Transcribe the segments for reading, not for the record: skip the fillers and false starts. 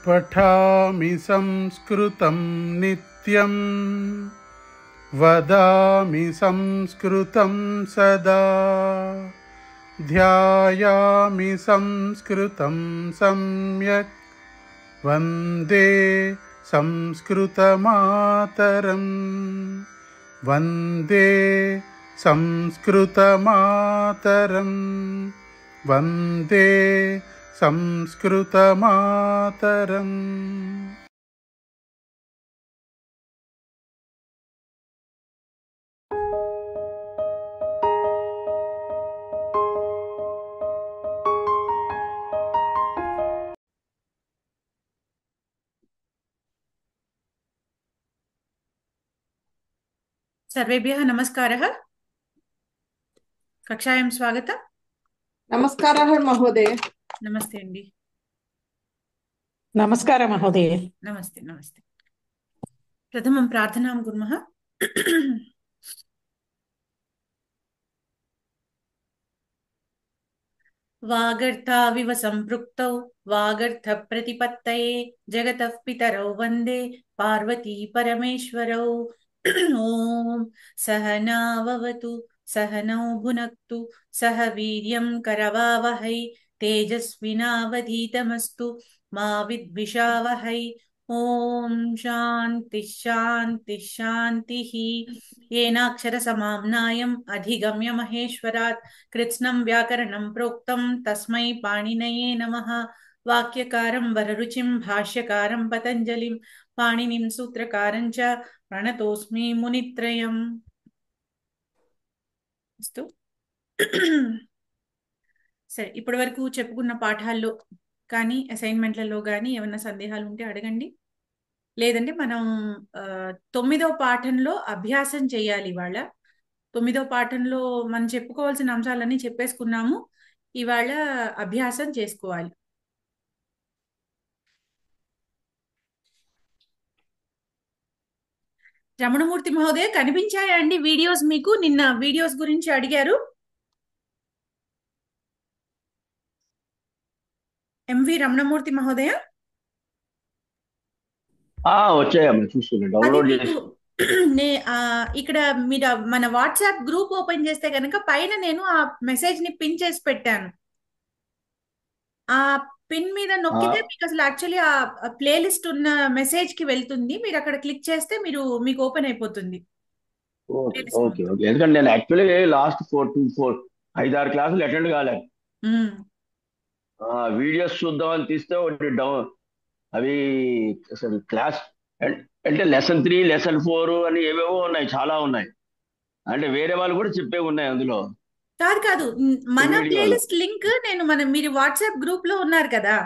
पठामि संस्कृतं नित्यं वदामि संस्कृतं सदा ध्यायामि संस्कृतं सम्यक् वन्दे संस्कृतमातरं वन्दे संस्कृतमातरं वन्दे संस्कृतमातरम्। सर्वेभ्यः नमस्कारः। कक्षायां स्वागतम्। नमस्कारः महोदय। नमस्ते अंडी। नमस्कार महोदय। नमस्ते नमस्ते। प्रथमं प्रार्थनां कुर्मः। वागर्थाविव सम्पृक्तौ वागर्थप्रतिपत्तये जगतः पितरौ वन्दे पार्वती परमेश्वरौ। ॐ सहनाववतु सहनौ भुनक्तु सह वीर्यं करवावहै तेजस्विनावधीतमस्तु मा विद्विषावहै। ॐ शान्ति शान्ति शान्तिः। येनाक्षरसमाम्नायम् अधिगम्य महेश्वरात् कृत्स्नं व्याकरणं प्रोक्तं तस्मै पाणिनये नमः। वाक्यकारं वररुचिं भाष्यकारं पतञ्जलिं पाणिनिं सूत्रकारं च प्रणतोऽस्मि मुनित्रयम्। अस्तु సరే, ఇప్పటి వరకు చెప్పుకున్న పాఠాల్లో కానీ అసైన్మెంట్లలో కానీ ఏమైనా సందేహాలు ఉంటే అడగండి. లేదంటే మనం 9వ పాఠంలో అభ్యాసం చేయాలి. ఇవాళ 9వ పాఠంలో మనం చెప్పుకోవాల్సిన అంశాలన్నీ చెప్పేసుకున్నాము. ఇవాళ అభ్యాసం చేసుకోవాలి. రమణమూర్తి మహోదయ కనిపించాయా అండి వీడియోస్? మీకు నిన్న వీడియోస్ గురించి అడిగారు. ఎంవి రమణమూర్తి మహోదయ వచ్చాయమ్మా, చూస్తున్నా, డౌన్లోడ్ చేసి. ఇక్కడ మీరు మన వాట్సాప్ గ్రూప్ ఓపెన్ చేస్తే కనుక పైన నేను ఆ మెసేజ్ ని పిన్ చేసి పెట్టాను. ఆ పిన్ మీద నొక్కితే మీకు అసలు యాక్చువల్లీ ఆ ప్లేలిస్ట్ ఉన్న మెసేజ్ కి వెళ్తుంది. మీరు అక్కడ క్లిక్ చేస్తే మీకు ఓపెన్ అయిపోతుంది. Okay okay okay. ఎందుకంటే నేను యాక్చువల్లీ లాస్ట్ 5-6 క్లాసులు అటెండ్ కాలేదు. వీడియోస్ చూద్దామని తీస్తే ఒకటి డౌన్, అవి అసలు క్లాస్ అంటే లెసన్ 3 లెసన్ 4 అని ఏవేవో ఉన్నాయి, చాలా ఉన్నాయి. అంటే వేరే వాళ్ళు కూడా చెప్పే ఉన్నాయి అందులో. కాదు మన ప్లేలిస్ట్ లింక్ నేను మీరు వాట్సాప్ గ్రూప్ లో ఉన్నారు కదా,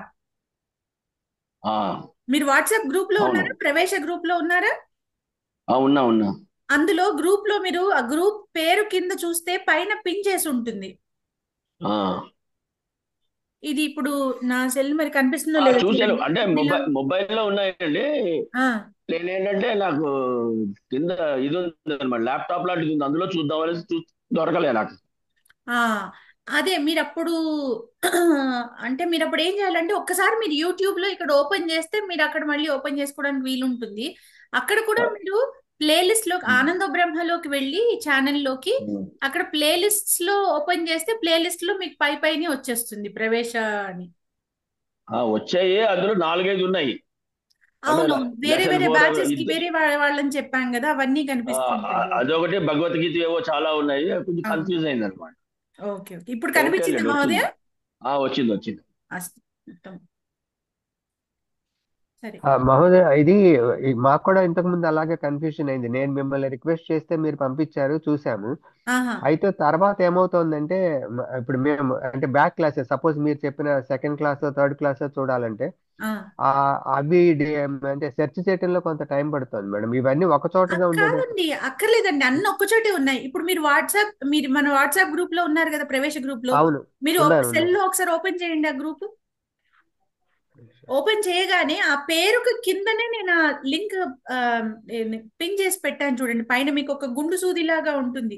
మీరు వాట్సాప్ గ్రూప్ లో ఉన్నారా? ప్రవేశ గ్రూప్ లో ఉన్నారా? ఉన్నా. అందులో గ్రూప్ లో మీరు ఆ గ్రూప్ పేరు కింద చూస్తే పైన పిన్ చేసి ఉంటుంది. ఇది ఇప్పుడు నా సెల్ మరి కనిపిస్తుందో లేదో చూసాను. అంటే మొబైల్లో ఉన్నాయండి. నేనేంటంటే నాకు కింద ఇది ఉంది అనమాట, ల్యాప్టాప్ లాంటిది ఉంది, అందులో చూద్దామనేసి దొరకలే నాకు. అదే మీరు అప్పుడు అంటే మీరు అప్పుడు ఏం చేయాలంటే ఒక్కసారి మీరు యూట్యూబ్ లో ఇక్కడ ఓపెన్ చేస్తే మీరు అక్కడ మళ్ళీ ఓపెన్ చేసుకోవడానికి వీలుంటుంది. అక్కడ కూడా మీరు ప్లేలిస్ట్ లో ఆనంద బ్రహ్మలోకి వెళ్ళి ఛానల్లోకి అక్కడ ప్లేలిస్ట్స్ లో ఓపెన్ చేస్తే ప్లేలిస్ట్ లో మీకు పైనే వచ్చేస్తుంది ప్రవేశ అని. వచ్చాయి, అందులో 4-5 ఉన్నాయి. అవును, వేరే వేరే బ్యాచెస్ కి వేరే వాళ్ళని చెప్పాం కదా, అవన్నీ కనిపిస్తుంటాయి. అదొకటి, భగవద్గీత ఏవో చాలా ఉన్నాయి, కొంచెం కన్ఫ్యూజ్ అయింది అనమాట. ఓకే ఓకే, ఇప్పుడు కనిపించింది మహోదయ? వచ్చింది. మహోదయ, ఇది మాకు కూడా ఇంతకు ముందు అలాగే కన్ఫ్యూజన్ అయింది. నేను మిమ్మల్ని రిక్వెస్ట్ చేస్తే మీరు పంపించారు, చూసాము. అయితే తర్వాత ఏమవుతోందంటే ఇప్పుడు మేము అంటే బ్యాక్ క్లాసెస్, సపోజ్ మీరు చెప్పిన సెకండ్ క్లాస్ థర్డ్ క్లాస్ చూడాలంటే అవి అంటే సెర్చ్ చేయడంలో కొంత టైం పడుతుంది మేడం. ఇవన్నీ ఒక చోటగా ఉండేది అక్కర్లేదండి, అన్ని ఒక్క చోటే ఉన్నాయి. ఇప్పుడు మీరు మన వాట్సాప్ గ్రూప్ లో ఉన్నారు కదా, ప్రవేశ గ్రూప్ లో. మీరు సెల్ లో ఒకసారి ఓపెన్ చేయండి. ఆ గ్రూప్ ఓపెన్ చేయగానే ఆ పేరుకు కిందనే నేను ఆ లింక్ పిన్ చేసి పెట్టాను చూడండి. పైన మీకు ఒక గుండు సూది లాగా ఉంటుంది,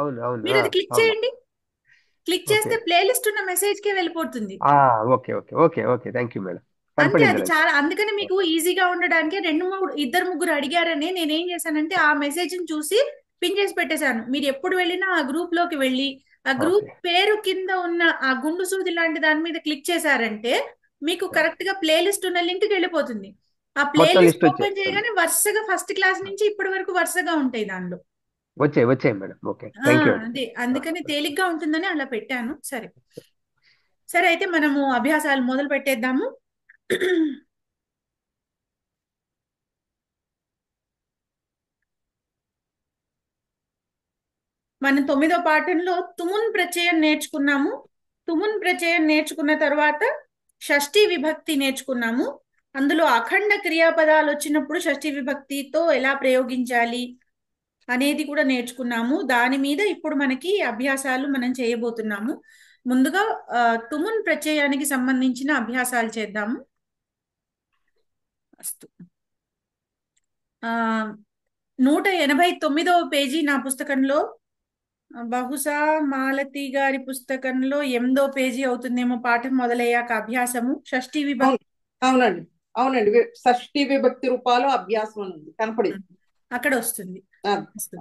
అవును. మీరు అది క్లిక్ చేయండి. క్లిక్ ఓకే చేస్తే ప్లేలిస్ట్ ఉన్న మెసేజ్ కే వెళ్ళిపోతుంది. Okay okay okay okay thank you madam, అంతే, కనపడింది అది నాకు. చాలా, అందుకని మీకు ఈజీగా ఉండడానికి ఇద్దరు ముగ్గురు అడిగారని నేనేం చేశానంటే ఆ మెసేజ్ ని చూసి పిన్ చేసి పెట్టేశాను. మీరు ఎప్పుడు వెళ్ళినా ఆ గ్రూప్ లోకి వెళ్ళి ఆ గ్రూప్ ఓకే పేరు కింద ఉన్న ఆ గుండు సూది లాంటి దాని మీద క్లిక్ చేశారంటే మీకు కరెక్ట్ గా ప్లేలిస్ట్ ఉన్న లింక్ కి వెళ్ళిపోతుంది. ఆ మొత్తం ప్లేలిస్ట్ లిస్ట్ ఓపెన్ వచ్చేస్తుంది. చేయగానే వరుసగా ఫస్ట్ క్లాస్ నుంచి ఇప్పటి వరకు వరుసగా ఉంటాయి దానిలో. వచ్చాయి మేడం. ఓకే థ్యాంక్ యూ అండి. అదే అందుకని తేలిగ్గా ఉంటుందని అలా పెట్టాను. సరే సరే, అయితే మనము అభ్యాసాలు మొదలు పెట్టేద్దాము. మనం 9వ పాఠంలో తుమున్ ప్రత్యయం నేర్చుకున్నాము. తుమున్ ప్రత్యయం నేర్చుకున్న తర్వాత షష్ఠీ విభక్తి నేర్చుకున్నాము. అందులో అఖండ క్రియాపదాలు వచ్చినప్పుడు షష్ఠీ విభక్తితో ఎలా ప్రయోగించాలి అనేది కూడా నేర్చుకున్నాము. దాని మీద ఇప్పుడు మనకి అభ్యాసాలు మనం చేయబోతున్నాము. ముందుగా తుమున్ ప్రత్యయానికి సంబంధించిన అభ్యాసాలు చేద్దాము. అస్తు 189వ పేజీ నా పుస్తకంలో, బహుశా మాలతి గారి పుస్తకంలో 8వ పేజీ అవుతుందేమో, పాఠం మొదలయ్యాక అభ్యాసము షష్ఠీ విభక్తి. అవునండి అవునండి, షష్ఠీ విభక్తి రూపాలు అభ్యాసం అని ఉంది, కనపడింది, అక్కడ వస్తుంది.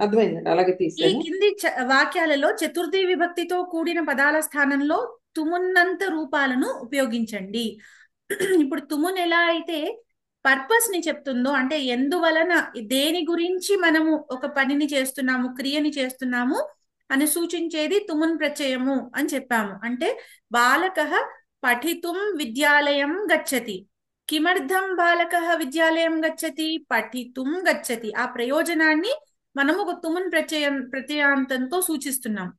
అర్థమైందండి, అలాగే ఈ తీసాను. కింది వాక్యాలలో చతుర్థి విభక్తితో కూడిన పదాల స్థానంలో తుమున్నంత రూపాలను ఉపయోగించండి. ఇప్పుడు తుమున్ ఎలా అయితే పర్పస్ ని చెప్తుందో, అంటే ఎందువలన, దేని గురించి మనము ఒక పనిని చేస్తున్నాము, క్రియని చేస్తున్నాము అని సూచించేది తుమున్ ప్రత్యయము అని చెప్పాము. అంటే బాలకః పఠితుం విద్యాలయం గచ్చతి. కిమర్థం బాలకః విద్యాలయం గచ్చతి? పఠితుం గచ్చతి. ఆ ప్రయోజనాన్ని మనము ఒక తుమున్ ప్రత్యయాంతంతో సూచిస్తున్నాం.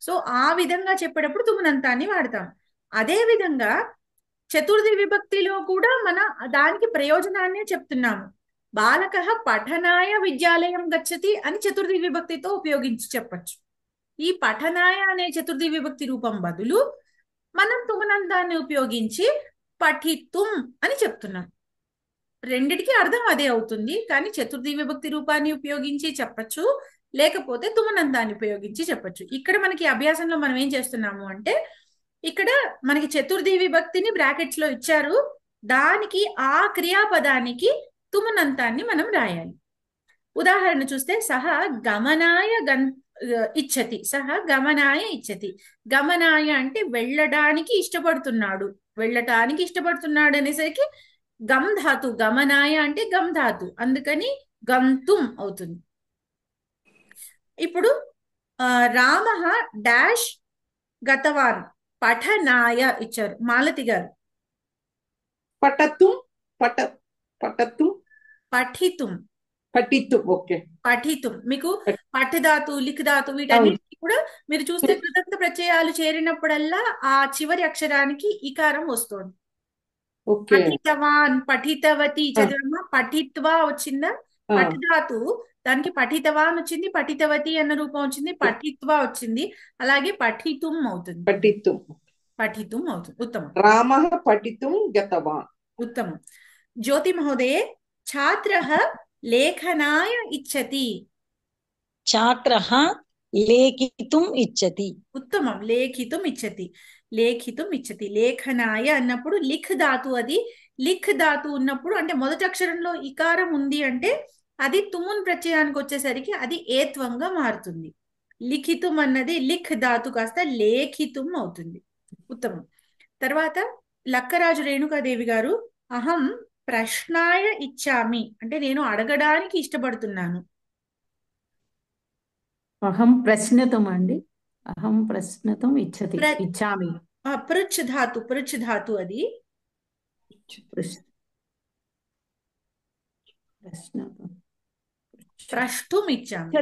సో ఆ విధంగా చెప్పేటప్పుడు తుమునంతాన్ని వాడతాం. అదే విధంగా చతుర్థి విభక్తిలో కూడా మన దానికి ప్రయోజనాన్నే చెప్తున్నాము. బాలకః పఠనాయ విద్యాలయం గచ్చతి అని చతుర్థి విభక్తితో ఉపయోగించి చెప్పచ్చు. ఈ పఠనాయ అనే చతుర్థి విభక్తి రూపం బదులు మనం తుమునంతాన్ని ఉపయోగించి పఠితుం అని చెప్తున్నాం. రెండిటికి అర్థం అదే అవుతుంది, కానీ చతుర్థి విభక్తి రూపాన్ని ఉపయోగించి చెప్పచ్చు, లేకపోతే తుమనంతాన్ని ఉపయోగించి చెప్పచ్చు. ఇక్కడ మనకి అభ్యాసంలో మనం ఏం చేస్తున్నాము అంటే, ఇక్కడ మనకి చతుర్థి విభక్తిని బ్రాకెట్స్ లో ఇచ్చారు, దానికి ఆ క్రియాపదానికి తుమనంతాన్ని మనం రాయాలి. ఉదాహరణ చూస్తే సహ గమనాయ ఇచ్చతి. సహ గమనాయ ఇచ్చతి. గమనాయ అంటే వెళ్ళడానికి ఇష్టపడుతున్నాడు, వెళ్ళటానికి ఇష్టపడుతున్నాడు అనేసరికి గమ్ ధాతు, గమనాయ అంటే గమ్ ధాతు, అందుకని గంతుం అవుతుంది. ఇప్పుడు రామ డాష్ గతవాన్ పఠనాయ ఇచ్చారు మాలతి గారు. పఠతుం పఠతుం పఠితుం పఠితుం. ఓకే, పఠితుం. మీకు పఠధాతు, లిఖధాతు వీటన్నిటికీ కూడా మీరు చూస్తే కృతంత ప్రత్యయాలు చేరినప్పుడల్లా ఆ చివరి అక్షరానికి ఇకారం వస్తుంది. పఠితవాన్, పఠితవతి చదివమ్మా, పఠిత్వా వచ్చిందా? పఠిధాతు దానికి పఠితవాన్ వచ్చింది, పఠితవతి అన్న రూపం వచ్చింది, పఠిత్వా వచ్చింది, అలాగే పఠితుం అవుతుంది. పఠితుం అవుతుంది. ఉత్తమం. రామః పఠితుం గతవాన్. ఉత్తమం. జ్యోతి మహోదయే ఛాత్రః లేఖనాయ ఇచ్చతి. ఛాత్రః లేఖితుం ఇచ్చతి. ఉత్తమం. లేఖితుం ఇచ్చతి. లేఖితుం ఇచ్చతి. లేఖనాయ అన్నప్పుడు లిఖ్ ధాతు, అది లిఖ్ ధాతు ఉన్నప్పుడు, అంటే మొదటి అక్షరంలో ఇకారం ఉంది అంటే అది తుమున్ ప్రత్యయానికి వచ్చేసరికి అది ఏత్వంగా మారుతుంది. లిఖితుం అన్నది లిఖ్ ధాతు కాస్త లేఖితుం అవుతుంది. ఉత్తమం. తర్వాత లక్కరాజు రేణుకాదేవి గారు అహం ప్రశ్నాయ ఇచ్చామి అంటే నేను అడగడానికి ఇష్టపడుతున్నాను. అహం ప్రశ్నతం అండి. అహం ప్రశ్నతం ఇచ్చతి ఇచ్చామి. పృచ్ఛ ధాతు, పృచ్ఛ ధాతు అది. ప్రష్టుం ఇచ్చామి.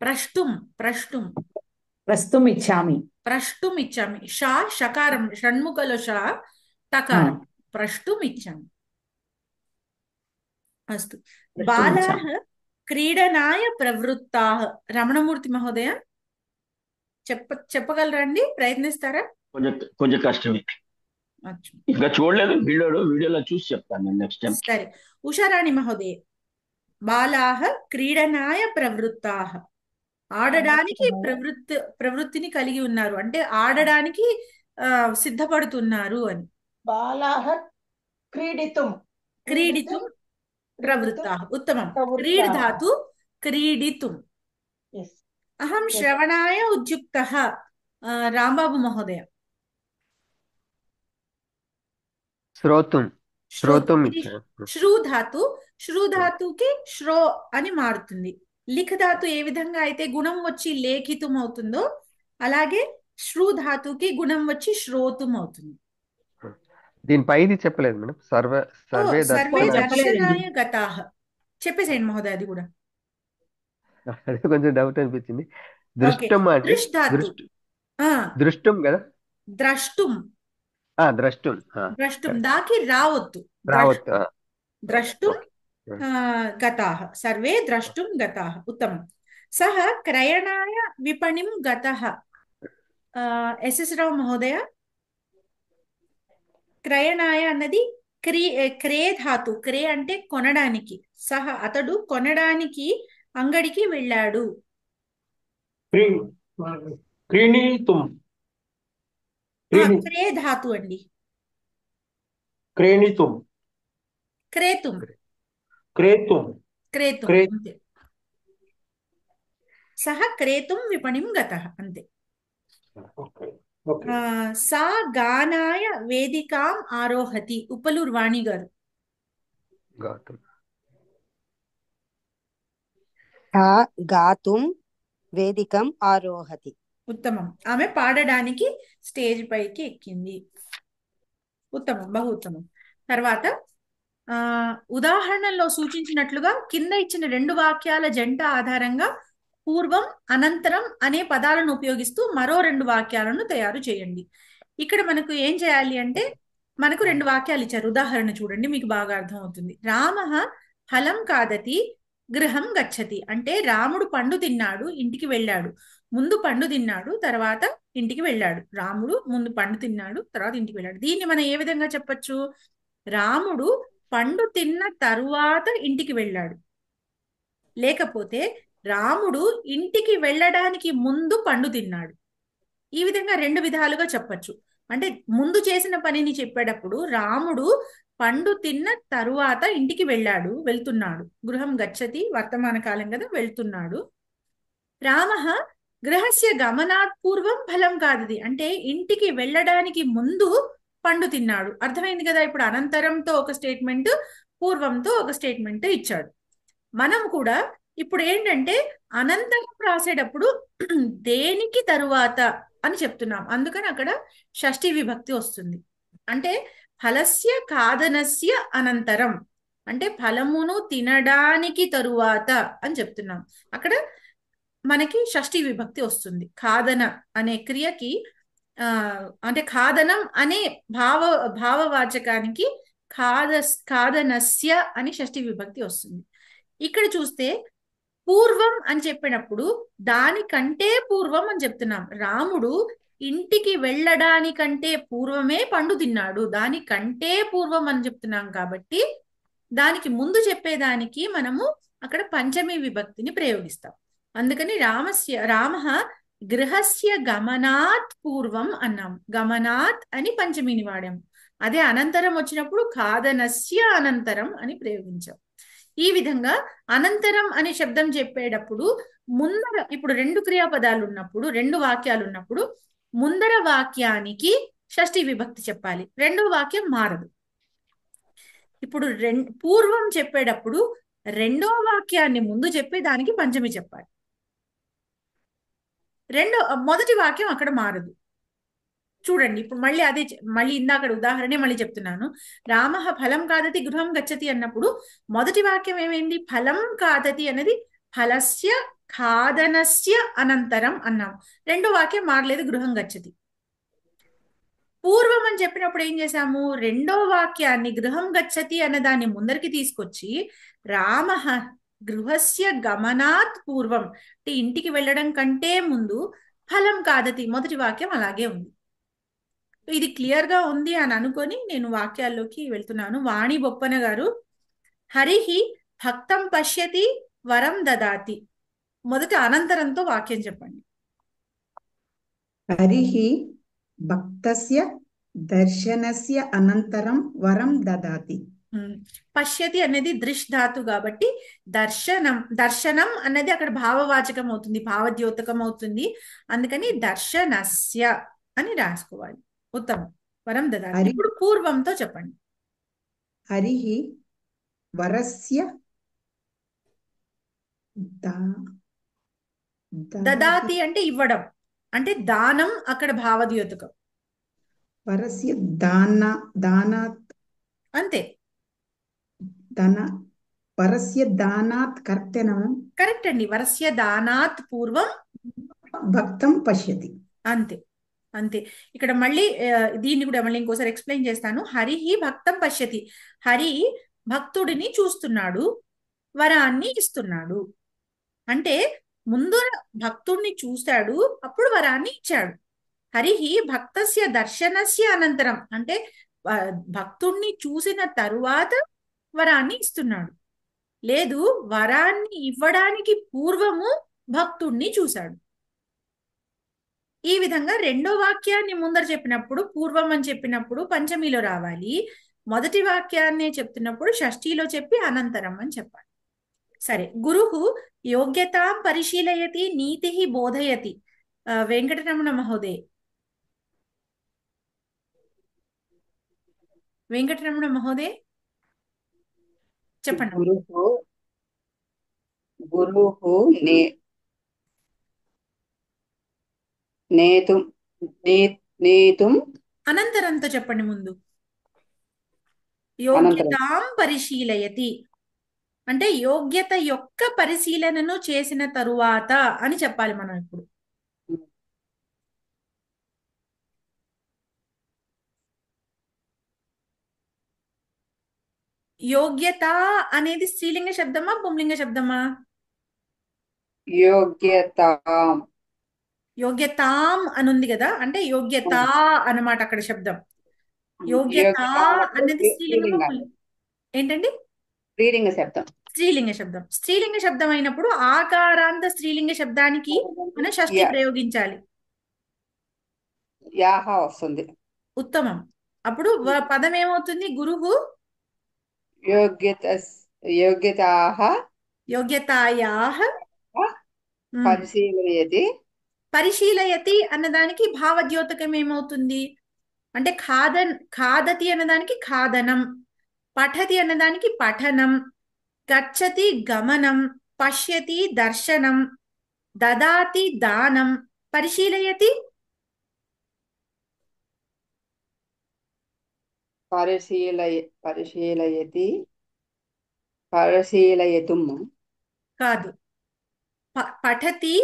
ప్రష్టుం ప్రష్టుం ప్రస్తుం ఇచ్చామి. ప్రష్టుం ఇచ్చామి. షా షకారం, షణ్ముఖలో షా టకారం. ప్రష్టుం ఇచ్చామి. అస్తు. బాలాః క్రీడనాయ ప్రవృత్తాః. రమణమూర్తి మహోదయ చెప్పగలరండి? ప్రయత్నిస్తారా? కొంచెం కష్టమే, ఇంకా చూడలేదు వీడియోలో చూసి చెప్తాను నేను నెక్స్ట్ టైం. సరే. ఉషారాణి మహోదయ బాలాహ క్రీడనాయ ప్రవృత్తాహ. ఆడడానికి ప్రవృత్తిని కలిగి ఉన్నారు, అంటే ఆడడానికి సిద్ధపడుతున్నారు అని. బాలాహ క్రీడితుం క్రీడితుం ప్రవృత్తాః. ఉత్తమం. క్రీడ్ ధాతు క్రీడితుం. అహం శ్రవణాయ ఉద్యుక్తః. రాంబాబు మహోదయ. శ్రోతుం శ్రోతుం ఇచ్చారు. శ్రూ ధాతు, శ్రూ ధాతుకి శ్రో అని మారుతుంది. లిఖ ధాతు ఏ విధంగా అయితే గుణం వచ్చి లేఖితం అవుతుందో అలాగే శ్రూ ధాతుకి గుణం వచ్చి శ్రోతుం అవుతుంది. దీనిపై ఇది చెప్పలేదు మేడం. సర్వే సర్వే దర్శనాయ. దర్శనాయ గతాః. చెప్పేసేయండి మహోదయ అది కూడా. అదే కొంచెం డౌట్ అనిపించింది. దృష్టం అంటే దృష్ ధాతు. దృష్టం కదా. ద్రష్టుం. ద్రష్టం ద్రష్టుం దాకి రావద్దు. రావద్దు. ద్రష్టుం గతాః. సర్వే ద్రష్టుం గతాః. ఉత్తమం. సహ క్రయణాయ విపణిం గతః. ఎస్ఎస్ రావు మహోదయ. క్రయణాయ అన్నది క్రే ధాతు. క్రే అంటే కొనడానికి. సహ అతడు కొనడానికి అంగడికి వెళ్ళాడు. క్రీణీతుం. క్రే ధాతు అండి. క్రేణీతుం. క్రేతుం. క్రేతుం. క్రేతుం అంతే. సహ క్రేతుం విపణిం గతః అంతే. సా గానాయ వేదికాం ఆరోహతి. ఉప్పలూరు వాణి గారు. గాతుం వేదికం ఆరోహతి. ఉత్తమం. ఆమె పాడడానికి స్టేజ్ పైకి ఎక్కింది. ఉత్తమం, బహు ఉత్తమం. తర్వాత ఉదాహరణలో సూచించినట్లుగా కింద ఇచ్చిన రెండు వాక్యాల జంట ఆధారంగా పూర్వం అనంతరం అనే పదాలను ఉపయోగిస్తూ మరో రెండు వాక్యాలను తయారు చేయండి. ఇక్కడ మనకు ఏం చేయాలి అంటే మనకు రెండు వాక్యాలు ఇచ్చారు. ఉదాహరణ చూడండి, మీకు బాగా అర్థమవుతుంది. రామః ఫలం ఖాదతి గృహం గచ్చతి. అంటే రాముడు పండు తిన్నాడు, ఇంటికి వెళ్ళాడు. ముందు పండు తిన్నాడు, తర్వాత ఇంటికి వెళ్ళాడు. రాముడు ముందు పండు తిన్నాడు, తర్వాత ఇంటికి వెళ్ళాడు. దీన్ని మనం ఏ విధంగా చెప్పచ్చు? రాముడు పండు తిన్న తరువాత ఇంటికి వెళ్ళాడు, లేకపోతే రాముడు ఇంటికి వెళ్ళడానికి ముందు పండు తిన్నాడు. ఈ విధంగా రెండు విధాలుగా చెప్పచ్చు. అంటే ముందు చేసిన పనిని చెప్పేటప్పుడు రాముడు పండు తిన్న తరువాత ఇంటికి వెళ్తున్నాడు. గృహం గచ్చతి వర్తమాన కాలం కదా, వెళ్తున్నాడు. రామః గృహస్య గమనాత్ పూర్వం ఫలం కాదది. అంటే ఇంటికి వెళ్ళడానికి ముందు పండు తిన్నాడు. అర్థమైంది కదా. ఇప్పుడు అనంతరంతో ఒక స్టేట్మెంట్, పూర్వంతో ఒక స్టేట్మెంట్ ఇచ్చాడు. మనం కూడా ఇప్పుడు ఏంటంటే అనంతరం రాసేటప్పుడు దేనికి తరువాత అని చెప్తున్నాం. అందుకని అక్కడ షష్ఠీ విభక్తి వస్తుంది. అంటే ఫలస్య ఖాదనస్య అనంతరం, అంటే ఫలమును తినడానికి తరువాత అని చెప్తున్నాం. అక్కడ మనకి షష్ఠీ విభక్తి వస్తుంది. ఖాదన అనే క్రియకి అంటే ఖాదనం అనే భావవాచకానికి ఖాదనస్య అని షష్ఠీ విభక్తి వస్తుంది. ఇక్కడ చూస్తే పూర్వం అని చెప్పినప్పుడు దానికంటే పూర్వం అని చెప్తున్నాం. రాముడు ఇంటికి వెళ్ళడానికంటే పూర్వమే పండు తిన్నాడు, దానికంటే పూర్వం అని చెప్తున్నాం. కాబట్టి దానికి ముందు చెప్పేదానికి మనము అక్కడ పంచమి విభక్తిని ప్రయోగిస్తాం. అందుకని రామః గృహస్య గమనాత్ పూర్వం అన్నాం. గమనాత్ అని పంచమిని వాడాం. అదే అనంతరం వచ్చినప్పుడు ఖాదనస్య అనంతరం అని ప్రయోగించాం. ఈ విధంగా అనంతరం అనే శబ్దం చెప్పేటప్పుడు ముందర, ఇప్పుడు రెండు క్రియాపదాలు ఉన్నప్పుడు, రెండు వాక్యాలు ఉన్నప్పుడు ముందర వాక్యానికి షష్ఠీ విభక్తి చెప్పాలి, రెండో వాక్యం మారదు. ఇప్పుడు పూర్వం చెప్పేటప్పుడు రెండో వాక్యాన్ని ముందు చెప్పి దానికి పంచమి చెప్పాలి. మొదటి వాక్యం అక్కడ మారదు. చూడండి, ఇప్పుడు మళ్ళీ ఇందాక ఉదాహరణే మళ్ళీ చెప్తున్నాను. రామః ఫలం ఖాదతి గృహం గచ్చతి అన్నప్పుడు మొదటి వాక్యం ఏమైంది? ఫలం ఖాదతి అనేది ఫలస్య ఖాదనస్య అనంతరం అన్నాం. రెండో వాక్యం మారలేదు, గృహం గచ్చతి. పూర్వం అని చెప్పినప్పుడు ఏం చేశాము? రెండో వాక్యాన్ని గృహం గచ్చతి అన్న దాన్ని ముందరికి తీసుకొచ్చి రామః గృహస్య గమనాత్ పూర్వం, అంటే ఇంటికి వెళ్ళడం కంటే ముందు ఫలం ఖాదతి, మొదటి వాక్యం అలాగే ఉంది. ఇది క్లియర్ గా ఉంది అని అనుకొని నేను వాక్యాల్లోకి వెళ్తున్నాను. వాణి బొప్పన గారు, హరిహి భక్తం పశ్యతి వరం దదాతి. మొదట అనంతరంతో వాక్యం చెప్పండి. హరిః భక్తస్య దర్శనస్య అనంతరం వరం దదాతి. పశ్యతి అనేది దృష్ ధాతు కాబట్టి దర్శనం, దర్శనం అనేది అక్కడ భావవాచకం అవుతుంది, భావద్యోతకం అవుతుంది. అందుకని దర్శనస్య అని రాసుకోవాలి. ఉత్తమం. వరం దదాతి. ఇప్పుడు పూర్వంతో చెప్పండి. హరిః వరస్య దదాతి అంటే ఇవ్వడం, అంటే దానం అక్కడ భావద్యోతకం. వరస్య దానాత్ అంతే. వరస్య దానాత్ కర్తనం. కరెక్ట్ అండి. వరస్య దానాత్ పూర్వం భక్తం పశ్యతి. అంతే అంతే. ఇక్కడ మళ్ళీ దీన్ని కూడా మళ్ళీ ఇంకోసారి ఎక్స్ప్లెయిన్ చేస్తాను. హరి భక్తం పశ్యతి. హరి భక్తుడిని చూస్తున్నాడు, వరాన్ని ఇస్తున్నాడు. అంటే ముందు భక్తుడిని చూశాడు, అప్పుడు వరాన్ని ఇచ్చాడు. హరి భక్తస్య దర్శనస్య అనంతరం అంటే భక్తుడిని చూసిన తరువాత వరాన్ని ఇస్తున్నాడు. లేదు, వరాన్ని ఇవ్వడానికి పూర్వము భక్తుడిని చూశాడు. ఈ విధంగా రెండో వాక్యాన్ని ముందర చెప్పినప్పుడు పూర్వం అని చెప్పినప్పుడు పంచమిలో రావాలి. మొదటి వాక్యాన్ని చెప్తున్నప్పుడు షష్ఠిలో చెప్పి అనంతరం అని చెప్పాలి. సరే. గురుహు యోగ్యతాం పరిశీలయతి నీతి బోధయతి. వెంకటరమణ మహోదయ్. వెంకటరమణ మహోదయ్ చెప్పండి. గురుహు నేతుం అనంతరంతో చెప్పండి. ముందు యోగ్యతాం పరిశీలయతి అంటే యోగ్యత యొక్క పరిశీలనను చేసిన తరువాత అని చెప్పాలి మనం ఇప్పుడు. యోగ్యత అనేది స్త్రీలింగ శబ్దమా పుంలింగ శబ్దమా? యోగ్యతాం అని ఉంది కదా, అంటే యోగ్యత అన్నమాట అక్కడ శబ్దం. యోగ్యత అనేది స్త్రీలింగమా ఏంటండి? స్త్రీలింగ శబ్దం. స్త్రీలింగ శబ్దం. స్త్రీలింగ శబ్దం అయినప్పుడు ఆకారాంత స్త్రీలింగ శబ్దానికి మనం షష్ఠి ప్రయోగించాలి. యాహ వస్తుంది. ఉత్తమం. అప్పుడు పదం ఏమవుతుంది? గురుహు యోగ్యతాయాః పరిశీలయతి. పరిశీలయతి అన్నదానికి భావద్యోతకం ఏమవుతుంది అంటే ఖాదతి అన్నదానికి ఖాదనం, పఠతి అన్నదానికి పఠనం, గచ్చతి గమనం, పశ్యతి దర్శనం, దదాతి దానం, పరిశీలయతి పరిశీలయతుం కాదు. పఠతి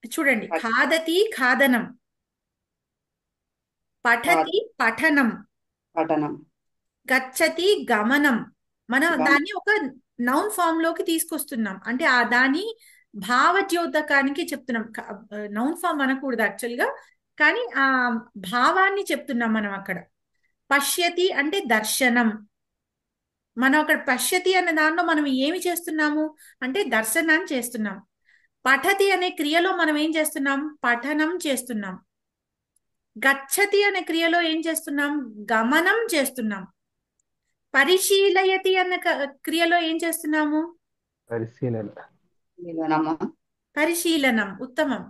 చూడండి. ఖాదతి ఖాదనం, పఠతి పఠనం, గచ్చతి గమనం. మనం దాన్ని ఒక నౌన్ ఫామ్ లోకి తీసుకొస్తున్నాం, అంటే ఆ దాని భావద్యోతకానికి చెప్తున్నాం. నౌన్ ఫామ్ అనకూడదు యాక్చువల్ గా, కానీ ఆ భావాన్ని చెప్తున్నాం మనం అక్కడ. పశ్యతి అంటే దర్శనం. మనం అక్కడ పశ్యతి అనే దానిలో మనం ఏమి చేస్తున్నాము అంటే దర్శనాన్ని చేస్తున్నాం. పఠతి అనే క్రియలో మనం ఏం చేస్తున్నాం? పఠనం చేస్తున్నాం. గచ్చతి అనే క్రియలో ఏం చేస్తున్నాం? గమనం చేస్తున్నాం. పరిశీలయతి అన్న క్రియలో ఏం చేస్తున్నాము? పరిశీలనం. ఉత్తమం.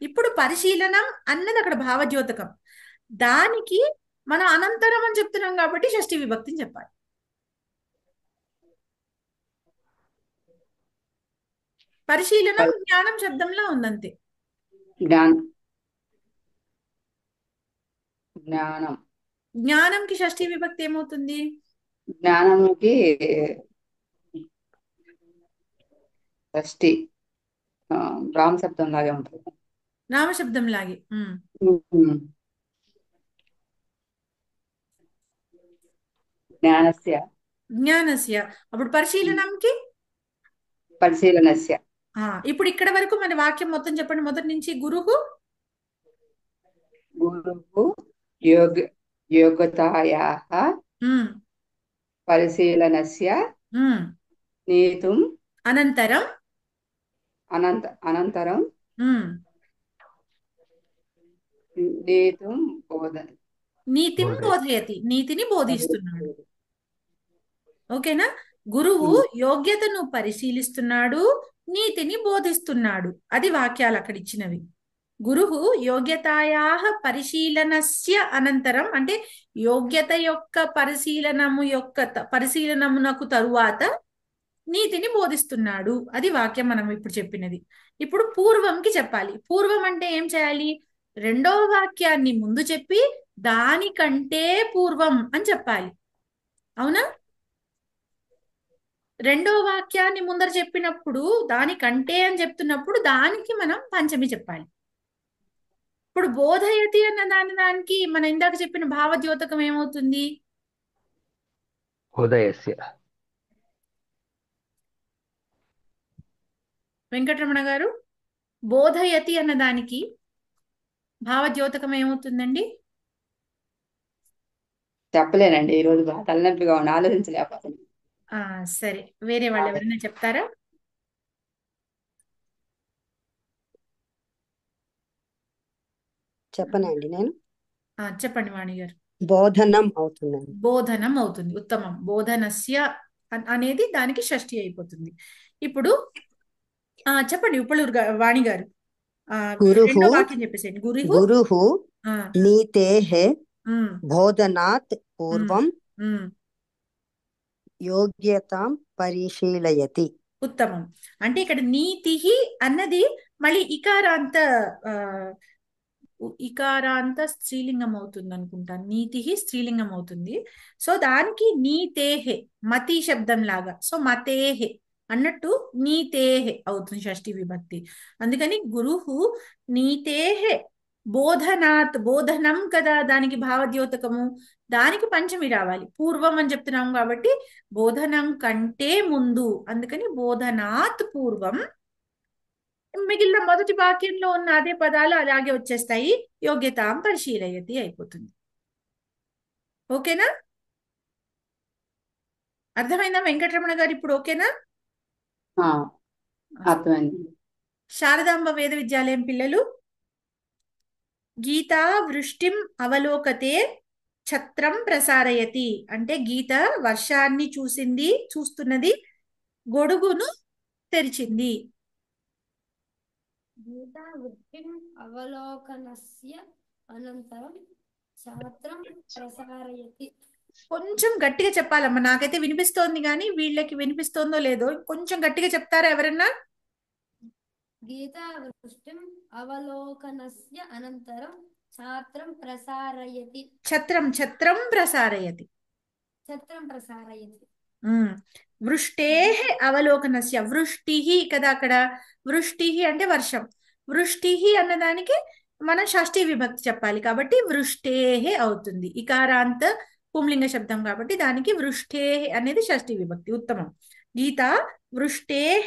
ఇప్పుడు పరిశీలనం అన్నది అక్కడ భావద్యోతకం. దానికి మనం అనంతరం అని చెప్తున్నాం కాబట్టి షష్ఠి విభక్తిని చెప్పాలి. పరిశీలనం జ్ఞానం శబ్దంలో ఉందంతే. జ్ఞానంకి షష్ఠి విభక్తి ఏమవుతుంది? జ్ఞానంకి షష్ఠి రామశబ్దం లాగే ఉంటుంది. నామశబ్దం లాగే. జ్ఞానస్య. అప్పుడు పరిశీలనంకి పరిశీలనస్య. ఇప్పుడు ఇక్కడ వరకు మన వాక్యం మొత్తం చెప్పండి. మొదటి నుంచి. గురుహు యోగ్యతాయాః పరిశీలనస్య నేతుం అనంతరం అనంతరం ఉమ్, నేతుం బోధన నీతిం బోధయ బోధయతి, నీతిని బోధిస్తున్నాడు. ఓకేనా? గురువు యోగ్యతను పరిశీలిస్తున్నాడు, నీతిని బోధిస్తున్నాడు. అది వాక్యాలు అక్కడ ఇచ్చినవి. గురువు యోగ్యతాయాః పరిశీలనస్య అనంతరం, అంటే యోగ్యత యొక్క పరిశీలనమునకు తరువాత నీతిని బోధిస్తున్నాడు. అది వాక్యం మనం ఇప్పుడు చెప్పినది. ఇప్పుడు పూర్వంకి చెప్పాలి. పూర్వం అంటే ఏం చేయాలి? రెండవ వాక్యాన్ని ముందు చెప్పి దానికంటే పూర్వం అని చెప్పాలి. అవునా? రెండో వాక్యాన్ని ముందర చెప్పినప్పుడు దానికంటే అని చెప్తున్నప్పుడు దానికి మనం పంచమి చెప్పాలి. ఇప్పుడు బోధయతి అన్న దానికి మనం ఇందాక చెప్పిన భావద్యోతకం ఏమవుతుంది? ఉదయస్య వెంకటరమణ గారు, బోధయతి అన్న దానికి భావద్యోతకం ఏమవుతుందండి? చెప్పలేనండి, ఈ రోజు బాగా తలనొప్పిగా ఉంది, ఆలోచించలేకపోతున్నాను. సరే, వేరే వాళ్ళు ఎవరైనా చెప్తారా? చెప్పనండి నేను. చెప్పండి వాణి గారు. బోధనం అవుతుందండి. బోధనం అవుతుంది. ఉత్తమం. బోధనస్య అనేది దానికి షష్ఠి అయిపోతుంది. ఇప్పుడు చెప్పండి ఉపళూరు వాణి గారు. రెండో వాక్యం చెప్పేసేయండి. గురుహు నీతేః బోధనాత్ పూర్వం యోగ్యతాం పరిశీలయతి. ఉత్తమం. అంటే ఇక్కడ నీతి అన్నది మళ్ళీ ఇకారాంత స్త్రీలింగం అవుతుంది అనుకుంటాను. నీతి స్త్రీలింగం అవుతుంది. సో దానికి నీతేహే మతి శబ్దం లాగా. సో మతేహే అన్నట్టు నీతేహే అవుతుంది షష్ఠి విభక్తి. అందుకని గురుహు నీతేహే బోధనాత్, బోధనం కదా దానికి భావద్యోతకము, దానికి పంచమి రావాలి. పూర్వం అని చెప్తున్నాం కాబట్టి బోధనం కంటే ముందు, అందుకని బోధనాత్ పూర్వం. మిగిలిన మొదటి వాక్యంలో ఉన్న అదే పదాలు అలాగే వచ్చేస్తాయి. యోగ్యతాం పరిశీలయతి అయిపోతుంది. ఓకేనా? అర్థమైందా వెంకటరమణ గారు? ఇప్పుడు ఓకేనా? అర్థమైంది. శారదాంబ వేద విద్యాలయం పిల్లలు, గీత వృష్టిం అవలోకతే ఛత్రం ప్రసారయతి అంటే గీత వర్షాన్ని చూస్తున్నది, గొడుగును తెరిచింది. గీతా వృత్తిం అవలోకనస్య అనంతరం ఛాత్రం ప్రసారయతి. కొంచెం గట్టిగా చెప్పాలమ్మా, నాకైతే వినిపిస్తోంది కానీ వీళ్ళకి వినిపిస్తోందో లేదో. కొంచెం గట్టిగా చెప్తారా ఎవరన్నా? గీతా వృష్టిం అవలోకనస్య అనంతరం ఛాత్రం ప్రసారయతి. ఛత్రం ప్రసారయతి. వృష్టేః అవలోకనస్య. వృష్టి కదా అక్కడ. వృష్టి అంటే వర్షం. వృష్టి అన్నదానికి మనం షష్ఠీ విభక్తి చెప్పాలి కాబట్టి వృష్టేః అవుతుంది. ఇకారాంత పుంలింగ శబ్దం కాబట్టి దానికి వృష్టేః అనేది షష్ఠీ విభక్తి. ఉత్తమం. గీత వృష్టేః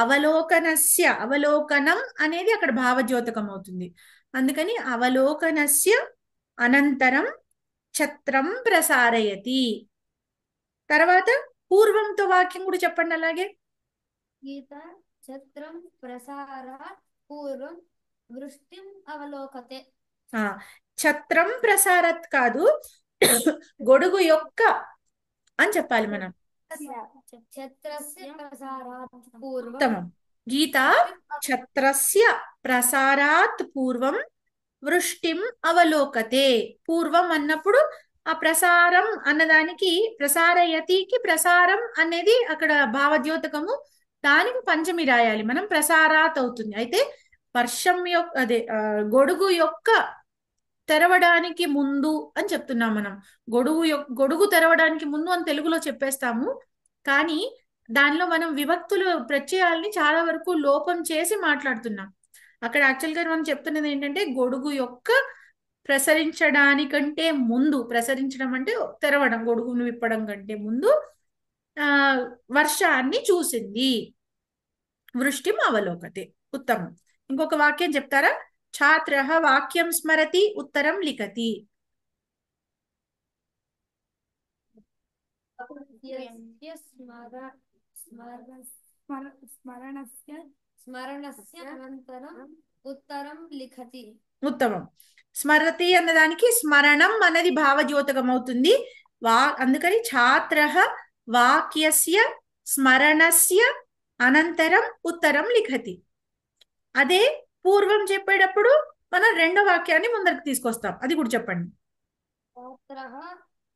అవలోకనస్య, అవలోకనం అనేది అక్కడ భావద్యోతకం అవుతుంది. అందుకని అవలోకనస్య అనంతరం ఛత్రం ప్రసారయతి. తర్వాత పూర్వంతో వాక్యం కూడా చెప్పండి అలాగే. గీత ఛత్రం ప్రసారాత్ పూర్వం వృష్టిం అవలోకతే. ఛత్రం ప్రసారత్ కాదు, గొడుగు యొక్క అని చెప్పాలి మనం. ఉత్తమం. గీత ఛత్రస్య ప్రసారాత్ పూర్వం వృష్టిం అవలోకతే. పూర్వం అన్నప్పుడు ఆ ప్రసారం అన్నదానికి ప్రసారయతికి ప్రసారం అనేది అక్కడ భావద్యోతకము, దానికి పంచమి రాయాలి మనం. ప్రసారాత్ అవుతుంది. అయితే వర్షం యొక్క గొడుగు యొక్క తెరవడానికి ముందు అని చెప్తున్నాం మనం. గొడుగు తెరవడానికి ముందు అని తెలుగులో చెప్పేస్తాము, కానీ దానిలో మనం విభక్తులు ప్రత్యయాల్ని చాలా వరకు లోపం చేసి మాట్లాడుతున్నాం. అక్కడ యాక్చువల్గా మనం చెప్తున్నది ఏంటంటే గొడుగు యొక్క ప్రసరించడానికంటే ముందు, ప్రసరించడం అంటే తెరవడం, గొడుగును విప్పడం కంటే ముందు వర్షాన్ని చూసింది. వృష్టిం అవలోకతే. ఉత్తమం. ఇంకొక వాక్యం చెప్తారా? ఛాత్రః వాక్యం స్మరతి ఉత్తరం లిఖతి. స్మరణస్య అనంతరం ఉత్తరం లిఖతి. ఉత్తమం. స్మరతి అన్నదానికి స్మరణం అనేది భావద్యోతకం అవుతుంది. అందుకని ఛాత్ర వాక్యస్య స్మరణస్య అనంతరం ఉత్తరం లిఖతి. అదే పూర్వం చెప్పేటప్పుడు మనం రెండో వాక్యాన్ని ముందరకు తీసుకొస్తాం. అది కూడా చెప్పండి. ఛాత్రః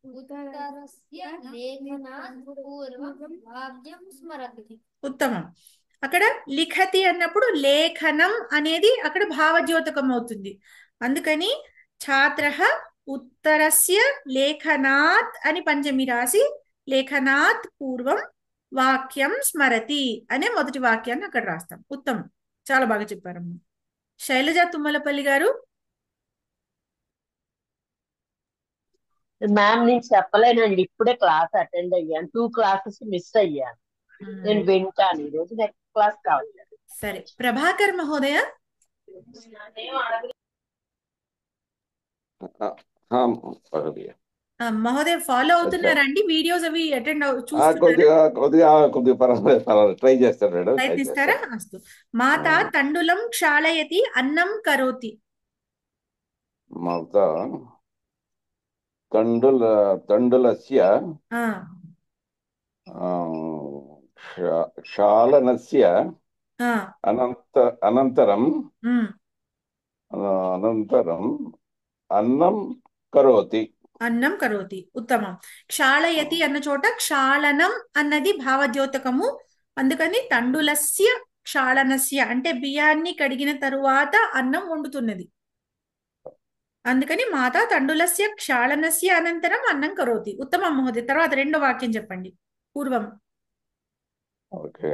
ఉత్తరస్య లేఖనాత్ పూర్వం వాక్యం స్మరతి. ఉత్తమం. అక్కడ లిఖతి అన్నప్పుడు లేఖనం అనేది అక్కడ భావద్యోతకం అవుతుంది. అందుకని ఛాత్రః ఉత్తరస్య లేఖనాత్ అని పంచమి రాసి లేఖనాత్ పూర్వం వాక్యం స్మరతి అనే మొదటి వాక్యాన్ని అక్కడ రాస్తాం. ఉత్తమం. చాలా బాగా చెప్పారమ్మా. శైలజ తుమ్మలపల్లి గారు. మ్యామ్ నేను చెప్పలేనండి, ఇప్పుడే క్లాస్ అటెండ్ అయ్యాను. 2 క్లాసెస్ మిస్ అయ్యాను. నేను వింటాను. ఈరోజు నెక్స్ట్ క్లాస్ కావాలి. సరే, ప్రభాకర్ మహోదయ. మహోదయ ఫాలో అవుతున్నారండి? వీడియోస్ అవి అటెండ్ కొద్దిగా పర్వాలేదు, ట్రై చేస్తాను మేడం. ప్రయత్నిస్తారా? అస్తు. మాత తండులం క్షాళయతి అన్నం కరోతి. మాత తండులస్య క్షాళనస్య అనంతరం అన్నం కరోతి. అన్నం కరోతి. ఉత్తమం. క్షాళయతి అన్న చోట క్షాళనం అన్నది భావద్యోతకము. అందుకని తండులస్య క్షాళనస్య అంటే బియ్యాన్ని కడిగిన తరువాత అన్నం వండుతున్నది. అందుకని మాత తండులస్య క్షాళనస్య అనంతరం అన్నం కరోతి. ఉత్తమం మహోదయ. తర్వాత రెండో వాక్యం చెప్పండి. పూర్వం. ఓకే.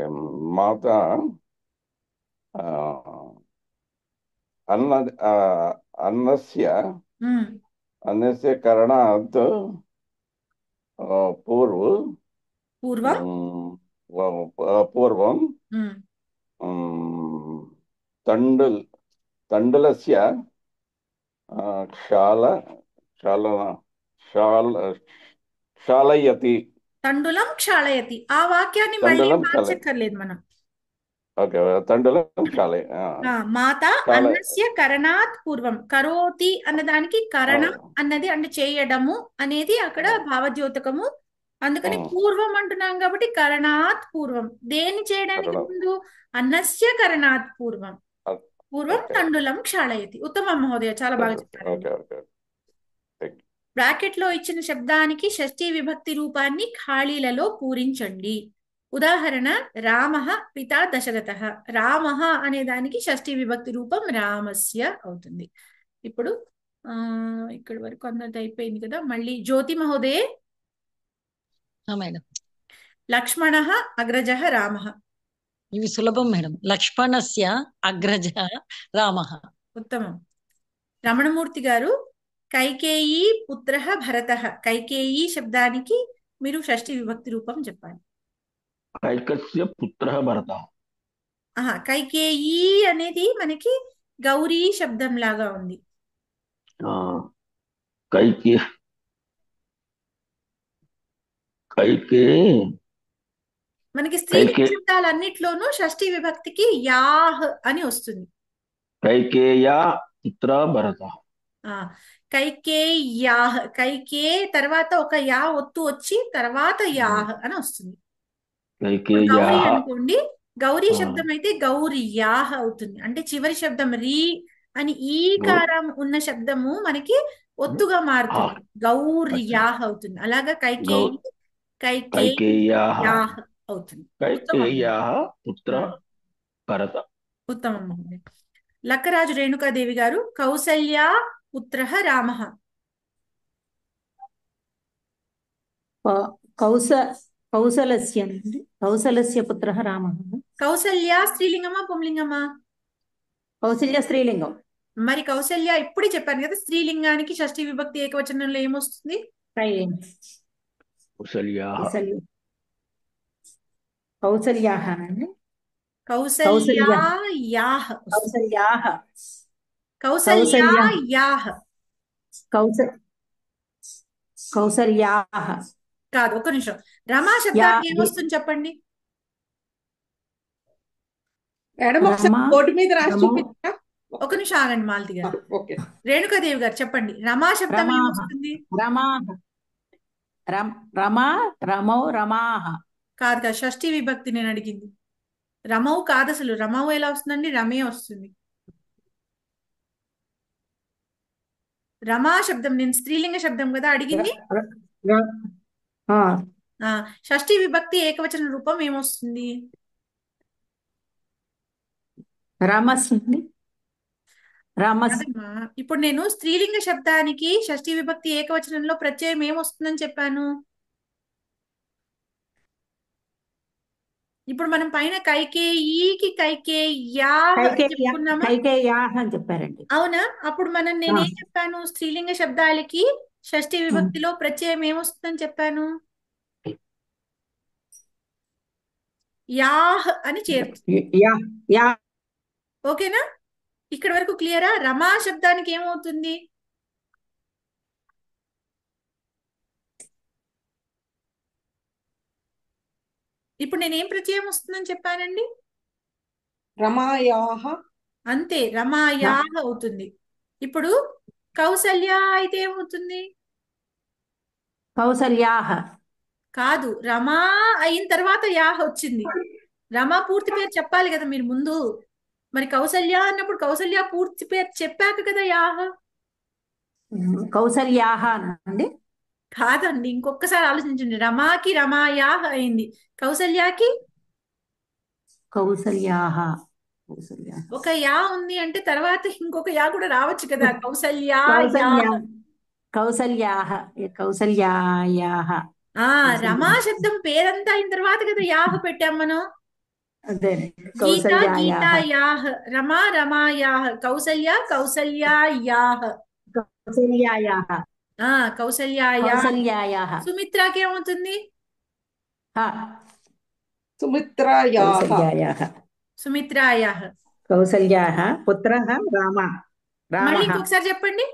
మాత అన్నస్య కరణాత్ పూర్వం తండులస్య క్షాళయతి. తండులం క్షాళయతి. ఆ వాక్యాన్ని మళ్ళీ మార్చక్కర్లేదు మనం. ఓకే. తండులం మాత అన్నస్య కరణాత్ పూర్వం. కరోతి అన్నదానికి కరణం అన్నది అంటే చేయడము అనేది అక్కడ భావద్యోతకము. అందుకని పూర్వం అంటున్నాం కాబట్టి కరణాత్ పూర్వం. దేన్ని చేయడానికి ముందు? అన్నస్య కరణాత్ పూర్వం. పూర్వం తండులం క్షాళయతి. ఉత్తమం మహోదయ. చాలా బాగా చెప్పారు. బ్రాకెట్ లో ఇచ్చిన శబ్దానికి షష్ఠీ విభక్తి రూపాన్ని ఖాళీలలో పూరించండి. ఉదాహరణ రామః పితా దశరథః. రామః అనే దానికి షష్ఠీ విభక్తి రూపం రామస్య అవుతుంది. ఇప్పుడు ఇక్కడి వరకు అందరిది అయిపోయింది కదా. మళ్ళీ జ్యోతి మహోదయే. మేడం. లక్ష్మణః అగ్రజః రామః. ఇవి సులభం మేడం. లక్ష్మణస్య అగ్రజః రామః. ఉత్తమం. రమణమూర్తి గారు కైకేయీ పుత్రః భరతః. కైకేయీ శబ్దానికి మీరు షష్ఠీ విభక్తి రూపం చెప్పాలి. కైకస్య పుత్రః భరతః. కైకేయీ అనేది మనకి గౌరీ శబ్దం లాగా ఉంది. మనకి స్త్రీ శబ్దాలన్నిట్లోనూ షష్ఠీ విభక్తికి యాహ్ అని వస్తుంది. కైకేయా పుత్ర భరతః. కైకేయాహ్. కైకే తర్వాత ఒక యా ఒత్తు వచ్చి తర్వాత యాహ్ అని వస్తుంది. గౌరీ అనుకోండి. గౌరీ శబ్దం అయితే గౌరియాహ్ అవుతుంది. అంటే చివరి శబ్దం రీ అని ఈకారం ఉన్న శబ్దము మనకి ఒత్తుగా మారుతుంది. గౌరియాహ్ అవుతుంది. అలాగా కైకేయాహ్ అవుతుంది. పుత్ర భరత. ఉత్తమం. లక్కరాజు రేణుకాదేవి గారు కౌసల్యా పుత్రః రామః. కౌసలస్య పుత్రః రామః. కౌసల్య స్త్రీలింగమా పుంలింగమా? కౌసల్య స్త్రీలింగం. మరి కౌసల్య ఇప్పుడే చెప్పాను కదా, స్త్రీలింగానికి షష్ఠీ విభక్తి ఏకవచనంలో ఏమొస్తుంది? కౌసల్యాహ అండి. కాదు, ఒక్క నిమిషం. రమా శబ్దానికి ఏమొస్తుంది చెప్పండి? మేడం ఒకసారి రమ బోర్డు మీద రాసి రమో చూపించా. ఒక నిమిషం ఆగండి మాలతి గారు. ఓకే. రేణుకాదేవి గారు చెప్పండి. రమా శబ్దం రమాహ ఏమొస్తుంది? రమాహ రమా రమౌ రమాహ కాదు కాదు, షష్ఠీ విభక్తి నేను అడిగింది. రమవు కాదు అసలు. రమవు ఎలా వస్తుందండి? రమే వస్తుంది. రమా శబ్దం నేను స్త్రీలింగ శబ్దం కదా అడిగింది. ర- ర- ఆ, షష్ఠీ విభక్తి ఏకవచన రూపం ఏమొస్తుంది? రమస్ అండి రమస్ కాదమ్మా, ఇప్పుడు నేను స్త్రీలింగ శబ్దానికి షష్ఠీ విభక్తి ఏకవచనంలో ప్రత్యయం ఏమొస్తుందని చెప్పాను. ఇప్పుడు మనం పైన కైకేయీకి కైకేయ్యాహ అని చెప్పుకున్నామా? కైకేయాహ అని చెప్పారండి. అవునా? అప్పుడు నేనేం చెప్పాను? స్త్రీలింగ శబ్దాలకి షష్ఠీ విభక్తిలో ప్రత్యయం ఏమొస్తుందని చెప్పాను? యాహ్ అని చేరుతుంది. యా యా ఓకేనా? ఇక్కడ వరకు క్లియరా? రమా శబ్దానికి ఏమవుతుంది? ఇప్పుడు నేనేం ప్రత్యయం వస్తుందని చెప్పానండి? రమాయాహ. అంతే, రమాయాహ అవుతుంది. ఇప్పుడు కౌసల్య అయితే ఏమవుతుంది? కౌసల్యాహ కాదు, రమా అయిన తర్వాత యాహ వచ్చింది. రమా పూర్తి పేరు చెప్పాలి కదా మీరు ముందు. మరి కౌసల్య అన్నప్పుడు కౌసల్య పూర్తి పేరు చెప్పాక కదా యాహ. కౌసల్యాహ అండి. కాదండి, ఇంకొకసారి ఆలోచించండి. రమాకి రమాయాహ అయింది, కౌసల్యాకి కౌసల్యాహ కౌసల్యాహ ఒక యా ఉంది అంటే తర్వాత ఇంకొక యా కూడా రావచ్చు కదా. కౌసల్యా కౌసల్యా యాహ. కౌసల్యాహ కౌసల్యాయాహ రమా శబ్దం పేరంతా అయిన తర్వాత కదా యాహ పెట్టాం మనం. అదే గీత కౌసల్యాయాహ గీతాయాహ, రమా రమాయాహ, కౌసల్య కౌసల్యాయాహ. కౌసల్యాయాహ కౌసల్యాయాహ. కౌసల్యాయాహ సుమిత్రాకి ఏమవుతుంది? సుమిత్రాయాహ. కౌసల్యాయాహ సుమిత్రాయాహ. కౌసల్యాహ పుత్రః రామ మళ్ళీ రామః ఇంకొకసారి చెప్పండి.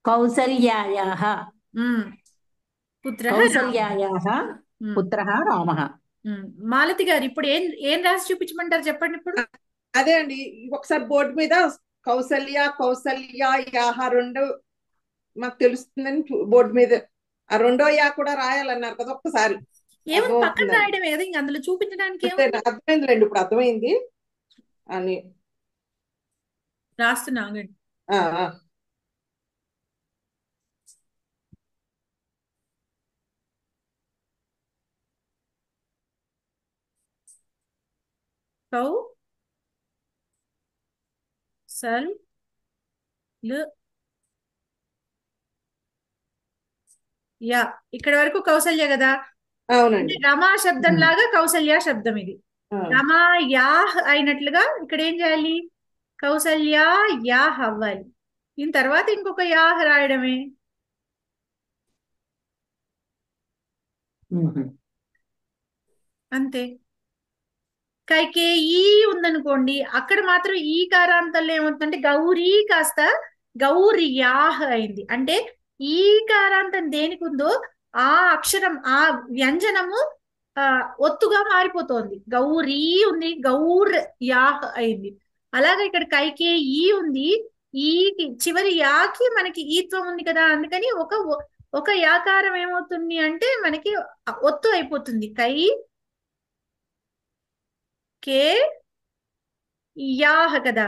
కౌసల్యాయాహ పుత్రః రామః. కౌసల్యాయాహ పుత్రః రామః. మాలతి గారు ఇప్పుడు ఏం ఏం రాసి చూపించమంటారు చెప్పండి ఇప్పుడు. అదే అండి, ఒకసారి బోర్డు మీద కౌసల్య కౌసల్యాయాహ రెండు మాకు తెలుస్తుందని బోర్డు మీద ఆ రెండో యా కూడా రాయాలన్నారు కదా. ఒక్కసారి ఏమో పక్కన రాయడమే కదా, ఇంక అందులో చూపించడానికి అర్థమైందిలేండి, ఇప్పుడు అర్థమైంది అని రాస్తున్నా. ఆగండి. కౌ సల్ లు యా. ఇక్కడ వరకు కౌసల్య కదా. అవునండి. రమా శబ్దం లాగా కౌసల్య శబ్దం ఇది. రమా యాహ్ అయినట్లుగా ఇక్కడ ఏం చేయాలి? కౌసల్య యాహ్ అవ్వాలి. దీని తర్వాత ఇంకొక యాహ్ రాయడమే. అంతే. కైకేయీ ఉందనుకోండి, అక్కడ మాత్రం ఈ కారాంతంలో ఏమవుతుందంటే గౌరీ కాస్త గౌర్యాహ్ అయింది. అంటే ఈ కారాంతం దేనికి ఉందో ఆ అక్షరం ఆ వ్యంజనము ఒత్తుగా మారిపోతోంది. గౌరీ ఉంది, గౌర్ యాహ్ అయింది. అలాగే ఇక్కడ కైకేయీ ఉంది, ఈ చివరి యాకి మనకి ఈత్వం ఉంది కదా, అందుకని ఒక యాకారం ఏమవుతుంది అంటే మనకి ఒత్తు అయిపోతుంది. కై కే యాహ కదా.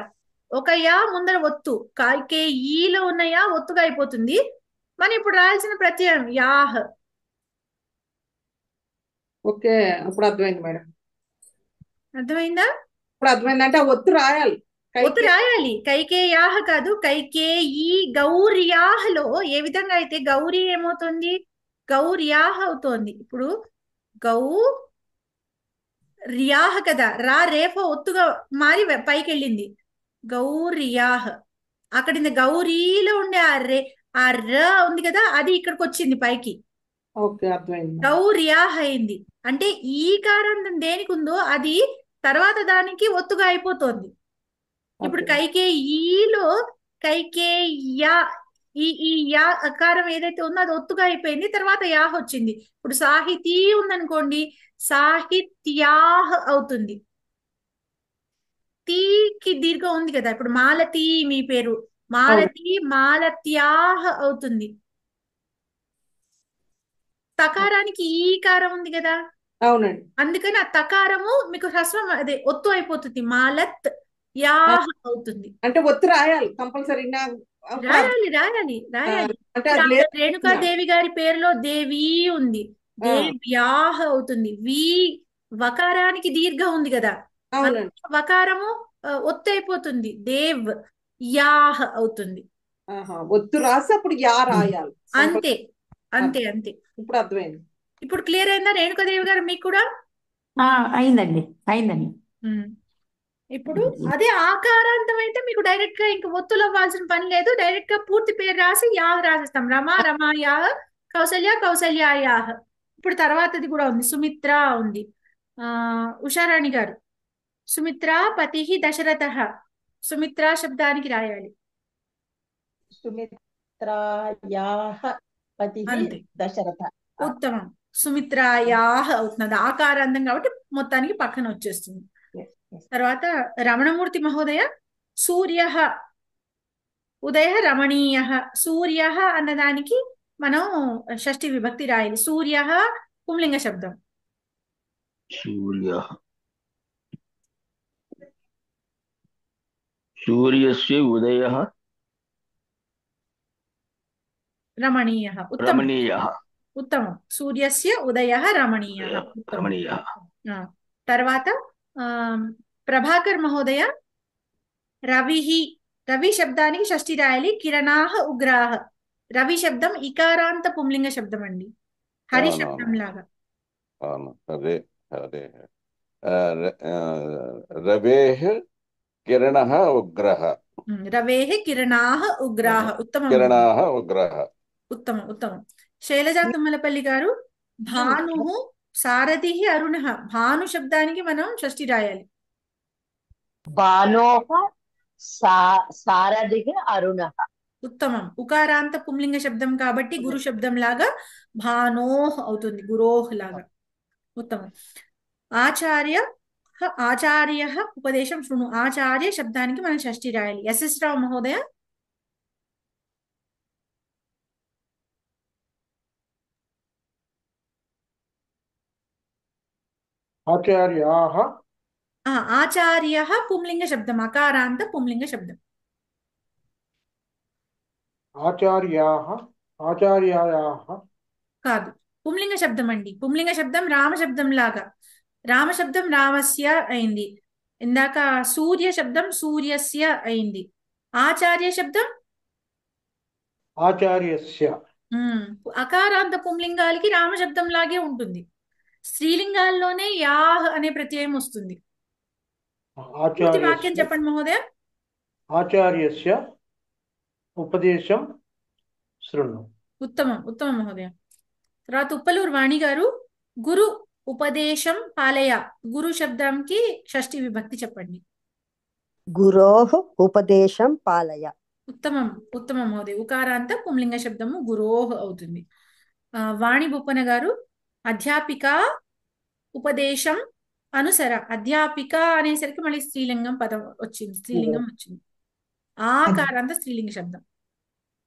ఒక యా ముందర ఒత్తు, కే ఈలో ఉన్న యా ఒత్తుగా అయిపోతుంది. మనం ఇప్పుడు రాయాల్సిన ప్రత్యయం యాహ్. ఓకే, అప్పుడు అర్థమైంది మేడం. అర్థమైందా? ఇప్పుడు అర్థమైంది. అంటే ఒత్తు రాయాలి, ఒత్తు రాయాలి. కైకే యాహ కాదు, కైకే ఈ గౌర్యాహలో ఏ విధంగా అయితే గౌరీ ఏమవుతుంది? గౌర్యాహ అవుతోంది. ఇప్పుడు గౌ రియాహ కదా, రేఫో ఒత్తుగా మారి పైకి వెళ్ళింది. గౌరియాహ్. అక్కడ గౌరీలో ఉండే ఆ ర ఉంది కదా, అది ఇక్కడికి వచ్చింది పైకి. ఓకే, అర్థమైంది. గౌర్యాహ్ అయింది. అంటే ఈ కారంతం దేనికి ఉందో అది తర్వాత దానికి ఒత్తుగా అయిపోతుంది. ఇప్పుడు కైకే ఈలో కైకే ఈ యా అకారం ఏదైతే ఉందో అది ఒత్తుగా అయిపోయింది, తర్వాత యాహ్ వచ్చింది. ఇప్పుడు సాహితీ ఉందనుకోండి, సాహిత్యాహ్ అవుతుంది. తీకి దీర్ఘం ఉంది కదా, ఇప్పుడు మాలతి మీ పేరు, మాలతి మాలత్యాహ్ అవుతుంది. తకారానికి ఈకారం ఉంది కదా, అవునండి. అందుకని ఆ తకారము మీకు హ్రస్వం అదే ఒత్తు అయిపోతుంది, మాలత్ యాహ్ అవుతుంది. అంటే ఒత్తు రాయాలి కంపల్సరీ. రాయాలి రాయాలి రాయాలి. అంటే అది లేదు. రేణుకాదేవి గారి పేరులో దేవి ఉంది, దేవ్యాహ్ అవుతుంది. వి వకారానికి దీర్ఘం ఉంది కదా, అవునండి. వకారము ఒత్తు అయిపోతుంది, దేవ్ యాహ్ అవుతుంది. ఒత్తు రాసి అప్పుడు యా రాయాలి. అంతే అంతే అంతే. ఇప్పుడు అర్థమైంది. ఇప్పుడు క్లియర్ అయిందా రేణుకాదేవి గారు మీకు కూడా? అయిందండి అయిందండి. ఇప్పుడు అదే ఆకారాంతం అయితే మీకు డైరెక్ట్ గా ఇంక ఒత్తులు అవ్వాల్సిన పని లేదు, డైరెక్ట్ గా పూర్తి పేరు రాసి యాహ్ రాసేస్తాం. రమా రమా యాహ్, కౌసల్య కౌసల్య యాహ్. ఇప్పుడు తర్వాతది కూడా ఉంది, సుమిత్ర ఉంది. ఉషారాణి గారు, సుమిత్ర పతి దశరథ, సుమిత్ర శబ్దానికి రాయాలి. సుమిత్రాయాః పతిః దశరథ. ఉత్తమం. సుమిత్రాయాహ్ అవుతున్నది, ఆకారాంతం కాబట్టి మొత్తానికి పక్కన వచ్చేస్తుంది. తర్వాత రమణమూర్తి మహోదయ, సూర్య ఉదయ రమణీయ. సూర్య అన్నదానికి మనం షష్ఠి విభక్తి రాయాలి. సూర్య పుంలింగ శబ్దం. సూర్యస్య ఉదయః రమణీయ. రమణీయః. ఉత్తమం. సూర్యస్య ఉదయః రమణీయః. రమణీయః. తర్వాత ప్రభాకర్ మహోదయ, రవిః. రవి శబ్దానికి షష్ఠి రాయాలి. కిరణాః ఉగ్రాః. రవి శబ్దం ఇకారాంత పుంలింగ శబ్దం అండి, హరి శబ్దం లాగా. రవేః కిరణః ఉగ్రః. రవేః కిరణాః ఉగ్రాః. ఉత్తమం. కిరణాః ఉగ్రః. ఉత్తమం ఉత్తమం. శైలజా తుమ్మలపల్లి గారు, భానుః సారథిః అరుణః. భాను శబ్దానికి మనం షష్ఠి రాయాలి. భానోః సారథిః అరుణః. ఉత్తమం. ఉకారాంత పుంలింగ శబ్దం కాబట్టి గురు శబ్దం లాగా భానోః అవుతుంది, గురోః లాగా. ఉత్తమం. ఆచార్య ఆచార్య ఉపదేశం శృణు. ఆచార్య శబ్దానికి మనం షష్ఠి రాయాలి. ఎస్ఎస్ రావు మహోదయ, ఆచార్యాః. ఆచార్య పుంలింగ శబ్దం, అకారాంత పుంలింగ శబ్దం. ఆచార్యాః ఆచార్యాయాః కాదు, పుంలింగ శబ్దం అండి. పుంలింగ శబ్దం రామ శబ్దం లాగా. రామ శబ్దం రామస్య అయింది. ఇందాక సూర్య శబ్దం సూర్యస్య అయింది. ఆచార్య శబ్దం ఆచార్యస్య. అకారాంత పుంలింగాలకి రామ శబ్దం లాగే ఉంటుంది. స్త్రీలింగాల్లోనే యాహ్ అనే ప్రత్యయం వస్తుంది. పూర్తి వాక్యం చెప్పండి మహోదయ. ఆచార్యస్య ఉపదేశం శృణు. ఉత్తమం ఉత్తమం మహోదయ. తర్వాత ఉప్పలూరు వాణి గారు, గురు ఉపదేశం పాలయ. గురు శబ్దంకి షష్ఠి విభక్తి చెప్పండి. గురోః ఉపదేశం పాలయ. ఉత్తమం ఉత్తమం మహోదయ. ఉకారాంత పుంలింగ శబ్దము గురోః అవుతుంది. వాణి బొప్పన గారు, అధ్యాపిక ఉపదేశం అనుసర. అధ్యాపిక అనేసరికి మళ్ళీ స్త్రీలింగం పదం వచ్చింది, స్త్రీలింగం వచ్చింది. ఆకారాంత స్త్రీలింగ శబ్దం.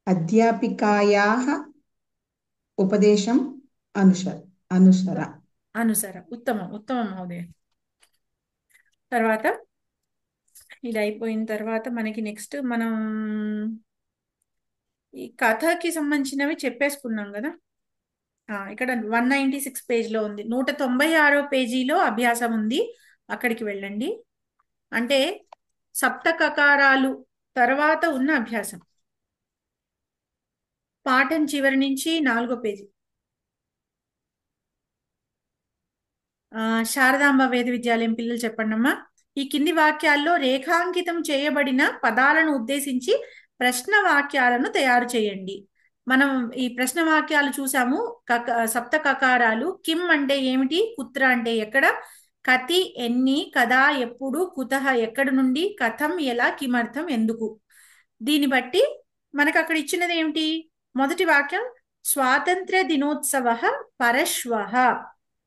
అధ్యాపికాయాః ఉపదేశం అనుసర అనుసర అనుసర. ఉత్తమం ఉత్తమం మహోదయ. తర్వాత ఇది అయిపోయిన తర్వాత మనకి నెక్స్ట్ మనం ఈ కథకి సంబంధించినవి చెప్పేసుకున్నాం కదా. ఇక్కడ 196 పేజీలో ఉంది. 196 పేజీలో అభ్యాసం ఉంది, అక్కడికి వెళ్ళండి. అంటే సప్తకకారాలు తర్వాత ఉన్న అభ్యాసం, పాఠం చివరి నుంచి 4వ పేజీ. శారదాంబ వేద విద్యాలయం పిల్లలు చెప్పండి అమ్మా. ఈ కింది వాక్యాల్లో రేఖాంకితం చేయబడిన పదాలను ఉద్దేశించి ప్రశ్న వాక్యాలను తయారు చేయండి. మనం ఈ ప్రశ్న వాక్యాలు చూసాము. సప్త కకారాలు. కిమ్ అంటే ఏమిటి, కుత్ర అంటే ఎక్కడ, కతి ఎన్ని, కదా ఎప్పుడు, కుతః ఎక్కడి నుండి, కథం ఎలా, కిమర్థం ఎందుకు. దీన్ని బట్టి మనకు అక్కడ ఇచ్చినది ఏమిటి? మొదటి వాక్యం స్వాతంత్ర్య దినోత్సవ పరశ్వః.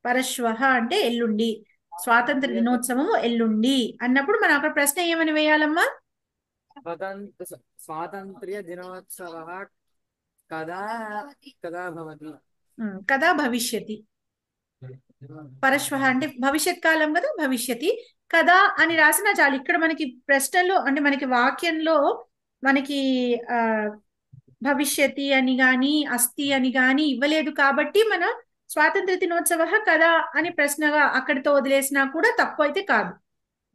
పరశ్వః అంటే ఎల్లుండి, స్వాతంత్ర దినోత్సవం ఎల్లుండి అన్నప్పుడు మనం అక్కడ ప్రశ్న ఏమని వేయాలమ్మా? స్వాతంత్ర్య దినోత్సవः కదా కదా భవతి. కదా భవిష్యతి. పరశ్వః అంటే భవిష్యత్ కాలం కదా, భవిష్యతి. కదా అని రాసినా చాలు. ఇక్కడ మనకి ప్రశ్నలో అంటే మనకి వాక్యంలో మనకి భవిష్యతి అని గాని అస్తి అని గాని ఇవ్వలేదు కాబట్టి మనం స్వాతంత్ర దినోత్సవ కదా అని ప్రశ్నగా అక్కడితో వదిలేసినా కూడా తప్పు అయితే కాదు.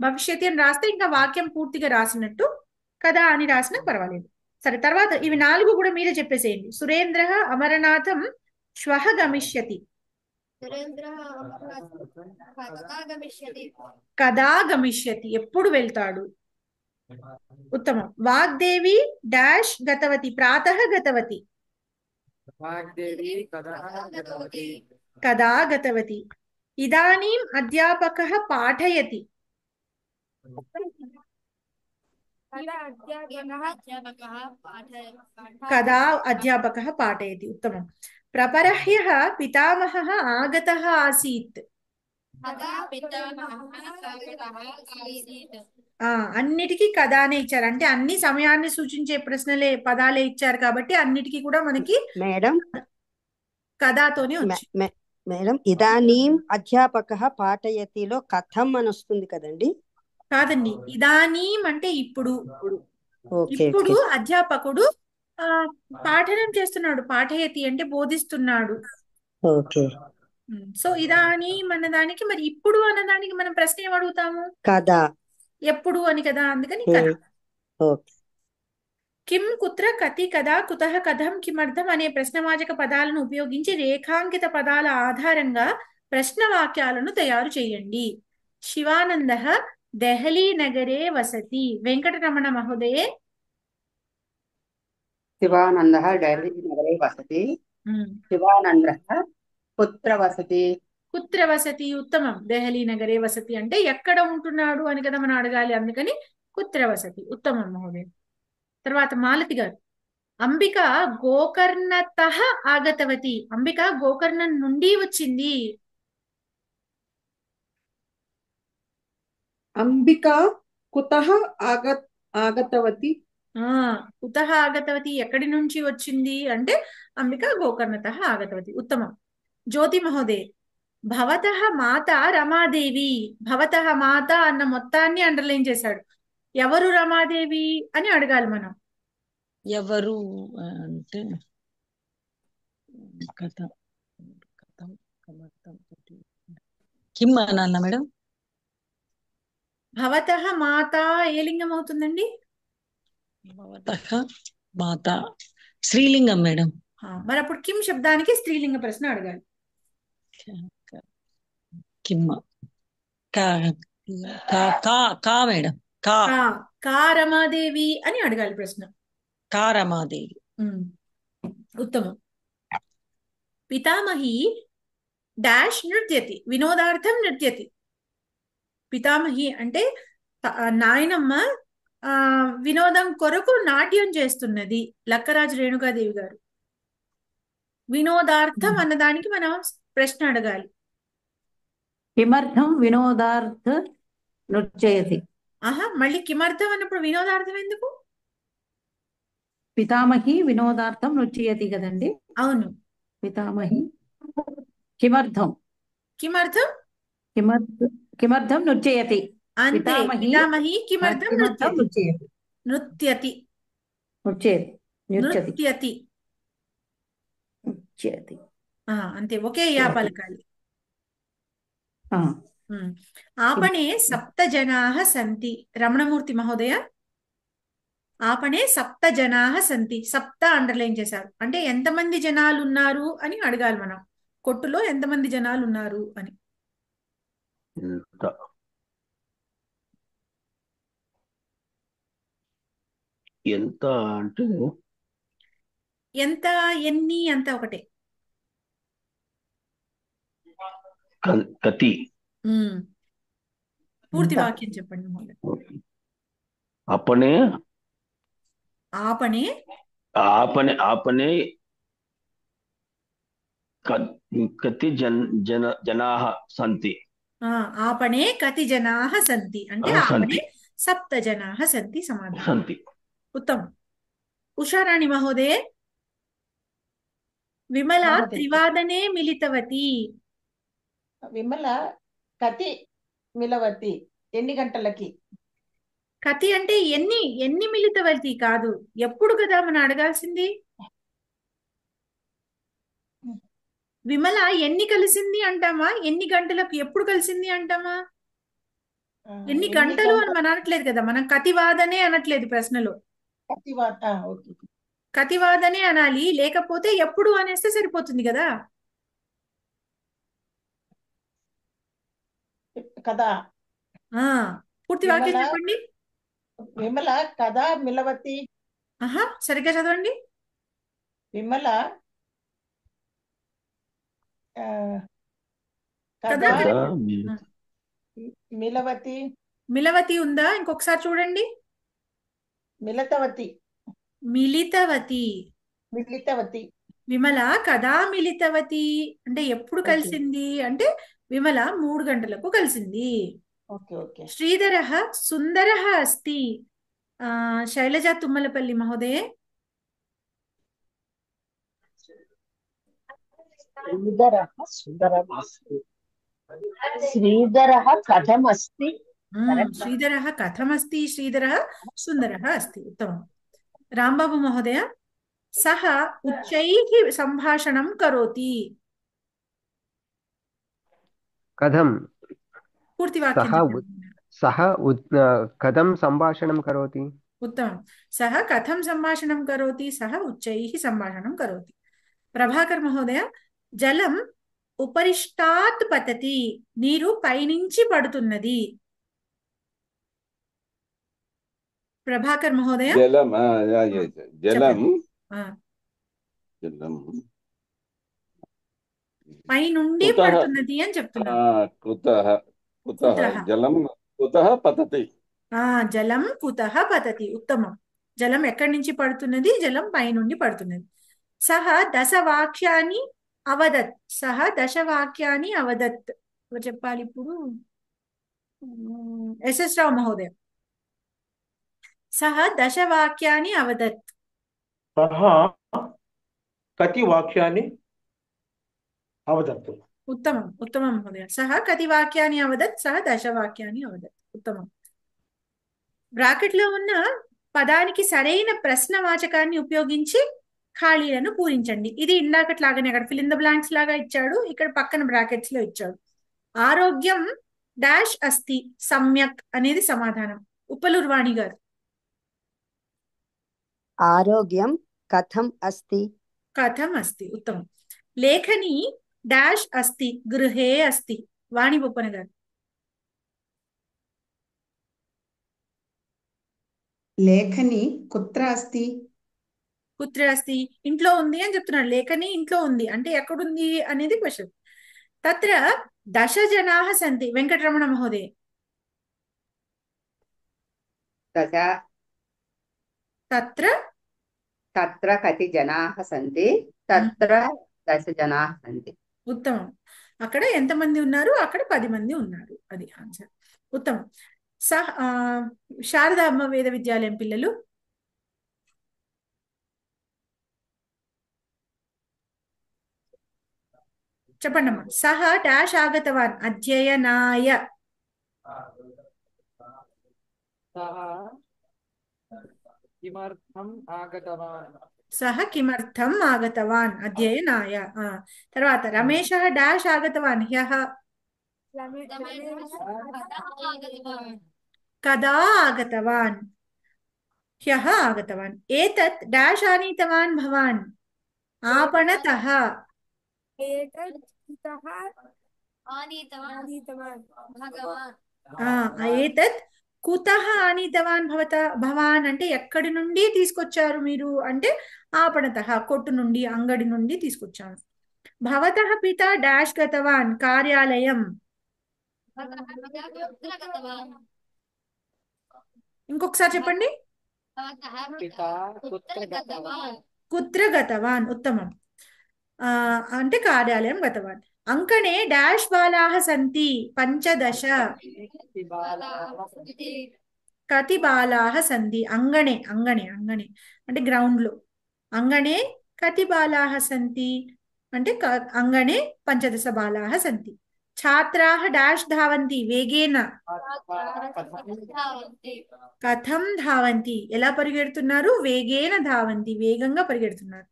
భవిష్యతి అని రాస్తే ఇంకా వాక్యం పూర్తిగా రాసినట్టు, కదా అని రాసినా పర్వాలేదు. సరే, తర్వాత ఇవి 4 కూడా మీరే చెప్పేసేయండి. సురేంద్ర అమరనాథం శ్వః గమిష్యతి. కదా గమిష్యతి ఎప్పుడు వెళ్తాడు. ఉత్తమం. వాగ్దేవి డాష్ గతవతి ప్రాతః గతవతి. వాగ్దేవి గతవతి. కదా గతవతి. ఇదానీం అధ్యాపకః పాఠయతి. కదా అధ్యాపకः పాఠయతి. ఉత్తమం. ప్రపరహ్యः పితామహः ఆగతः ఆసీత్. అన్నిటికీ కదానే ఇచ్చారు. అంటే అన్ని సమయాన్ని సూచించే ప్రశ్నలే పదాలే ఇచ్చారు కాబట్టి అన్నిటికీ కూడా మనకి మేడం కదాతోనే వచ్చి. మేడం ఇదానీం అధ్యాపకః పాఠయతిలో కథం అని వస్తుంది కదండి? కాదండి, ఇదానీం అంటే ఇప్పుడు. ఇప్పుడు అధ్యాపకుడు పాఠనం చేస్తున్నాడు. పాఠయతి అంటే బోధిస్తున్నాడు. ఓకే. సో ఇదానీం అన్నదానికి మరి ఇప్పుడు అన్నదానికి మనం ప్రశ్న ఏం అడుగుతాము? కదా. ఎప్పుడు అని కదా, అందుకని కదా. ఓకే. కిం కుత్ర కతి కదా కుతః కథం కిమర్థం అనే ప్రశ్నవాచక పదాలను ఉపయోగించి రేఖాంకిత పదాల ఆధారంగా ప్రశ్న వాక్యాలను తయారు చేయండి. శివానందః దెహలీ నగరే వసతి. వెంకటరమణ మహోదయే. శివానందः डेहली नगरे वसति. శివానందः కుత్ర వసతి. కుత్ర వసతి. ఉత్తమం. దెహలీ నగరే వసతి అంటే ఎక్కడ ఉంటున్నాడు అని కదా మనం అడగాలి, అందుకని కుత్ర వసతి. ఉత్తమం మహోదయ. తర్వాత మాలతి గారు. అంబిక గోకర్ణతః ఆగతవతి. అంబిక గోకర్ణం నుండి వచ్చింది. అంబిక కుతః ఆగతవతి. కుతః ఆగతవతి ఎక్కడి నుంచి వచ్చింది అంటే అంబిక గోకర్ణతః ఆగతవతి. ఉత్తమం. జ్యోతి మహోదయ్. భవతః మాత రమాదేవి. భవతః మాత అన్న మొత్తాన్ని అండర్లైన్ చేశాడు. ఎవరు రమాదేవి అని అడగాలి మనం. ఎవరు అంటే కిమ్ అనాలనా మేడం? భవతః మాత ఏ లింగం అవుతుందండి? భవతః మాత స్త్రీలింగం మేడం. మరి అప్పుడు కిమ్ శబ్దానికి స్త్రీలింగ ప్రశ్న అడగాలి. కిమ్ కా మేడం. కా రమాదేవి అని అడగాలి ప్రశ్న. కా రమాదేవి. ఉత్తమం. పితామహి డాష్ నృత్యతి. వినోదార్థం నృత్యతి. పితామహి అంటే నాయనమ్మ వినోదం కొరకు నాట్యం చేస్తున్నది. లక్కరాజు రేణుకాదేవి గారు. వినోదార్థం అన్నదానికి మనం ప్రశ్న అడగాలి. కిమర్థం వినోదార్థ నృత్యయతి. మళ్ళీ కిమర్థం అన్నప్పుడు వినోదార్థం ఎందుకు? పితామహి వినోదార్థం నృత్యయతి కదండి. అవును. పితామహి కిమర్థం కిమర్థం కిమర్థం నృత్యయతి. అంతే. పితామహి కిమర్థం నృత్యతి. నృత్యతి. నృత్యతి. అంతే. ఒకే యా పలకాలి. आपणे 7 जनाः सन्ति. రమణమూర్తి మహోదయ. आपणे 7 जनाः सन्ति. 7 అండర్లైన్ చేశారు. అంటే ఎంతమంది జనాలు ఉన్నారు అని అడగాలి మనం. కొట్టులో ఎంతమంది జనాలు ఉన్నారు అని. ఎంత అంటే ఎంత, ఎన్ని, అంత ఒకటే. కతి. పూర్తి వాక్యం చెప్పండి. అప్పనే आपणे आपने आपने कति जनाः सन्ति। आपणे कति जनाः सन्ति అంటే आपणे सन्ति 7 जनाः सन्ति समाधानं। सन्ति उत्तमम्। उषाराणि महोदये, विमला महोदय 3 मिलितवती। విమల కతి మిలవతి ఎన్ని గంటలకి? కతి అంటే ఎన్ని ఎన్ని మిలితవతి కాదు, ఎప్పుడు కదా మనం అడగాల్సింది. విమల ఎన్ని కలిసింది అంటామా, ఎన్ని గంటలకు ఎప్పుడు కలిసింది అంటామా? ఎన్ని ఎన్ని గంటలు అని గంటలు మనం అనట్లేదు కదా, మనం కతివాదనే అనట్లేదు ప్రశ్నలో. ఓకే కతివాదనే అనాలి, లేకపోతే ఎప్పుడు అనేస్తే సరిపోతుంది కదా. కదా. పూర్తి వాక్యం విమల చెప్పండి. విమల కదా మిలవతి. సరిగ్గా చదవండి. విమల ఆ, కదా కదా ఆ, మిలవతి మిలవతి ఉందా? ఇంకొకసారి చూడండి. మిలతవతి మిలితవతి. మిలితవతి. విమల కదా మిలితవతి అంటే ఎప్పుడు ఓకే కలిసింది అంటే విమల 3 గంటలకు కలిసింది. ఓకే ఓకే శ్రీధర సుందర అస్తి. శైలజా తుమ్మలపల్లి మహోదయ. श्रीधरः सुन्दरम् अस्ति। श्रीधरः कथमस्ति? करेक्ट्। శ్రీధర కథమస్తి. శ్రీధర సుందర అస్తి. ఉత్తమం. రాంబాబు మహోదయ, సహ ఉచ్చైః సంభాషణం కరోతి. కథం పూర్తి వాక్యం సహ చెప్పండి. సహ కథం సంభాషణం కరోతి. ఉత్తమం. సహ కథం సంభాషణం కరోతి. సహ ఉచ్చైః సంభాషణం కరోతి. ప్రభాకర్ మహోదయ, జలం ఉపరిష్టాత్ పతతి. నీరు పైనుంచి పడుతున్నది. ప్రభాకర్ మహోదయ జలం జలం చెప్పండి. జలం పైనుండి కుతః పడుతున్నది అని చెప్తున్నారు. కుతః కుతః కుతః. జలం కుతః పతతి. జలం కుతః పతతి. ఉత్తమం. జలం ఎక్కడి నుంచి పడుతున్నది? జలం పైనుండి పడుతున్నది. సహ 10 వాక్యాన్ని అవదత్. సహ 10 వాక్యాన్ని అవదత్. ఎవరు చెప్పాలి ఇప్పుడు? ఎస్ఎస్ రావు మహోదయ. సహ 10 వాక్యాన్ని అవదత్. సహ కతి వాక్యాన్ని అవదత్తు. ఉత్తమం. ఉత్తమం మహోదయ. సహ కతి వాక్యాన్ని అవదత్. సహ 10 వాక్యాన్ని అవదత్. ఉత్తమం. బ్రాకెట్ లో ఉన్న పదానికి సరైన ప్రశ్నవాచకాన్ని ఉపయోగించి ఖాళీలను పూరించండి. ఇది ఇందాకట్లాగానే అక్కడ ఫిల్ ఇన్ ద బ్లాంక్స్ లాగా ఇచ్చాడు, ఇక్కడ పక్కన బ్రాకెట్స్ లో ఇచ్చాడు. ఆరోగ్యం డాష్ అస్తి సమ్యక్ అనేది సమాధానం. ఉప్పలూరు వాణి గారు. ఆరోగ్యం కథం అస్తి. కథం అస్తి. ఉత్తమం. లేఖని డాష్ అస్తి గృహే అస్తి. వాణి బొప్పన గారు. లేఖని కుత్ర అస్తి. కుత్ర అస్తి ఇంట్లో ఉంది అని చెప్తున్నాడు. లేఖని ఇంట్లో ఉంది అంటే ఎక్కడుంది అనేది క్వశ్చన్. తత్ర 10 జనాः సంతి. వెంకటరమణ మహోదయ. दश తత్ర तत्र कति जनाः सन्ति? तत्र 10 जनाः सन्ति। ఉత్తమం. అక్కడ ఎంతమంది ఉన్నారు? అక్కడ 10 మంది ఉన్నారు. అది ఆన్సర్. ఉత్తమం. శారదా అమ్మ వేద విద్యాలయం పిల్లలు. చెప్పండి అమ్మా. సహ డాష్ ఆగతవాన్ అధ్యయనాయ. सः किमर्थम् आगतवान्? సహ కిమర్థం ఆగతవాన్ అధ్యయనాయ. తర్వాత రమేష్ డాష్ ఆగతవాన్ హ్యః. కదా ఆగతవాన్. హ్యః ఆగతవాన్. ఏతత్ డాష్ ఆనీతవాన్ భవాన్. आपणतः. ఏతత్ కుతః ఆనీతవాన్ భవాన్ అంటే ఎక్కడి నుండి తీసుకొచ్చారు మీరు అంటే ఆపణతః కొట్టు నుండి అంగడి నుండి తీసుకొచ్చాను. భవతః పిత డాష్ గతవాన్ కార్యాలయం. ఇంకొకసారి చెప్పండి. भवतः पिता कुत्र कुत्र गतवान् కుత్ర గతవాన్ ఉత్తమం. అంటే కార్యాలయం గతవాన్. అంకణే డాష్ బాలాः సంతి 15. बालाः सन्ति కతి బాలాः సంతి. అంగణే అంగణే అంగణే అంటే గ్రౌండ్ లో. అంగణే కతి బాలాः సంతి అంటే అంగణే 15 బాలాः సంతి. ఛాత్రాः డాష్ ధావంతి వేగేన. धावन्ति కథం ధావంతి ఎలా పరిగెడుతున్నారు. వేగేన ధావంతి వేగంగా పరిగెడుతున్నారు.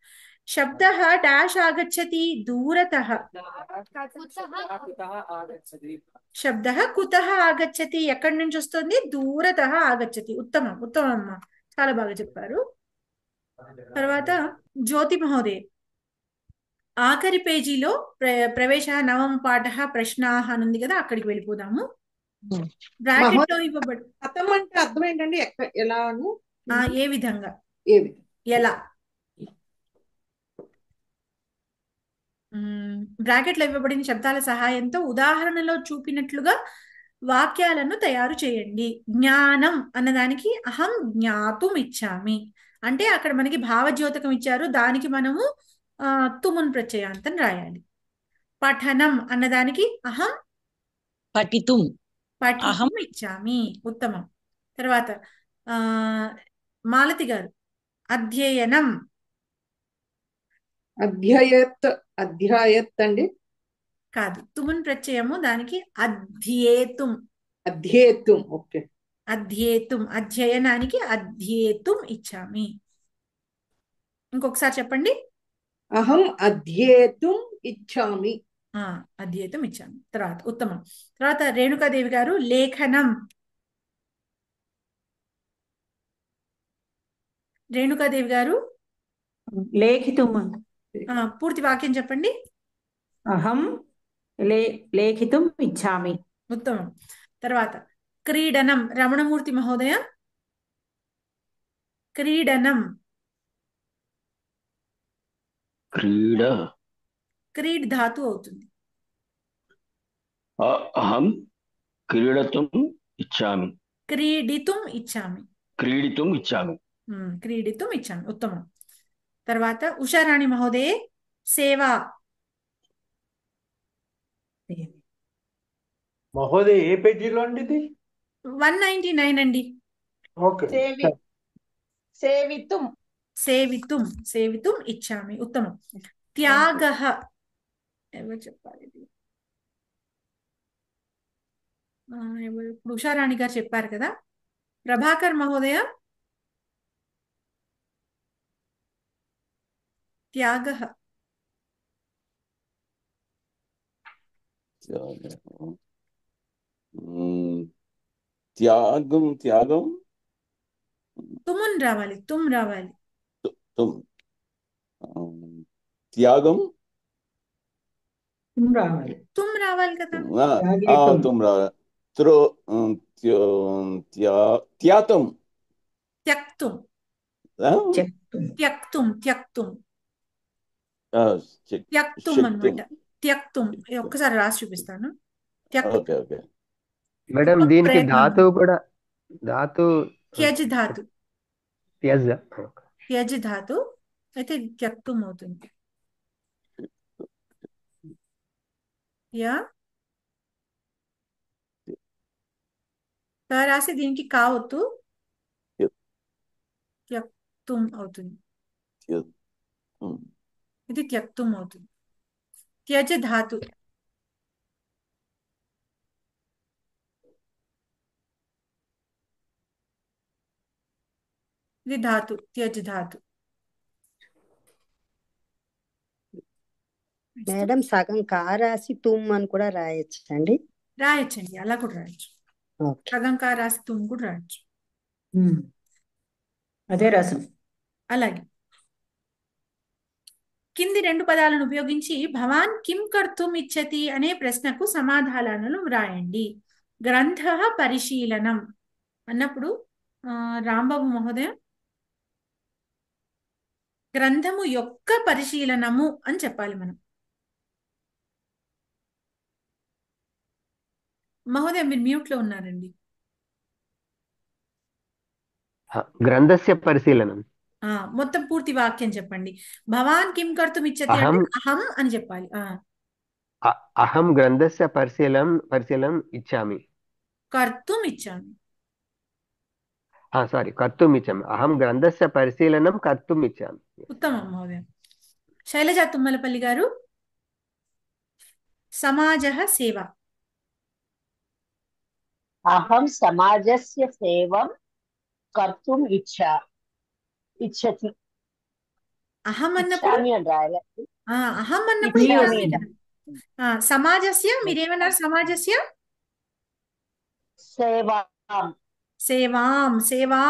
శబ్దः డాష్ ఆగచ్చతి దూరతః. कुतः आगच्छति శబ్దः కుతః ఆగచ్చతి ఎక్కడి నుంచి వస్తుంది. దూరతః ఆగచ్చతి. ఉత్తమం ఉత్తమం అమ్మా, చాలా బాగా చెప్పారు. తర్వాత జ్యోతి మహోదయ్ ఆఖరి పేజీలో ప్రవేశ నవమ పాఠ ప్రశ్నాః అని ఉంది కదా, అక్కడికి వెళ్ళిపోదాము. బ్రాకెట్ లో ఇవ్వబడి కథం అంటే అర్థం ఏంటండి? ఎలాను ఏ విధంగా ఏ విధంగా ఎలా బ్రాకెట్లో ఇవ్వబడిన శబ్దాల సహాయంతో ఉదాహరణలో చూపినట్లుగా వాక్యాలను తయారు చేయండి. జ్ఞానం అన్నదానికి అహం జ్ఞాతుం ఇచ్చామి అంటే అక్కడ మనకి భావద్యోతకం ఇచ్చారు, దానికి మనము తుమున్ ప్రత్యయాంతం రాయాలి. పఠనం అన్నదానికి అహం పఠితుం పఠితుం ఇచ్చామి. ఉత్తమం. తర్వాత మాలతి గారు అధ్యయనం. అధ్యాయత్ అండి కాదు, తుమున్ ప్రత్యయము, దానికి అధ్యేతుం. అధ్యేతుం. ఓకే. అధ్యేతుం అధ్యయనానికి అధ్యేతుం ఇచ్చామి. ఇంకొకసారి చెప్పండి. అహం అధ్యేతుం ఇచ్చామి. అధ్యేతుం ఇచ్చామి. తర్వాత ఉత్తమం. తర్వాత రేణుకాదేవి గారు లేఖనం. రేణుకాదేవి గారు లేఖితుం. పూర్తి వాక్యం చెప్పండి. అహం లేఖితుం ఇచ్చామి. ఉత్తమం. తర్వాత క్రీడనం. రమణమూర్తి మహోదయ క్రీడనం. క్రీడ్ ధాతు అవుతుంది. అహం క్రీడతుం ఇచ్చామి. క్రీడితుం ఇచ్చామి. క్రీడితుం ఇచ్చామి. క్రీడితుం ఇచ్చామి. ఉత్తమం. తర్వాత ఉషారాణి మహోదయే సేవ. మహోదయ ఏ పేజీలో అండి ఇది? 199 అండి. ఓకే. సేవితుం సేవితుం సేవితుం ఇచ్చామి. ఉత్తమం. త్యాగః. ఎవరు చెప్పాలి? ఇప్పుడు ఉషారాణి గారు చెప్పారు కదా. ప్రభాకర్ మహోదయ త్యాగః. త్యాగం త్యాగం తుమున్ రావాలి. తుమ్ రావాలి. త్యాగం రావాలి. తుమ్ రావాలి కదా. తుమ్ రావాలి. త్యాతం త్యక్తుం. త్యక్తుం త్యక్తుం త్యక్తుం అన్నమాట. త్యక్తుం ఒక్కసారి రాసి చూపిస్తాను. మేడం దీనికి ధాతువు కూడా త్యజ్ ధాతు. త్యజ్ త్యజ్ ధాతు అయితే త్యక్తుం అవుతుంది. రాసి దీనికి కావద్దు, త్యక్తుం అవుతుంది. ఇది త్యక్తుం అవుతుంది. త్యజ్ ధాతు. ఇది ధాతు. త్యజ్ ధాతు. మేడం సగం కారాసి తుమ్ అని కూడా రాయొచ్చు అండి. రాయొచ్చండి, అలా కూడా రాయొచ్చు. సగం కా రాసి తుమ్ కూడా రాయొచ్చు. అదే రసం. అలాగే కింది 2 పదాలను ఉపయోగించి భవాన్ కిం కర్తుం ఇచ్చతి అనే ప్రశ్నకు సమాధానాలను వ్రాయండి. గ్రంథ పరిశీలనం అన్నప్పుడు రాంబాబు మహోదయం గ్రంథము యొక్క పరిశీలనము అని చెప్పాలి మనం. మహోదయం మీరు మ్యూట్ లో ఉన్నారండి. గ్రంథస్య పరిశీలనం. మొత్తం పూర్తి వాక్యం చెప్పండి. భవాన్ కిం కర్తుం ఇచ్చతి అహం అంటే అహం అని చెప్పాలి. అహం గ్రంథస్య పరిశీలనం ఇచ్చామి. కర్తుం ఇచ్చామి. సారీ, కర్తుం ఇచ్చామి. అహం గ్రంథస్య పరిశీలనం కర్తుం ఇచ్చామి. ఉత్తమం మహోదయం. శైలజ తుమ్మలపల్లి గారు, సమాజః సేవ. అహం సమాజస్య సేవం కర్తుం ఇచ్చతి. అహం అన్నప్పుడు ఇచ్చామి అని రాయాలి. అహం అన్నప్పుడు ఇచ్చామి ఇచ్చామి కదా. సమాజస్య మీరేమన్నారు? సమాజస్య సేవాం. సేవాం. సేవా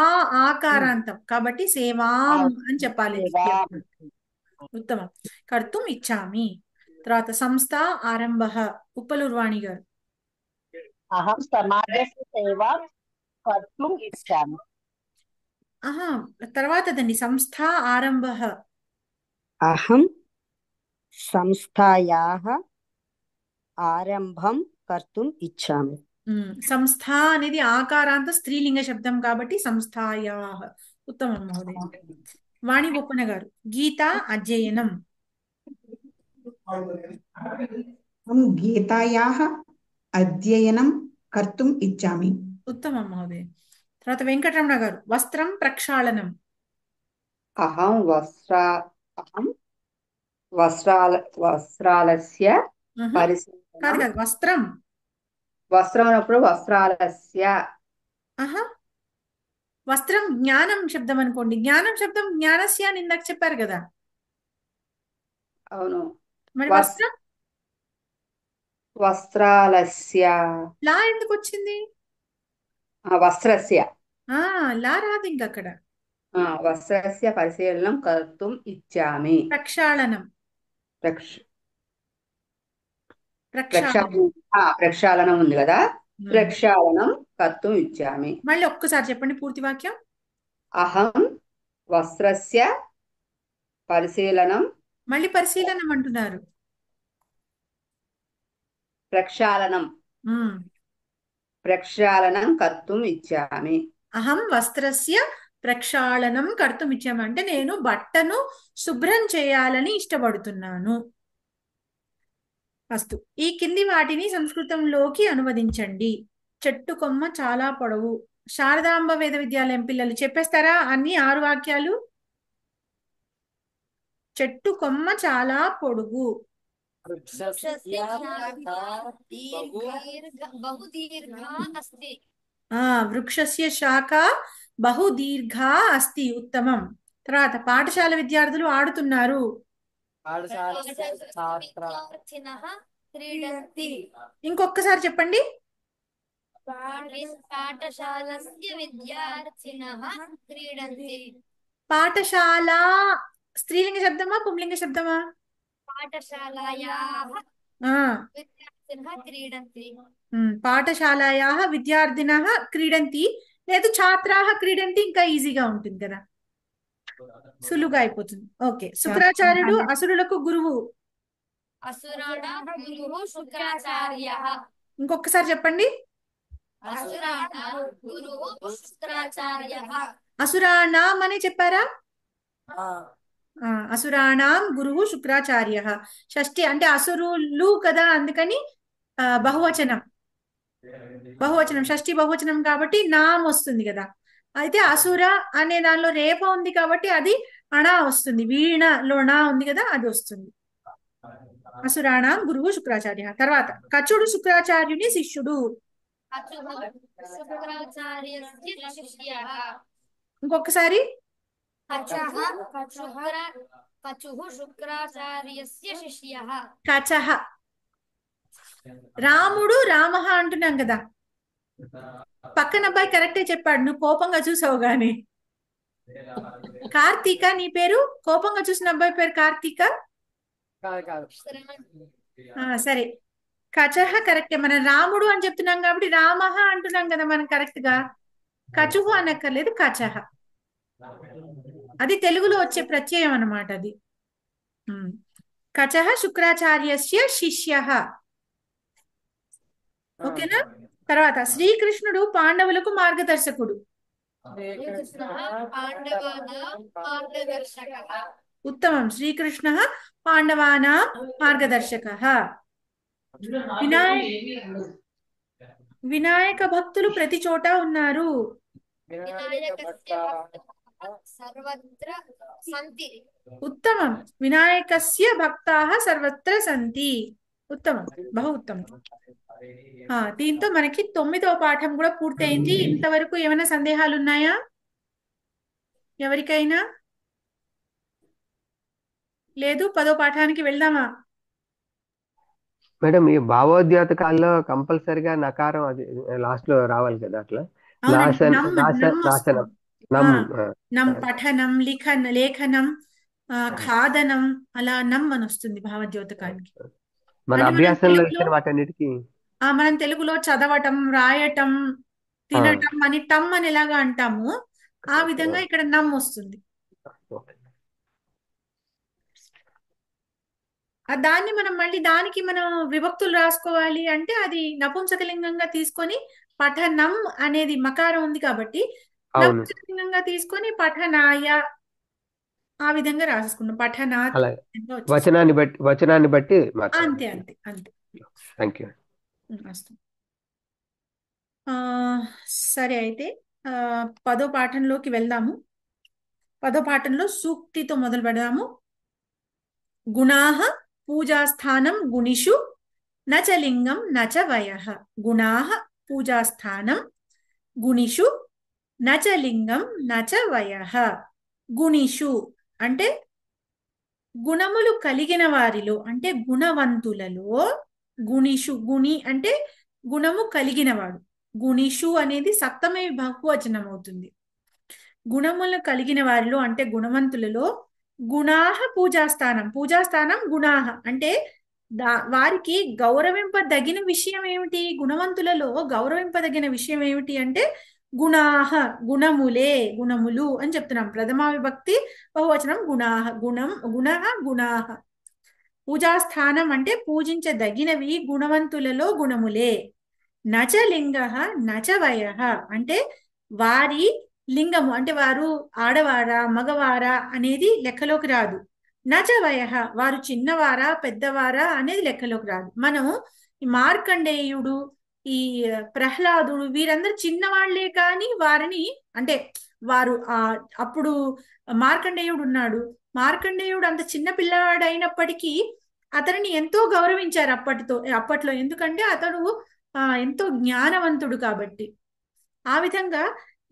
ఆకారాంతం కాబట్టి సేవాం అని చెప్పాలి. ఉత్తమం. కర్తుం ఇచ్చామి. తర్వాత సంస్థ ఆరంభః. ఉప్పలూర్వాణి గారు. అహం సమాజస్య సేవాం కర్తుం ఇచ్చామి. తర్వాతదండి సంస్థ ఆరంభః. అహం సంస్థాయాః ఆరంభం కర్తుం ఇచ్చామి. సంస్థ అనేది ఆకారాంత స్త్రీలింగ శబ్దం కాబట్టి సంస్థాయాః. ఉత్తమం మహోదయ. వాణి బొప్పన గారు, గీత అధ్యయనం. అహం గీతాయాः అధ్యయనం కర్తుం ఇచ్చామి. ఉత్తమం మహోదయ. తర్వాత వెంకటరమణ గారు, వస్త్రం ప్రక్షాళనం. అహం వస్త్రాలస్య కాదు పరిశీలనం. కాదు, వస్త్రం. వస్త్రం అన్నప్పుడు వస్త్రాలస్య. వస్త్రం జ్ఞానం శబ్దం అనుకోండి. జ్ఞానం శబ్దం జ్ఞానస్య అని ఇందాక చెప్పారు కదా. అవును. మరి వస్త్రం వస్త్రాలస్య లా ఎందుకు వచ్చింది? వస్త్రస్య. లా రాదు ఇంక అక్కడ. వస్త్రస్య పరిశీలనం కర్తుం ఇచ్చామి. ప్రక్షాళనం. ప్రక్షాళనం ఉంది కదా, ప్రక్షాళనం కర్తుం ఇచ్చామి. మళ్ళీ ఒక్కసారి చెప్పండి పూర్తి వాక్యం. అహం వస్త్రస్య పరిశీలనం. మళ్ళీ పరిశీలనం అంటున్నారు. ప్రక్షాళనం కర్తుం ఇచ్చామి. అహం వస్త్రస్య ప్రక్షాళనం కర్తుం ఇచ్చామి అంటే నేను బట్టను శుభ్రం చేయాలని ఇష్టపడుతున్నాను. అస్తు. ఈ కింది వాటిని సంస్కృతంలోకి అనువదించండి. చెట్టు కొమ్మ చాలా పొడవు. శారదాంబ వేద విద్యాలయం పిల్లలు చెప్పేస్తారా అన్ని 6 వాక్యాలు? చెట్టు కొమ్మ చాలా పొడుగు. వృక్షస్య శాఖ బహు దీర్ఘా అస్తి. ఉత్తమం. తర్వాత పాఠశాల విద్యార్థులు ఆడుతున్నారు. ఇంకొకసారి చెప్పండి. పాఠశాల స్త్రీలింగ శబ్దమా పుంలింగ శబ్దమా? పాఠశాలాయాః విద్యార్థినః క్రీడంతి. లేదు ఛాత్రాః క్రీడంతి, ఇంకా ఈజీగా ఉంటుంది కదా, సులువుగా అయిపోతుంది. ఓకే. శుక్రాచార్యుడు అసురులకు గురువు. ఇంకొకసారి చెప్పండి. అసురాణాం అని చెప్పారా? అసురాణాం గురువు శుక్రాచార్య. షష్ఠి అంటే అసురులు కదా, అందుకని బహువచనం. షష్ఠి బహువచనం కాబట్టి నాం వస్తుంది కదా. అయితే అసుర అనే దానిలో రేప ఉంది కాబట్టి అది అణా వస్తుంది. వీణలో నా ఉంది కదా, అది వస్తుంది. అసురాణాం గురువు శుక్రాచార్య. తర్వాత కచుడు శుక్రాచార్యుని శిష్యుడు. ఇంకొకసారి. కచః. రాముడు రామః అంటున్నాం కదా. పక్కన అబ్బాయి కరెక్టే చెప్పాడు, నువ్వు కోపంగా చూసావు గాని. కార్తీక నీ పేరు? కోపంగా చూసిన అబ్బాయి పేరు కార్తీక? సరే, కచః కరెక్టే. మనం రాముడు అని చెప్తున్నాం కాబట్టి రామః అంటున్నాం కదా మనం కరెక్ట్ గా. కచుహు అనక్కర్లేదు, కచః. అది తెలుగులో వచ్చే ప్రత్యయం అన్నమాట అది. కచః శుక్రాచార్యస్య శిష్యః. ఓకేనా? తర్వాత శ్రీకృష్ణుడు పాండవులకు మార్గదర్శకుడు. శ్రీకృష్ణः పాండవానాం మార్గదర్శకः. ఉత్తమం. శ్రీకృష్ణः పాండవానాం మార్గదర్శకः. వినాయక భక్తులు ప్రతి చోట ఉన్నారు. వినాయకస్య భక్తాः సర్వత్ర సంతి. ఉత్తమం. వినాయకస్య భక్తాః సర్వత్ర సంతి. ఉత్తమం, బహు ఉత్తమం. దీంతో మనకి 9వ పాఠం కూడా పూర్తయింది. ఇంతవరకు ఏమైనా సందేహాలు ఉన్నాయా ఎవరికైనా? లేదు, 10వ పాఠానికి వెళ్దామా? మేడం, ఈ భావోద్యోతకాల్లో కంపల్సరిగా నకారం అది లాస్ట్ లో రావాలి కదా, అట్లా అవునండి. నాశనం నం పఠనం, లేఖనం, ఖాదనం, అలా నమ్ అని వస్తుంది భావోద్యోతకానికి. మన అంటే అభ్యాసంలో ఇచ్చిన వాటన్నిటికీ మనం తెలుగులో చదవటం, రాయటం, తినటం అని టమ్ అని ఎలాగా అంటాము, ఆ విధంగా ఇక్కడ నమ్ వస్తుంది. దాన్ని మనం మళ్ళీ దానికి మనం విభక్తులు రాసుకోవాలి అంటే అది నపుంసకలింగంగా తీసుకొని పఠనం అనేది మకారం ఉంది కాబట్టి నపుంసకలింగంగా తీసుకొని పఠనాయ ఆ విధంగా రాసేసుకున్నాం. పఠనాత్ వచనాన్ని బట్టి అంతే అంతే అంతే. Thank you. సరే, అయితే 10వ పాఠంలోకి వెళ్దాము. 10వ పాఠంలో సూక్తితో మొదలు పెడదాము. గుణాః పూజాస్థానం గుణిషు నచ లింగం నచ వయః. గుణాః పూజాస్థానం గుణిషు నచ లింగం నచ వయః. గుణిషు అంటే గుణములు కలిగిన వారిలో, అంటే గుణవంతులలో. గుణిషు, గుణి అంటే గుణము కలిగినవాడు. గుణిషు అనేది సప్తమి బహువచనం అవుతుంది. గుణములు కలిగిన వారిలో అంటే గుణవంతులలో. గుణాః పూజాస్థానం, పూజాస్థానం గుణాః అంటే వారికి గౌరవింపదగిన విషయం ఏమిటి? గుణవంతులలో గౌరవింపదగిన విషయం ఏమిటి అంటే గుణాః, గుణములే, గుణములు అని చెప్తున్నాం. ప్రథమా విభక్తి బహువచనం గుణాః, గుణం, గుణః, గుణాః. పూజాస్థానం అంటే పూజించదగినవి, గుణవంతులలో గుణములే. నచ లింగః నచ వయః అంటే వారి లింగము అంటే వారు ఆడవారా మగవారా అనేది లెక్కలోకి రాదు. నచ వయః వారు చిన్నవారా పెద్దవారా అనేది లెక్కలోకి రాదు. మనం ఈ మార్కండేయుడు, ఈ ప్రహ్లాదుడు వీరందరూ చిన్నవాళ్లే, కానీ వారిని అంటే వారు అప్పుడు మార్కండేయుడు ఉన్నాడు. మార్కండేయుడు అంత చిన్న పిల్లవాడు అయినప్పటికీ అతనిని ఎంతో గౌరవించారు అప్పట్లో. ఎందుకంటే అతడు ఎంతో జ్ఞానవంతుడు కాబట్టి. ఆ విధంగా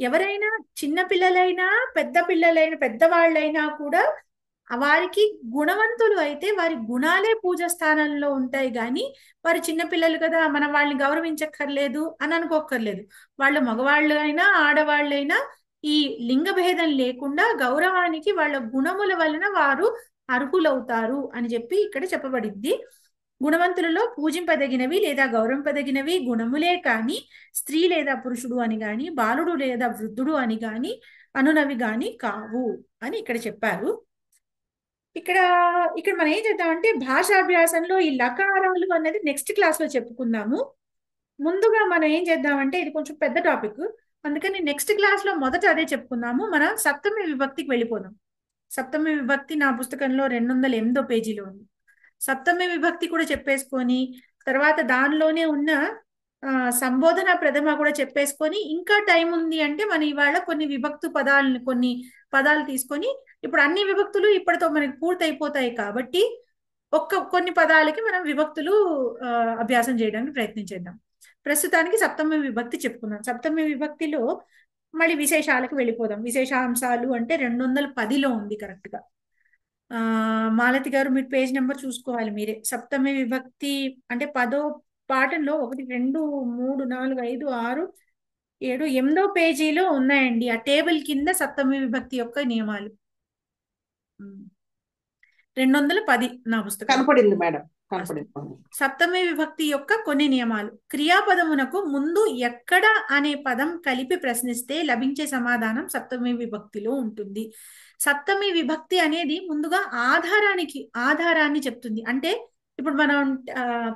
ఎవరైనా చిన్న పిల్లలైనా పెద్దవాళ్ళైనా కూడా వారికి గుణవంతులు అయితే వారి గుణాలే పూజ స్థానంలో ఉంటాయి. కానీ వారు చిన్నపిల్లలు కదా, మనం వాళ్ళని గౌరవించక్కర్లేదు అని అనుకోక్కర్లేదు. వాళ్ళు మగవాళ్ళు అయినా ఆడవాళ్ళైనా ఈ లింగ భేదం లేకుండా గౌరవానికి వాళ్ళ గుణముల వలన వారు అర్హులవుతారు అని చెప్పి ఇక్కడ చెప్పబడింది. గుణవంతులలో పూజింపదగినవి లేదా గౌరవింపదగినవి గుణములే కానీ స్త్రీ లేదా పురుషుడు అని గాని, బాలుడు లేదా వృద్ధుడు అని గాని అనునవి గాని కావు అని ఇక్కడ చెప్పారు. ఇక్కడ మనం ఏం చేద్దామంటే భాషాభ్యాసంలో ఈ లకారాలు అనేది నెక్స్ట్ క్లాస్ లో చెప్పుకుందాము. ముందుగా మనం ఏం చేద్దామంటే ఇది కొంచెం పెద్ద టాపిక్, అందుకని నెక్స్ట్ క్లాస్ లో మొదట అదే చెప్పుకుందాము. మనం సప్తమి విభక్తికి వెళ్ళిపోదాం. సప్తమి విభక్తి నా పుస్తకంలో 208వ పేజీలో ఉంది. సప్తమి విభక్తి కూడా చెప్పేసుకొని తర్వాత దానిలోనే ఉన్న సంబోధన ప్రథమ కూడా చెప్పేసుకొని ఇంకా టైం ఉంది అంటే మనం ఇవాళ కొన్ని పదాలు తీసుకొని, ఇప్పుడు అన్ని విభక్తులు ఇప్పటితో మనకి పూర్తయిపోతాయి కాబట్టి కొన్ని పదాలకి మనం విభక్తులు అభ్యాసం చేయడానికి ప్రయత్నించేద్దాం. ప్రస్తుతానికి సప్తమి విభక్తి చెప్పుకుందాం. సప్తమి విభక్తిలో మళ్ళీ విశేషాలకు వెళ్ళిపోదాం. విశేషాంశాలు అంటే 210లో ఉంది కరెక్ట్ గా. మాలతి గారు మీరు పేజ్ నెంబర్ చూసుకోవాలి మీరే. సప్తమి విభక్తి అంటే 10వ పాఠంలో 1 2 3 4 5 6 7 8వ పేజీలో ఉన్నాయండి. ఆ టేబుల్ కింద సప్తమి విభక్తి యొక్క నియమాలు 210 నా పుస్తకం కనపడింది మేడం. సప్తమి విభక్తి యొక్క కొన్ని నియమాలు. క్రియాపదమునకు ముందు ఎక్కడ అనే పదం కలిపి ప్రశ్నిస్తే లభించే సమాధానం సప్తమి విభక్తిలో ఉంటుంది. సప్తమి విభక్తి అనేది ముందుగా ఆధారాన్ని చెప్తుంది. అంటే ఇప్పుడు మనం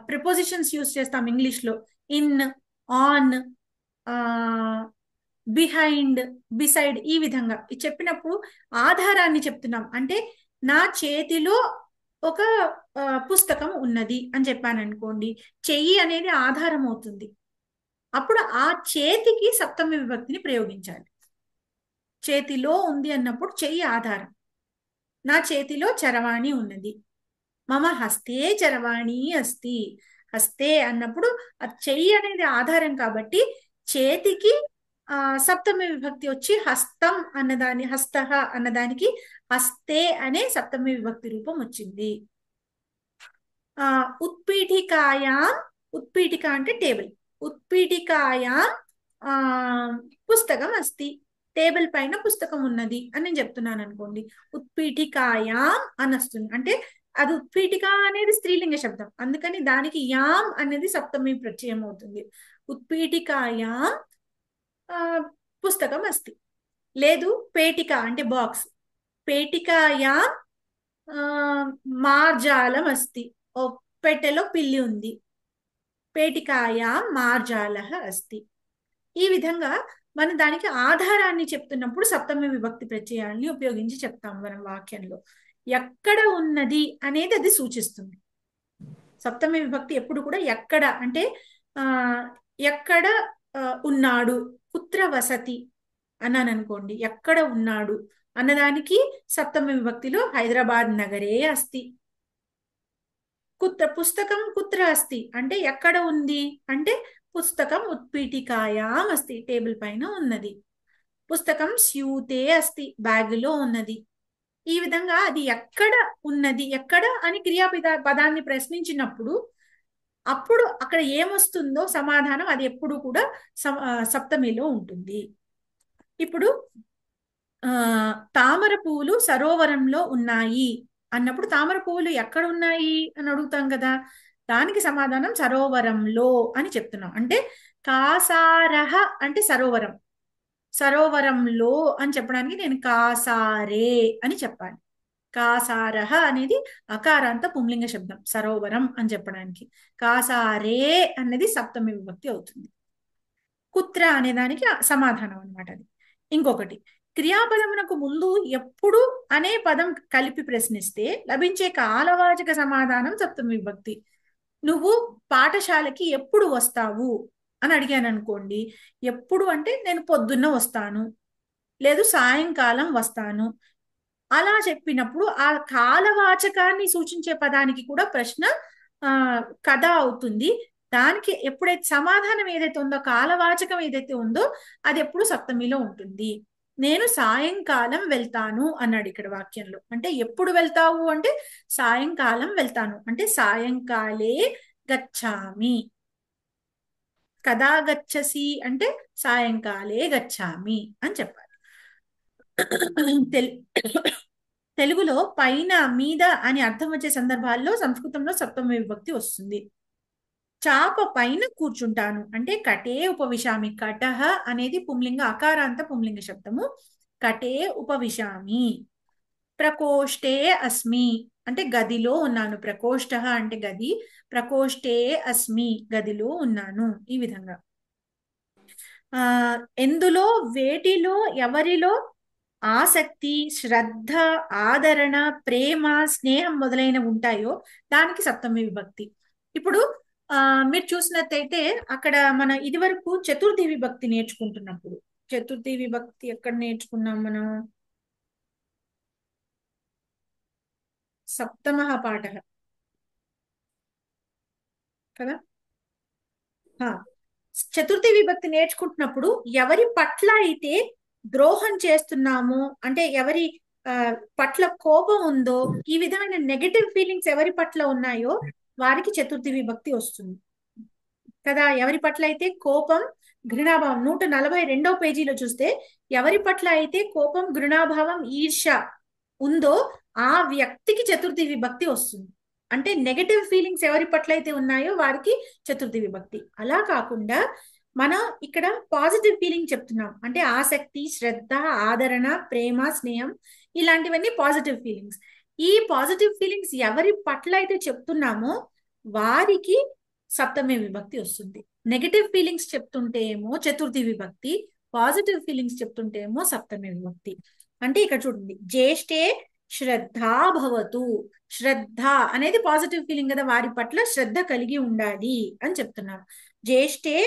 ప్రిపోజిషన్స్ యూజ్ చేస్తాం ఇంగ్లీష్ లో. ఇన్, ఆన్, బిహైండ్, బిసైడ్, ఈ విధంగా చెప్పినప్పుడు ఆధారాన్ని చెప్తున్నాం. అంటే నా చేతిలో ఒక పుస్తకం ఉన్నది అని చెప్పాను అనుకోండి, చెయ్యి అనేది ఆధారం అవుతుంది. అప్పుడు ఆ చేతికి సప్తమి విభక్తిని ప్రయోగించాలి. చేతిలో ఉంది అన్నప్పుడు చెయ్యి ఆధారం. నా చేతిలో చరవాణి ఉన్నది. మమ హస్తే చరవాణి అస్తి. హస్తే అన్నప్పుడు ఆ చెయ్యి అనేది ఆధారం కాబట్టి చేతికి సప్తమి విభక్తి వచ్చి హస్తం అన్నదాని, హస్తః అన్నదానికి హస్తే అనే సప్తమి విభక్తి రూపం వచ్చింది. ఉత్పీఠికాయాం, ఉత్పీఠిక అంటే టేబుల్, ఉత్పీఠికాయాం పుస్తకం అస్తి. టేబుల్ పైన పుస్తకం ఉన్నది అని నేను చెప్తున్నాను అనుకోండి, ఉత్పీఠికాయాం అని వస్తుంది. అంటే అది ఉత్పీఠిక అనేది స్త్రీలింగ శబ్దం, అందుకని దానికి యాం అనేది సప్తమి ప్రత్యయం అవుతుంది. ఉత్పీఠికాయాం పుస్తకం అస్తి. లేదు పేటిక అంటే బాక్స్, పేటికాయాం మార్జాలం అస్తి. ఓ పెట్టెలో పిల్లి ఉంది. పేటికాయాం మార్జాలః అస్తి. ఈ విధంగా మనం దానికి ఆధారాన్ని చెప్తున్నప్పుడు సప్తమి విభక్తి ప్రత్యయాన్ని ఉపయోగించి చెప్తాం మనం వాక్యంలో. ఎక్కడ ఉన్నది అనేది అది సూచిస్తుంది. సప్తమి విభక్తి ఎప్పుడు కూడా ఎక్కడ అంటే ఎక్కడ ఉన్నాడు, కుత్ర వసతి అన్నాను అనుకోండి, ఎక్కడ ఉన్నాడు అన్నదానికి సప్తమి విభక్తిలో హైదరాబాద్ నగరే అస్తి. కుత్ర పుస్తకం కుత్ర అస్తి అంటే ఎక్కడ ఉంది అంటే పుస్తకం ఉత్పీఠికాయాం అస్తి, టేబుల్ పైన ఉన్నది. పుస్తకం స్యూతే అస్తి, బ్యాగులో ఉన్నది. ఈ విధంగా అది ఎక్కడ ఉన్నది, ఎక్కడ అని పదాన్ని ప్రశ్నించినప్పుడు అప్పుడు అక్కడ ఏమొస్తుందో సమాధానం అది ఎప్పుడు కూడా సప్తమిలో ఉంటుంది. ఇప్పుడు తామర పువ్వులు సరోవరంలో ఉన్నాయి అన్నప్పుడు తామర పువ్వులు ఎక్కడ ఉన్నాయి అని అడుగుతాం కదా, దానికి సమాధానం సరోవరంలో అని చెప్తున్నాం. అంటే కాసారహ అంటే సరోవరం, సరోవరంలో అని చెప్పడానికి నేను కాసారే అని చెప్పాలి. కాసారహ అనేది అకారాంత పుంలింగ శబ్దం సరోవరం అని చెప్పడానికి. కాసారే అనేది సప్తమి విభక్తి అవుతుంది. కుత్ర అనే దానికి సమాధానం అన్నమాట అది. ఇంకొకటి, క్రియాపదమునకు ముందు ఎప్పుడు అనే పదం కలిపి ప్రశ్నిస్తే లభించే కాలవాచక సమాధానం సప్తమి విభక్తి. నువ్వు పాఠశాలకి ఎప్పుడు వస్తావు అని అడిగాను అనుకోండి, ఎప్పుడు అంటే నేను పొద్దున్న వస్తాను, లేదు సాయంకాలం వస్తాను. అలా చెప్పినప్పుడు ఆ కాలవాచకాన్ని సూచించే పదానికి కూడా ప్రశ్న కథ అవుతుంది. దానికి ఎప్పుడైతే సమాధానం ఏదైతే ఉందో, కాలవాచకం ఏదైతే ఉందో అది ఎప్పుడు సప్తమిలో ఉంటుంది. నేను సాయంకాలం వెళ్తాను అన్నాడు ఇక్కడ వాక్యంలో. అంటే ఎప్పుడు వెళ్తావు అంటే సాయంకాలం వెళ్తాను, అంటే సాయంకాలే గచ్చామి. కదా గచ్చసి అంటే సాయంకాలే గచ్చామి అని చెప్పాలి. తెలుగులో పైన మీద అని అర్థం వచ్చే సందర్భాల్లో సంస్కృతంలో సప్తమి విభక్తి వస్తుంది. చాప పైన కూర్చుంటాను అంటే కటే ఉపవిశామి. కటహ అనేది పుంలింగ అకారాంత పుంలింగ శబ్దము. కటే ఉపవిశామి. ప్రకోష్ఠే అస్మి అంటే గదిలో ఉన్నాను. ప్రకోష్ఠ అంటే గది, ప్రకోష్ఠే అస్మి గదిలో ఉన్నాను. ఈ విధంగా ఎందులో, వేటిలో, ఎవరిలో ఆసక్తి, శ్రద్ధ, ఆదరణ, ప్రేమ, స్నేహం మొదలైనవి ఉంటాయో దానికి సప్తమి విభక్తి. ఇప్పుడు మీరు చూసినట్టయితే అక్కడ మన ఇదివరకు చతుర్థి విభక్తి నేర్చుకుంటున్నప్పుడు, చతుర్థి విభక్తి ఎక్కడ నేర్చుకున్నాం మనం? సప్తమః పాఠః కదా. చతుర్థి విభక్తి నేర్చుకుంటున్నప్పుడు ఎవరి పట్ల అయితే ద్రోహం చేస్తున్నామో, అంటే ఎవరి పట్ల కోపం ఉందో, ఈ విధమైన నెగటివ్ ఫీలింగ్స్ ఎవరి పట్ల ఉన్నాయో వారికి చతుర్థి విభక్తి వస్తుంది కదా. ఎవరి పట్ల అయితే కోపం, ఘృణాభావం 142వ పేజీలో చూస్తే ఎవరి పట్ల అయితే కోపం, ఘృణాభావం, ఈర్ష్య ఉందో ఆ వ్యక్తికి చతుర్థి విభక్తి వస్తుంది. అంటే నెగటివ్ ఫీలింగ్స్ ఎవరి పట్ల అయితే ఉన్నాయో వారికి చతుర్థి విభక్తి. అలా కాకుండా మనం ఇక్కడ పాజిటివ్ ఫీలింగ్ చెప్తున్నాం. అంటే ఆసక్తి, శ్రద్ధ, ఆదరణ, ప్రేమ, స్నేహం ఇలాంటివన్నీ పాజిటివ్ ఫీలింగ్స్. ఈ పాజిటివ్ ఫీలింగ్స్ ఎవరి పట్ల అయితే చెప్తున్నామో వారికి సప్తమి విభక్తి వస్తుంది. నెగటివ్ ఫీలింగ్స్ చెప్తుంటే ఏమో చతుర్థి విభక్తి, పాజిటివ్ ఫీలింగ్స్ చెప్తుంటే ఏమో సప్తమి విభక్తి. అంటే ఇక్కడ చూడండి, జ్యేష్ఠే శ్రద్ధా భవతు. శ్రద్ధ అనేది పాజిటివ్ ఫీలింగ్ కదా, వారి పట్ల శ్రద్ధ కలిగి ఉండాలి అని చెప్తున్నారు. జ్యేష్ఠే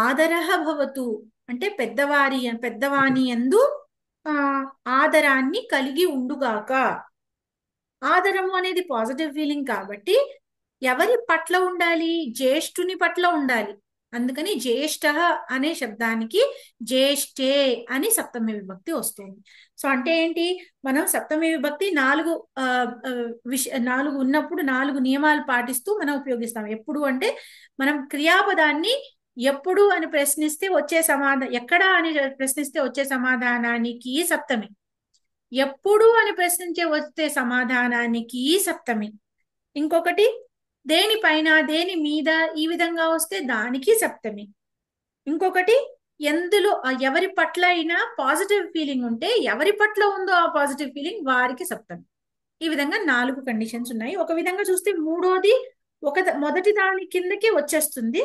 ఆదరః భవతు అంటే పెద్దవాని యందు ఆదరాన్ని కలిగి ఉండుగాక. ఆదరము అనేది పాజిటివ్ ఫీలింగ్ కాబట్టి ఎవరి పట్ల ఉండాలి? జ్యేష్ఠుని పట్ల ఉండాలి. అందుకని జ్యేష్ఠ అనే శబ్దానికి జ్యేష్ఠే అని సప్తమి విభక్తి వస్తుంది. సో అంటే ఏంటి, మనం సప్తమి విభక్తి 4 ఉన్నప్పుడు 4 నియమాలు పాటిస్తూ మనం ఉపయోగిస్తాం. ఎప్పుడు అంటే మనం క్రియాపదాన్ని ఎప్పుడు అని ప్రశ్నిస్తే వచ్చే సమాధానం, ఎక్కడ అని ప్రశ్నిస్తే వచ్చే సమాధానానికి సప్తమి, ఎప్పుడు అని వస్తే సమాధానానికి సప్తమి, ఇంకొకటి దేనిపైన దేని మీద ఈ విధంగా వస్తే దానికి సప్తమి, ఇంకొకటి ఎందులో ఎవరి పట్ల అయినా పాజిటివ్ ఫీలింగ్ ఉంటే ఎవరి పట్ల ఉందో ఆ పాజిటివ్ ఫీలింగ్ వారికి సప్తమి. ఈ విధంగా 4 కండిషన్స్ ఉన్నాయి. ఒక విధంగా చూస్తే మూడోది మొదటి దాని కిందకి వచ్చేస్తుంది,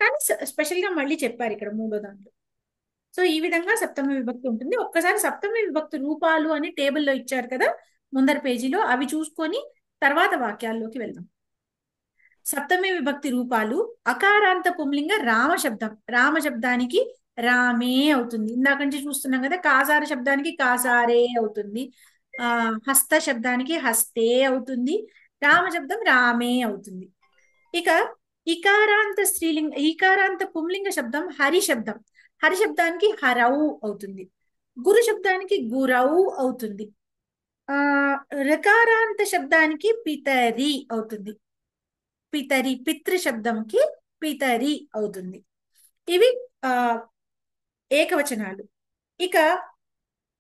కానీ స్పెషల్ గా మళ్ళీ చెప్పారు ఇక్కడ మూడో దాంట్లో. సో ఈ విధంగా సప్తమి విభక్తి ఉంటుంది. ఒక్కసారి సప్తమి విభక్తి రూపాలు అని టేబుల్లో ఇచ్చారు కదా ముందర పేజీలో, అవి చూసుకొని తర్వాత వాక్యాల్లోకి వెళ్దాం. సప్తమి విభక్తి రూపాలు: అకారాంత పుంలింగ రామ శబ్దం, రామ శబ్దానికి రామే అవుతుంది. ఇందాక నుంచి చూస్తున్నాం కదా, కాసార శబ్దానికి కాసారే అవుతుంది, హస్త శబ్దానికి హస్తే అవుతుంది, రామ శబ్దం రామే అవుతుంది. ఇక ఈకారాంత పుంలింగ శబ్దం హరి శబ్దం, హరి శబ్దానికి హరౌ అవుతుంది, గురు శబ్దానికి గురౌ అవుతుంది, రికారాంత శబ్దానికి పితరి అవుతుంది, పితృ శబ్దంకి పితరి అవుతుంది. ఇవి ఏకవచనాలు. ఇక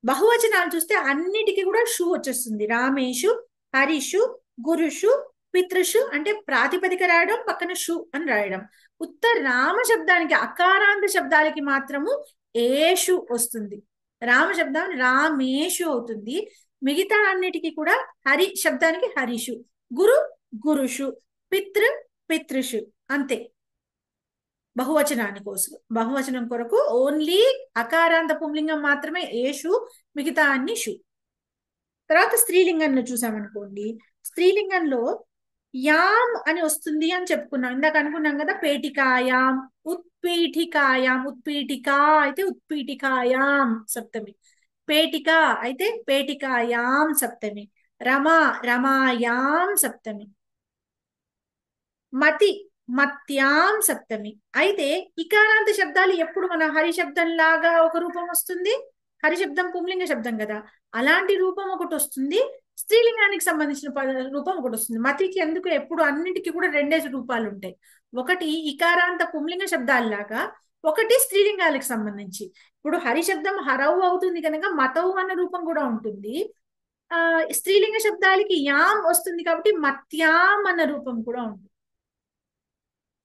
బహువచనాలు చూస్తే అన్నిటికీ కూడా షు వచ్చేస్తుంది. రామేషు, హరిషు, గురుషు, పితృషు అంటే ప్రాతిపదిక రాయడం, పక్కన షు అని రాయడం. రామ శబ్దానికి అకారాంత శబ్దాలకి మాత్రము ఏషు వస్తుంది. రామ శబ్దం రామేషు అవుతుంది. మిగతా అన్నిటికీ కూడా హరి శబ్దానికి హరిషు, గురు గురుషు, పితృషు అంతే. బహువచనం కొరకు ఓన్లీ అకారాంత పుంలింగం మాత్రమే ఏషు, మిగతా అన్ని షు. తర్వాత స్త్రీలింగంలో చూసామనుకోండి, స్త్రీలింగంలో యాం అని వస్తుంది అని చెప్పుకున్నాం. ఇందాక అనుకున్నాం కదా, పేటికాయాం, ఉత్పీఠికాయాం, ఉత్పీఠికా అయితే ఉత్పీఠికాయాం సప్తమి, పేటిక అయితే పేటికాయాం సప్తమి, రమాయాం సప్తమి, మత్యాం సప్తమి. అయితే ఇకారాంత శబ్దాలు ఎప్పుడు మన హరి శబ్దం లాగా ఒక రూపం వస్తుంది, హరి శబ్దం పుంలింగ శబ్దం కదా, అలాంటి రూపం ఒకటి వస్తుంది. స్త్రీలింగానికి సంబంధించిన రూపం ఒకటి వస్తుంది. మతికి ఎందుకు ఎప్పుడు అన్నిటికీ కూడా 2 రూపాలు ఉంటాయి, ఒకటి ఇకారాంత పుంలింగ శబ్దాల్లాగా, ఒకటి స్త్రీలింగాలకు సంబంధించి. ఇప్పుడు హరి శబ్దం హరవు అవుతుంది కనుక మతవు అన్న రూపం కూడా ఉంటుంది. స్త్రీలింగ శబ్దాలకి యాం వస్తుంది కాబట్టి మత్యాం అన్న రూపం కూడా ఉంటుంది.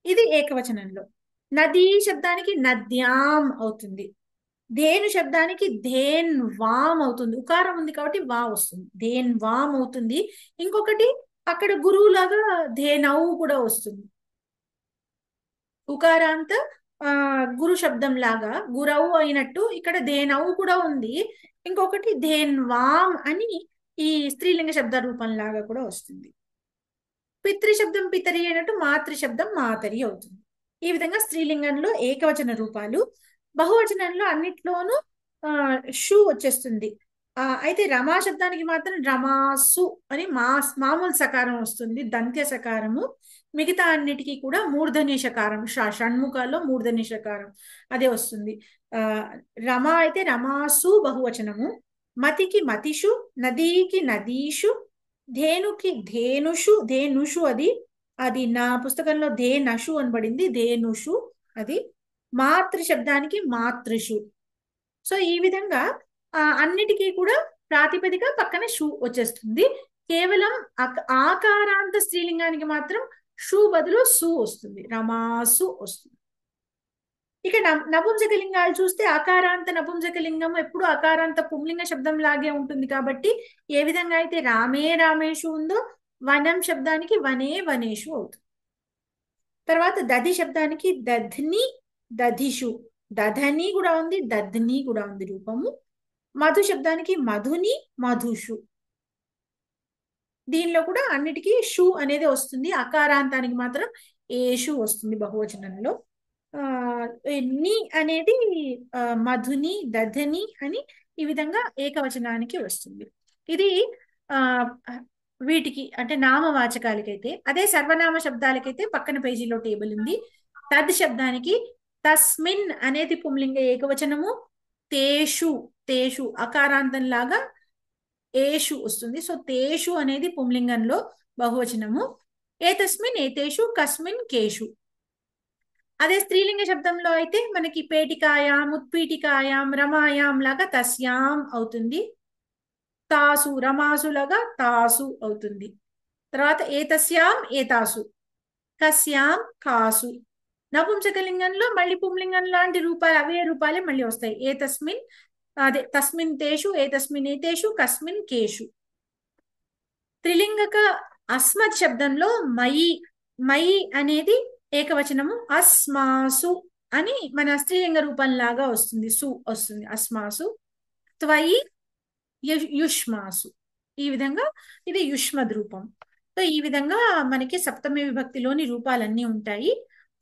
ఇది ఏకవచనంలో. నదీ శబ్దానికి నద్యాం అవుతుంది, ధేను శబ్దానికి ధేన్ వామ్ అవుతుంది, ఉకారం ఉంది కాబట్టి వా వస్తుంది, ధేన్ వామ్ అవుతుంది. ఇంకొకటి అక్కడ గురువు లాగా ధేనవు కూడా వస్తుంది, ఉకారాంత గురు శబ్దం లాగా గురవు అయినట్టు ఇక్కడ ధేనవు కూడా ఉంది. ఇంకొకటి ధేన్ వామ్ అని ఈ స్త్రీలింగ శబ్ద రూపం లాగా కూడా వస్తుంది. పితృ శబ్దం పితరి అయినట్టు మాతృ శబ్దం మాతరి అవుతుంది. ఈ విధంగా స్త్రీలింగంలో ఏకవచన రూపాలు. బహువచనంలో అన్నిట్లోనూ షు వచ్చేస్తుంది. అయితే రమా శబ్దానికి మాత్రం రమాసు అని మామూలు సకారం వస్తుంది, దంత్య సకారము. మిగతా అన్నిటికీ కూడా మూర్ధన్య సకారం, షణ్ముఖాల్లో మూర్ధన్య సకారం అదే వస్తుంది. రమ అయితే రమాసు బహువచనము, మతికి మతిషు, నదీకి నదీషు, ధేనుకి ధేనుషు అది నా పుస్తకంలో ధేనషు అనబడింది, ధేనుషు అది. మాతృ శబ్దానికి మాతృషు. సో ఈ విధంగా అన్నిటికీ కూడా ప్రాతిపదిక పక్కన షు వచ్చేస్తుంది. కేవలం ఆకారాంత స్త్రీలింగానికి మాత్రం షు బదులు సు వస్తుంది, రమాసు వస్తుంది. ఇక నపుంసకలింగాలు చూస్తే అకారాంత నపుంసకలింగం ఎప్పుడు అకారాంత పుంలింగ శబ్దం లాగే ఉంటుంది కాబట్టి ఏ విధంగా అయితే రామే రామేషు ఉందో వనం శబ్దానికి వనే వనేషు అవుతుంది. తర్వాత దధి శబ్దానికి దధ్ని దధిషు, దధని కూడా ఉంది, దద్ని కూడా ఉంది రూపము. మధు శబ్దానికి మధుని, మధుషు. దీనిలో కూడా అన్నిటికీ షు అనేది వస్తుంది, అకారాంతానికి మాత్రం ఏషు వస్తుంది బహువచనంలో. ని అనేది మధుని, దధని అని ఈ విధంగా ఏకవచనానికి వస్తుంది. ఇది ఆ వీటికి అంటే నామవాచకాలకైతే. అదే సర్వనామ శబ్దాలకైతే పక్కన పేజీలో టేబుల్ ఉంది. తద్ శబ్దానికి తస్మిన్ అనేది పుంలింగ ఏకవచనము, తేషు తేషు అకారాంతం లాగా ఏషు వస్తుంది. సో తేషు అనేది పుంలింగంలో బహువచనము. ఏతస్మిన్, ఏతేషు, కస్మిన్, కేషు. అదే స్త్రీలింగ శబ్దంలో అయితే మనకి పేటికాయాం, ఉత్పీఠికాయాం, రమాయాం లాగా తస్యాం అవుతుంది. తాసు, రమాసు లాగా తాసు అవుతుంది. తర్వాత ఏతస్యాం, ఏతాసు, కస్యాం, కాసు. నపుంసకలింగంలో మళ్ళీ పుంలింగం లాంటి రూపాలు, అవే రూపాలే మళ్ళీ వస్తాయి. ఏతస్మిన్, అదే తస్మిన్ తేషు, ఏతస్మిన్ ఏతేషు, కస్మిన్ కేషు. త్రిలింగక అస్మత్ శబ్దంలో మయి, మయి అనేది ఏకవచనము. అస్మాసు అని మన స్త్రీలింగ రూపంలాగా వస్తుంది, సు వస్తుంది, అస్మాసు. త్వయి, యుష్మాసు. ఈ విధంగా ఇది యుష్మద్ రూపం. సో ఈ విధంగా మనకి సప్తమి విభక్తిలోని రూపాలన్నీ ఉంటాయి.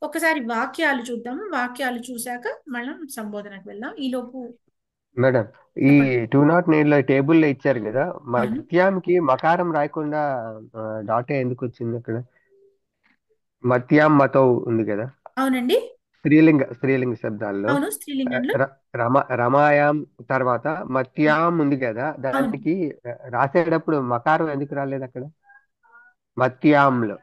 ఒకసారి వాక్యాలు చూద్దాం. వాక్యాలు చూశాక మనం సంబోధనకు వెళ్దాం. ఈలోపు మేడం, ఈ 209 లో టేబుల్లో ఇచ్చారు కదా, మత్యాంకి మకారం రాయకుండా డాటే ఎందుకు వచ్చింది అక్కడ? మత్యాం మతో ఉంది కదా. అవునండి, స్త్రీలింగ శబ్దాల్లో అవును, స్త్రీలింగంలో రమాయాం తర్వాత మత్యాం ఉంది కదా, దానికి రాసేటప్పుడు మకారం ఎందుకు రాలేదు అక్కడ? మత్యాంలో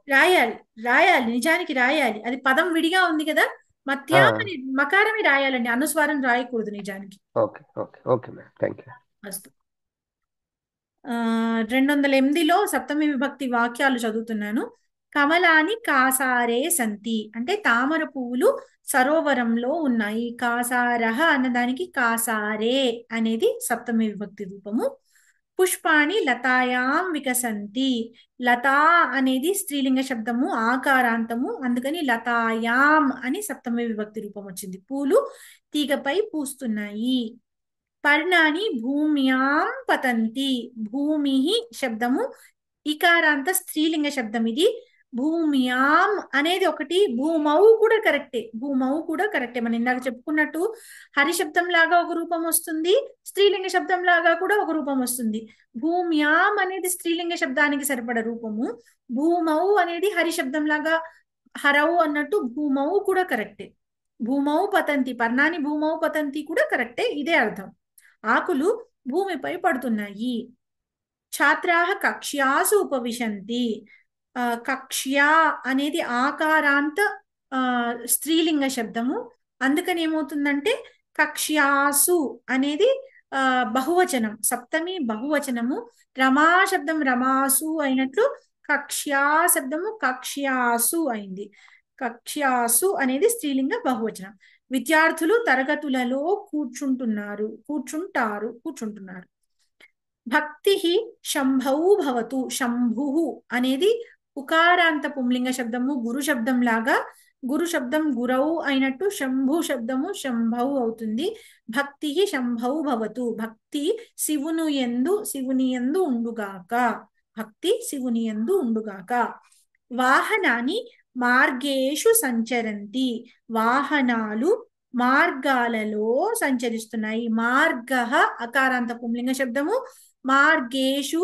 రాయాలి, రాయాలి, నిజానికి రాయాలి. అది పదం విడిగా ఉంది కదా, మత్యాం అని మకారమే రాయాలండి, అనుస్వారం రాయకూడదు నిజానికి. Okay okay okay madam, thank you. అస్తు. 208లో సప్తమి విభక్తి వాక్యాలు చదువుతున్నాను. కమలాని కాసారే సంతి అంటే తామర పువ్వులు సరోవరంలో ఉన్నాయి. కాసారహ అన్నదానికి కాసారే అనేది సప్తమి విభక్తి రూపము. పుష్పాణి లతాయాం వికసంతి. లతా అనేది స్త్రీలింగ శబ్దము, ఆకారాంతము, అందుకని లతాయాం అని సప్తమి విభక్తి రూపం వచ్చింది. పూలు తీగపై పూస్తున్నాయి. పర్ణాని భూమ్యాం పతంతి. భూమి శబ్దము ఇకారాంత స్త్రీలింగ శబ్దం ఇది. భూమ్యాం అనేది ఒకటి, భూమౌ కూడా కరెక్టే, భూమౌ కూడా కరెక్టే. మనం ఇందాక చెప్పుకున్నట్టు హరి శబ్దం లాగా ఒక రూపం వస్తుంది, స్త్రీలింగ శబ్దం లాగా కూడా ఒక రూపం వస్తుంది. భూమ్యాం అనేది స్త్రీలింగ శబ్దానికి సరిపడ రూపము, భూమౌ అనేది హరి శబ్దం లాగా హరవు అన్నట్టు భూమౌ కూడా కరెక్టే. భూమౌ పతంతి, పర్ణాని భూమౌ పతంతి కూడా కరెక్టే, ఇదే అర్థం. ఆకులు భూమిపై పడుతున్నాయి. ఛాత్రాః కక్ష్యాసు ఉపవిశంతి. కక్ష్య అనేది ఆకారాంత స్త్రీలింగ శబ్దము, అందుకని ఏమవుతుందంటే కక్ష్యాసు అనేది బహువచనం, సప్తమి బహువచనము. రమా శబ్దం రమాసు అయినట్లు కక్ష్యా శబ్దము కక్ష్యాసు అయింది. కక్ష్యాసు అనేది స్త్రీలింగ బహువచనం. విద్యార్థులు తరగతులలో కూర్చుంటున్నారు. భక్తి శంభౌ భవతు. శంభు అనేది ఉకారాంత పుంలింగ శబ్దము, గురు శబ్దం లాగా. గురు శబ్దం గురౌ అయినట్టు శంభు శబ్దము శంభౌ అవుతుంది. భక్తి శంభౌ భవతు. భక్తి శివుని యందు ఉండుగాక. భక్తి శివుని యందు ఉండుగాక. వాహనాన్ని మార్గేషు సంచరంతి. వాహనాలు మార్గాలలో సంచరిస్తున్నాయి. మార్గ అకారాంత పుంలింగ శబ్దము, మార్గేషు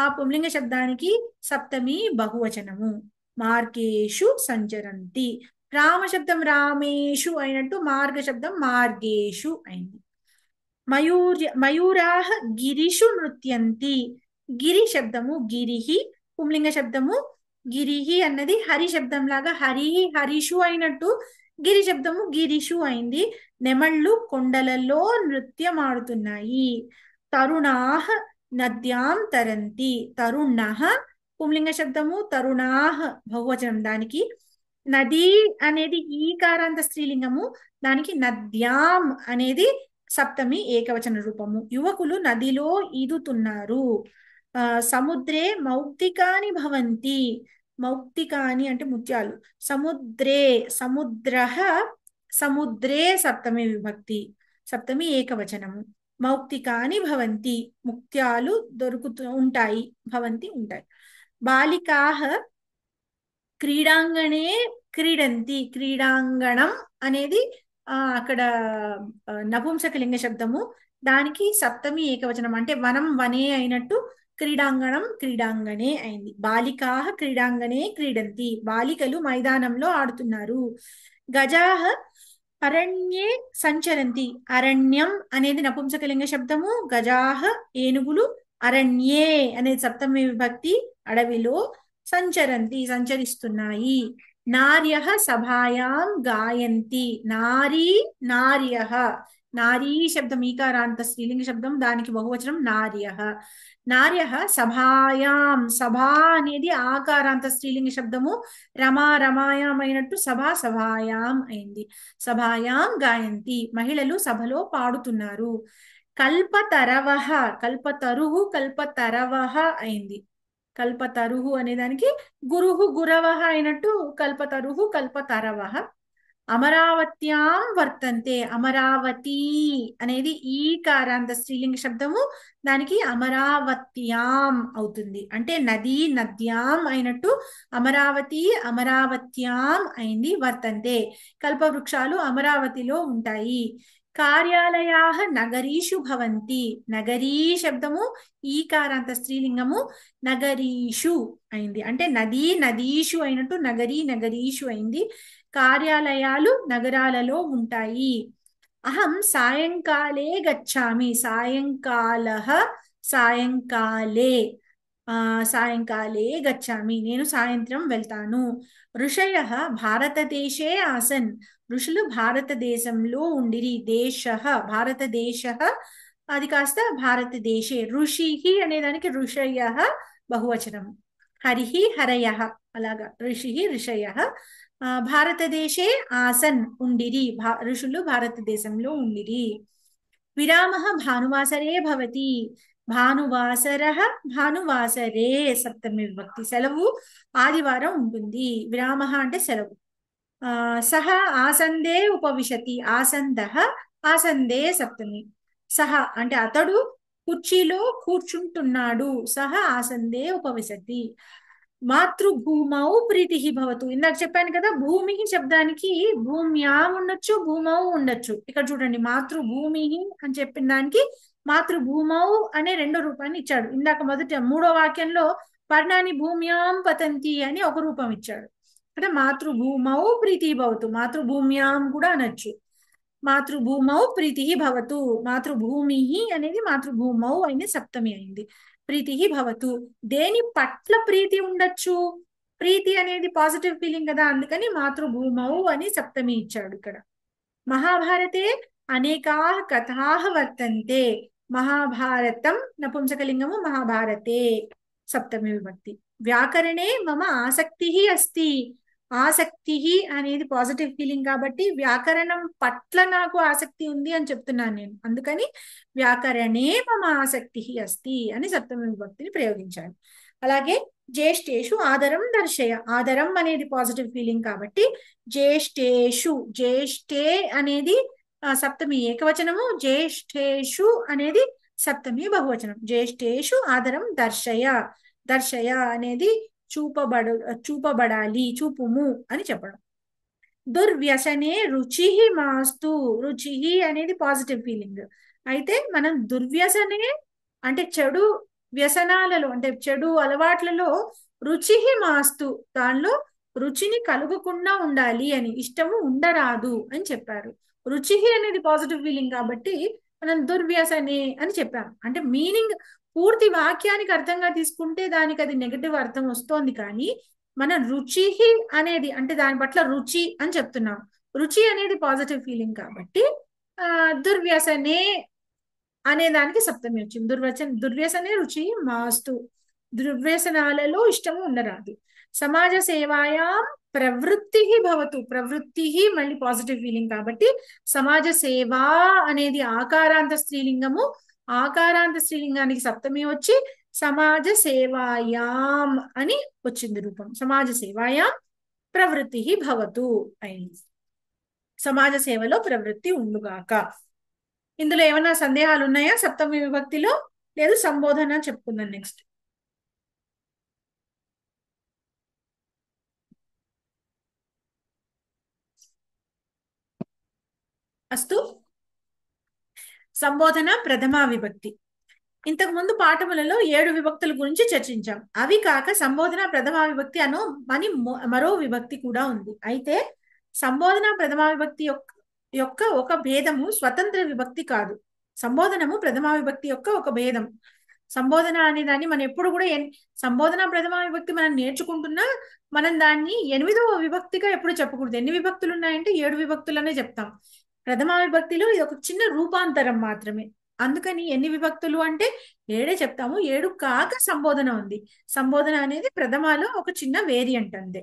ఆ పుంలింగ శబ్దానికి సప్తమి బహువచనము. మార్గేషు సంచరంతి. రామ శబ్దం రామేషు అయినట్టు మార్గ శబ్దం మార్గేషు అయింది. మయూరాః గిరిషు నృత్యంతి. గిరి శబ్దము గిరిహి, పుంలింగ శబ్దము గిరిహి అన్నది హరి శబ్దం లాగా హరిషు అయినట్టు గిరి శబ్దము గిరిషు అయింది. నెమళ్ళు కొండలలో నృత్యమాడుతున్నాయి. తరుణాః నద్యాం తరంతి. తరుణః పుంలింగ శబ్దము, తరుణాః బహువచనం, దానికి నది అనేది ఈకారాంత స్త్రీలింగము, దానికి నద్యాం అనేది సప్తమి ఏకవచన రూపము. యువకులు నదిలో ఈదుతున్నారు. సముద్రే మౌక్తికాని భవంతి. మౌక్తికాని అంటే ముత్యాలు. సముద్రే సముద్రః సముద్రే సప్తమి విభక్తి, సప్తమి ఏకవచనము. మౌక్తికాని భవంతి, ముక్త్యాలు దొరుకుతూ ఉంటాయి, భవంతి ఉంటాయి. బాలికాః క్రీడాంగణే క్రీడంతి, క్రీడాంగణం అనేది అక్కడ నపుంసకలింగ శబ్దము, దానికి సప్తమి ఏకవచనం అంటే వనం వనే అయినట్టు క్రీడాంగణం క్రీడాంగణే అయింది. బాలికాః క్రీడాంగణే క్రీడంతి, బాలికలు మైదానంలో ఆడుతున్నారు. గజాః అరణ్యే సంచరంతి, అరణ్యం అనేది నపుంసకలింగ శబ్దము, గజాః ఏనుగులు, అరణ్యే అనేది సప్తమి విభక్తి, అడవిలో, సంచరంతి సంచరిస్తున్నాయి. నార్యః సభాయాం గాయంతి, నారీ నార్యః, నారీ శబ్దం ఈకారాంత స్త్రీలింగ శబ్దం, దానికి బహువచనం నార్యః. నార్యః సభాయాం, సభా అనేది ఆకారాంత స్త్రీలింగ శబ్దము, రమా రమాయాం అయినట్టు సభా సభాయాం అయింది. సభాయాం గాయంతి, మహిళలు సభలో పాడుతున్నారు. కల్పతరవః, కల్పతరుహు కల్పతరవః అయింది. కల్పతరుహు అనేదానికి గురుహు గురవః అయినట్టు కల్పతరుహు కల్పతరవః. అమరావత్యాం వర్తంతే, అమరావతి అనేది ఈకారాంత స్త్రీలింగ శబ్దము, దానికి అమరావత్యాం అవుతుంది. అంటే నది నద్యాం అయినట్టు అమరావతి అమరావత్యాం అయింది. వర్తంతే, కల్పవృక్షాలు అమరావతిలో ఉంటాయి. కార్యాలయాః నగరీషు భవంతి, నగరీ శబ్దము ఈకారాంత స్త్రీలింగము, నగరీషు అయింది. అంటే నది నదీషు అయినట్టు నగరీ నగరీషు అయింది. కార్యాలయాలు నగరాలలో ఉంటాయి. అహం సాయంకాలే గచ్చామి, సాయంకాలః సాయంకాలే, సాయంకాలే గచ్చామి నేను సాయంత్రం వెళ్తాను. ఋషయః భారతదేశే ఆసన్, ఋషులు భారతదేశంలో ఉండిరి. దేశః భారతదేశః అది కాస్త భారతదేశే. ఋషిః అనేదానికి ఋషయః బహువచనం. హరిః హరయః అలాగా, ఋషిః ఋషయః. భారతదేశే ఆసన్ ఉండిరి, ఋషులు భారతదేశంలో ఉండిరి. విరామః భానువాసరే భవతి, భానువాసరః భానువాసరే సప్తమి విభక్తి, సెలవు ఆదివారం ఉంటుంది. విరామః అంటే సెలవు. సహ ఆసందే ఉపవిశతి, ఆసందః ఆసందే సప్తమి. సహ అంటే అతడు కుర్చీలో కూర్చుంటున్నాడు, సహ ఆసందే ఉపవిశతి. మాతృభూమౌ ప్రీతిః భవతు, ఇందాక చెప్పాను కదా, భూమి శబ్దానికి భూమ్యాం ఉండొచ్చు భూమౌ ఉండొచ్చు. ఇక్కడ చూడండి, మాతృభూమి అని చెప్పిన దానికి మాతృభూమౌ అనే రెండో రూపాన్ని ఇచ్చాడు. ఇందాక మూడో వాక్యంలో పర్ణాని భూమ్యాం పతంతి అని ఒక రూపం ఇచ్చాడు. అంటే మాతృభూమౌ ప్రీతిః భవతు, మాతృభూమ్యాం కూడా అనొచ్చు. మాతృభూమౌ ప్రీతిః భవతు, మాతృభూమి అనేది మాతృభూమౌ అయింది, సప్తమి అయింది. ప్రీతిః భవతు, దేని పట్ల ప్రీతి ఉండొచ్చు, ప్రీతి అనేది పాజిటివ్ ఫీలింగ్ కదా, అందుకని మాతృభూమౌ అని సప్తమి ఇచ్చాడు ఇక్కడ. మహాభారతే అనేకాః కథాః వర్తంతే, మహాభారతం నపుంసకలింగము, మహాభారతే సప్తమి విభక్తి. వ్యాకరణే మమ ఆసక్తిః అస్తి, ఆసక్తిః అనేది పాజిటివ్ ఫీలింగ్ కాబట్టి వ్యాకరణం పట్ల నాకు ఆసక్తి ఉంది అని చెప్తున్నాను నేను, అందుకని వ్యాకరణే మమ ఆసక్తిః అస్తి అని సప్తమి విభక్తిని ప్రయోగించాను. అలాగే జ్యేష్ఠేషు ఆదరం దర్శయ, ఆదరం అనేది పాజిటివ్ ఫీలింగ్ కాబట్టి జ్యేష్ఠేషు, జ్యేష్ఠే అనేది సప్తమి ఏకవచనము, జ్యేష్ఠేషు అనేది సప్తమి బహువచనం. జ్యేష్ఠేషు ఆదరం దర్శయ, దర్శయ అనేది చూపబడాలి, చూపుము అని చెప్పడం. దుర్వ్యసనే రుచి మాస్తు, రుచి అనేది పాజిటివ్ ఫీలింగ్ అయితే మనం దుర్వ్యసనే అంటే చెడు వ్యసనాలలో అంటే చెడు అలవాట్లలో రుచి మాస్తు, దానిలో రుచిని కలుగకుండా ఉండాలి అని, ఇష్టము ఉండరాదు అని చెప్పారు. రుచి అనేది పాజిటివ్ ఫీలింగ్ కాబట్టి మనం దుర్వ్యసనే అని చెప్పాం. అంటే మీనింగ్ పూర్తి వాక్యానికి అర్థంగా తీసుకుంటే దానికి అది నెగటివ్ అర్థం వస్తోంది, కానీ మన రుచి అనేది అంటే దాని పట్ల రుచి అని చెప్తున్నాం. రుచి అనేది పాజిటివ్ ఫీలింగ్ కాబట్టి దుర్వ్యసనే అనే దానికి సప్తమి వచ్చింది. దుర్వ్యసనే రుచి మాస్తు, దుర్వ్యసనాలలో ఇష్టము ఉండరాదు. సమాజ సేవాయాం ప్రవృత్తి భవతు, ప్రవృత్తి మళ్ళీ పాజిటివ్ ఫీలింగ్ కాబట్టి సమాజ సేవా అనేది ఆకారాంత స్త్రీలింగము, ఆకారాంత స్త్రీలింగానికి సప్తమి వచ్చి సమాజ సేవాయాం అని వచ్చింది రూపం. సమాజ సేవాయాం ప్రవృత్తి భవతు అయింది. సమాజ సేవలో ప్రవృత్తి ఉండుగాక. ఇందులో ఏమైనా సందేహాలు ఉన్నాయా? సప్తమి విభక్తిలో లేదు, సంబోధన చెప్పుకుందాం నెక్స్ట్. అస్తు. సంబోధన ప్రథమా విభక్తి. ఇంతకు ముందు పాఠములలో 7 విభక్తుల గురించి చర్చించాం. అవి కాక సంబోధన ప్రథమా విభక్తి అని మరో విభక్తి కూడా ఉంది. అయితే సంబోధన ప్రథమా విభక్తి యొక్క ఒక భేదము స్వతంత్ర విభక్తి కాదు. సంబోధనము ప్రథమా విభక్తి యొక్క ఒక భేదం. సంబోధన అనే దాన్ని మనం ఎప్పుడు కూడా సంబోధన ప్రథమా విభక్తి మనం నేర్చుకుంటున్నా మనం దాన్ని 8వ విభక్తిగా ఎప్పుడు చెప్పకూడదు. ఎన్ని విభక్తులు ఉన్నాయంటే 7 విభక్తులనే చెప్తాం. ప్రథమా విభక్తిలో ఇది ఒక చిన్న రూపాంతరం మాత్రమే. అందుకని ఎన్ని విభక్తులు అంటే 7 చెప్తాము. 7 కాక సంబోధన ఉంది. సంబోధన అనేది ప్రథమాలో ఒక చిన్న వేరియంట్ అంతే.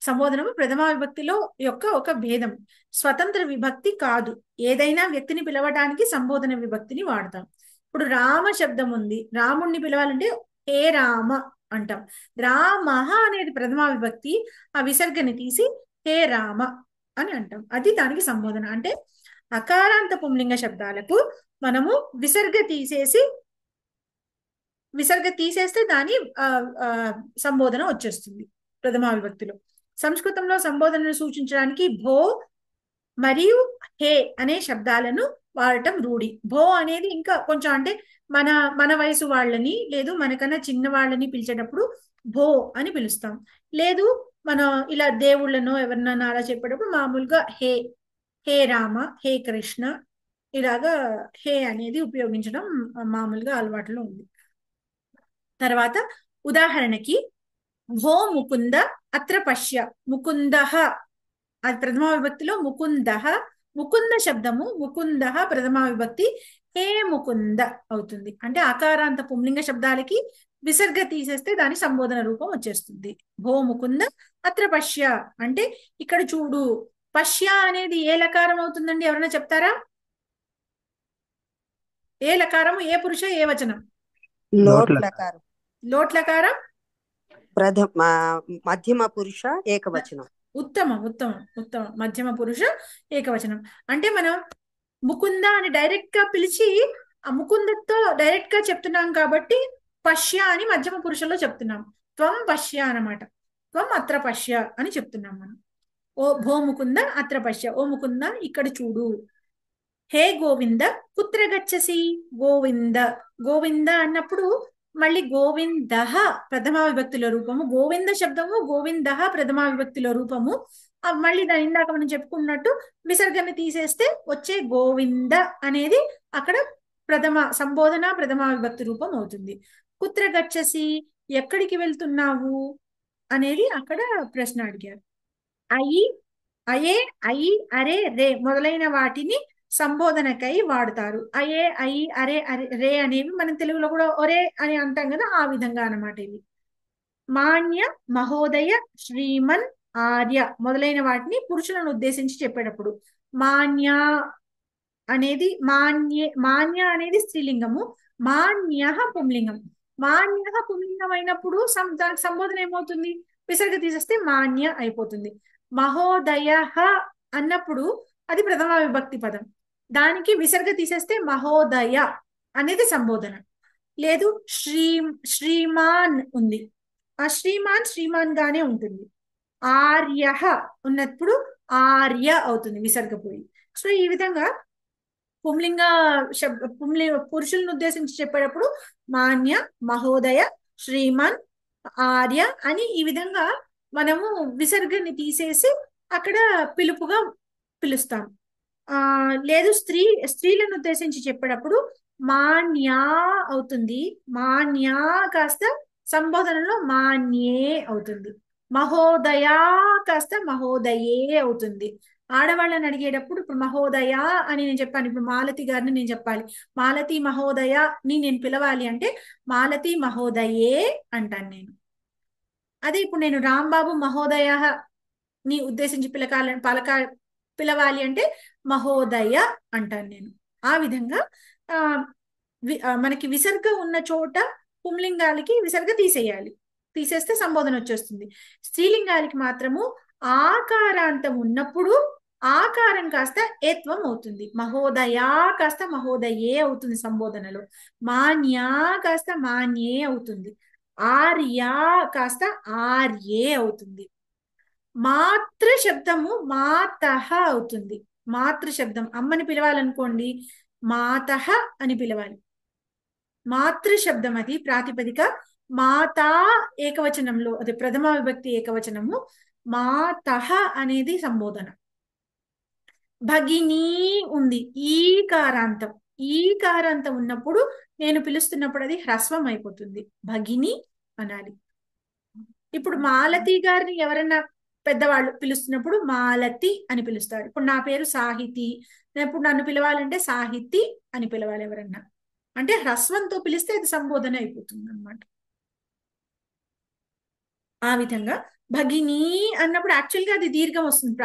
సంబోధనము ప్రథమా విభక్తిలో యొక్క ఒక భేదం, స్వతంత్ర విభక్తి కాదు. ఏదైనా వ్యక్తిని పిలవడానికి సంబోధన విభక్తిని వాడతాం. ఇప్పుడు రామ శబ్దం ఉంది, రాముణ్ణి పిలవాలంటే ఏ రామ అంటాం. రామః అనేది ప్రథమా విభక్తి, ఆ విసర్గని తీసి హే రామ అని అంటాం. అది దానికి సంబోధన. అంటే అకారాంత పుంలింగ శబ్దాలకు మనము విసర్గ తీసేస్తే దాని సంబోధన వచ్చేస్తుంది ప్రథమా విభక్తిలో. సంస్కృతంలో సంబోధనను సూచించడానికి భో మరియు హే అనే శబ్దాలను వాడటం రూఢి. భో అనేది ఇంకా కొంచెం అంటే మన వయసు వాళ్ళని లేదు మనకన్నా చిన్న వాళ్ళని పిలిచేటప్పుడు భో అని పిలుస్తాం. లేదు మనం ఇలా దేవుళ్ళను ఎవరినన్నా అలా చెప్పేటప్పుడు మామూలుగా హే, హే రామ, హే కృష్ణ, ఇలాగా హే అనేది ఉపయోగించడం మామూలుగా అలవాటులో ఉంది. తర్వాత ఉదాహరణకి భో ముకుంద అత్ర పశ్య. ముకుందః అది ప్రథమా విభక్తిలో ముకుందః, ముకుంద శబ్దము ముకుందః ప్రథమా విభక్తి, హే ముకుంద అవుతుంది. అంటే ఆకారాంత పుంలింగ శబ్దాలకి విసర్గ తీసేస్తే దాని సంబోధన రూపం వచ్చేస్తుంది. భో ముకుంద అత్ర పశ్య అంటే ఇక్కడ చూడు. పశ్య అనేది ఏ లకారం అవుతుందండి? ఎవరైనా చెప్తారా? ఏ లకారం, ఏ పురుష, ఏ వచనం? లోట్ లకారం. లోట్ లకారం మధ్యమ పురుష ఏకవచనం. ఉత్తమం ఉత్తమం ఉత్తమం. మధ్యమ పురుష ఏకవచనం. అంటే మనం ముకుంద అని డైరెక్ట్ గా పిలిచి ఆ ముకుందతో డైరెక్ట్ గా చెప్తున్నాం కాబట్టి పశ్య అని మధ్యమ పురుషంలో చెప్తున్నాం. త్వం పశ్య అన్నమాట. త్వం అత్ర పశ్య అని చెప్తున్నాం మనం. ఓ భో ముకుంద అత్ర పశ్య, ఓ ముకుంద ఇక్కడ చూడు. హే గోవింద కుత్ర గచ్చసి. గోవింద, గోవింద అన్నప్పుడు మళ్ళీ గోవిందః ప్రథమా విభక్తిలో రూపము, గోవింద శబ్దము గోవిందః ప్రథమా విభక్తిలో రూపము. మళ్ళీ దాని ఇందాక మనం చెప్పుకున్నట్టు విసర్గని తీసేస్తే వచ్చే గోవింద అనేది అక్కడ సంబోధన ప్రథమా విభక్తి రూపం అవుతుంది. కుత్ర గచ్చసి ఎక్కడికి వెళ్తున్నావు అనేది అక్కడ ప్రశ్న అడిగారు. అయి, అయే, అయి, అరే, రే మొదలైన వాటిని సంబోధనకై వాడతారు. అయే, అయి, అరే, రే అనేవి మనం తెలుగులో కూడా ఒరే అని అంటాం కదా, ఆ విధంగా అన్నమాట ఇవి. మాన్య, మహోదయ, శ్రీమన్, ఆర్య మొదలైన వాటిని పురుషులను ఉద్దేశించి చెప్పేటప్పుడు మాన్య అనేది మాన్య అనేది స్త్రీలింగము, మాన్య పుంలింగం. మాన్య పుంలింగం అయినప్పుడు దానికి సంబోధన ఏమవుతుంది? విసర్గ తీసేస్తే మాన్య అయిపోతుంది. మహోదయ అన్నప్పుడు అది ప్రథమా విభక్తి పదం, దానికి విసర్గ తీసేస్తే మహోదయ అనేది సంబోధన. లేదు శ్రీమాన్ ఉంది, ఆ శ్రీమాన్ గానే ఉంటుంది. ఆర్య ఉన్నప్పుడు ఆర్య అవుతుంది విసర్గ పోయి. సో ఈ విధంగా పురుషులను ఉద్దేశించి చెప్పేటప్పుడు మాన్య, మహోదయ, శ్రీమాన్, ఆర్య అని ఈ విధంగా మనము విసర్గని తీసేసి అక్కడ పిలుపుగా పిలుస్తాం. లేదు స్త్రీలను ఉద్దేశించి చెప్పేటప్పుడు మాన్యా అవుతుంది. మాన్యా కాస్త సంబోధనలో మాన్యే అవుతుంది. మహోదయా కాస్త మహోదయే అవుతుంది. ఆడవాళ్ళని అడిగేటప్పుడు ఇప్పుడు మహోదయ అని నేను చెప్పాను. ఇప్పుడు మాలతి గారిని నేను చెప్పాలి, మాలతి మహోదయ ని నేను పిలవాలి అంటే మాలతి మహోదయే అంటాను నేను. అదే ఇప్పుడు నేను రాంబాబు మహోదయ ని ఉద్దేశించి పిలవాలి అంటే మహోదయ అంటాను నేను. ఆ విధంగా మనకి విసర్గ ఉన్న చోట పుంలింగాలకి విసర్గ తీసేయాలి, తీసేస్తే సంబోధన వచ్చేస్తుంది. స్త్రీలింగాలకి మాత్రము ఆకారాంతం ఉన్నప్పుడు ఆకారం కాస్త ఏత్వం అవుతుంది. మహోదయా కాస్త మహోదయే అవుతుంది సంబోధనలో. మాన్యా కాస్త మాన్యే అవుతుంది. ఆర్యా కాస్త ఆర్యే అవుతుంది. మాతృ శబ్దము మాతః అవుతుంది. మాతృ శబ్దం అమ్మని పిలవాలనుకోండి మాతః అని పిలవాలి. మాతృ శబ్దం అది ప్రాతిపదిక. మాతా ఏకవచనంలో అది ప్రథమ విభక్తి ఏకవచనము. మాతః అనేది సంబోధన. భగినీ ఉంది ఈకారాంతం. ఈకారాంతం ఉన్నప్పుడు నేను పిలుస్తున్నప్పుడు అది హ్రస్వం అయిపోతుంది. భగిని అనాలి. ఇప్పుడు మాలతి గారిని ఎవరన్నా పెద్దవాళ్ళు పిలుస్తున్నప్పుడు మాలతి అని పిలుస్తారు. ఇప్పుడు నా పేరు సాహితి, ఇప్పుడు నన్ను పిలవాలంటే సాహితి అని పిలవాలి ఎవరన్నా. అంటే హ్రస్వంతో పిలిస్తే అది సంబోధన అయిపోతుంది అన్నమాట. ఆ విధంగా భగిని అన్నప్పుడు యాక్చువల్గా అది దీర్ఘం వస్తుంది.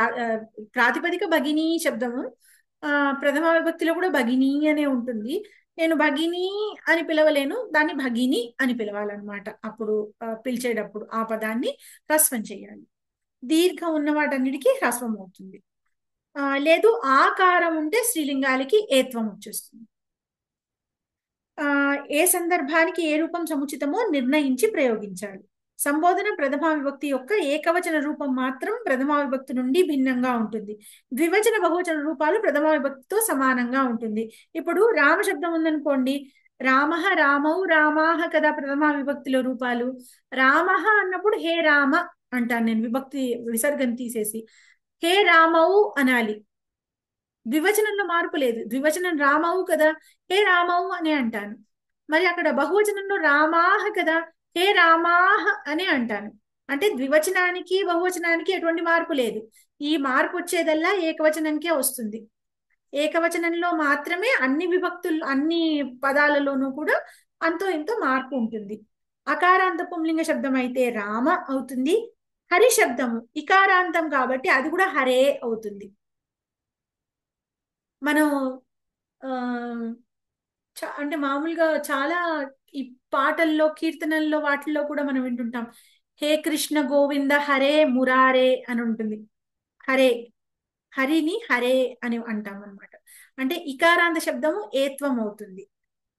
ప్రాతిపదిక భగిని శబ్దము. ప్రథమ విభక్తిలో కూడా భగిని అనే ఉంటుంది. నేను భగిని అని పిలవలేను, దాన్ని భగిని అని పిలవాలన్నమాట. అప్పుడు పిలిచేటప్పుడు ఆ పదాన్ని హ్రస్వం చేయాలి. దీర్ఘం ఉన్న వాటన్నిటికీ హ్రస్వం అవుతుంది. లేదు ఆకారం ఉంటే స్త్రీలింగాలకి ఏత్వం వచ్చేస్తుంది. ఏ సందర్భానికి ఏ రూపం సముచితమో నిర్ణయించి ప్రయోగించాలి. సంబోధన ప్రథమా విభక్తి యొక్క ఏకవచన రూపం మాత్రం ప్రథమా విభక్తి నుండి భిన్నంగా ఉంటుంది. ద్వివచన బహువచన రూపాలు ప్రథమా విభక్తితో సమానంగా ఉంటుంది. ఇప్పుడు రామ శబ్దం ఉందనుకోండి, రామః రామౌ రామాహ కదా ప్రథమా విభక్తిలో రూపాలు. రామః అన్నప్పుడు హే రామ అంటాను నేను, విభక్తి విసర్గం తీసేసి హే రామౌ అనాలి. ద్వివచనంలో మార్పు లేదు. ద్వివచనం రామవు కదా, హే రామవు అని అంటాను. మరి అక్కడ బహువచనంలో రామాహ కదా, హే రామాహ అని అంటాను. అంటే ద్వివచనానికి బహువచనానికి ఎటువంటి మార్పు లేదు. ఈ మార్పు వచ్చేదల్లా ఏకవచనంకే వస్తుంది. ఏకవచనంలో మాత్రమే అన్ని విభక్తులు అన్ని పదాలలోనూ కూడా అంతో ఇంతో మార్పు ఉంటుంది. అకారాంత పుంలింగ శబ్దం అయితే రామ అవుతుంది. హరి శబ్దము ఇకారాంతం కాబట్టి అది కూడా హరే అవుతుంది. మనం అంటే మామూలుగా చాలా ఈ పాటల్లో కీర్తనల్లో వాటిల్లో కూడా మనం వింటుంటాం, హే కృష్ణ గోవింద హరే మురారే అని ఉంటుంది. హరే, హరిని హరే అని అంటాం అనమాట. అంటే ఇకారాంత శబ్దము ఏత్వం అవుతుంది.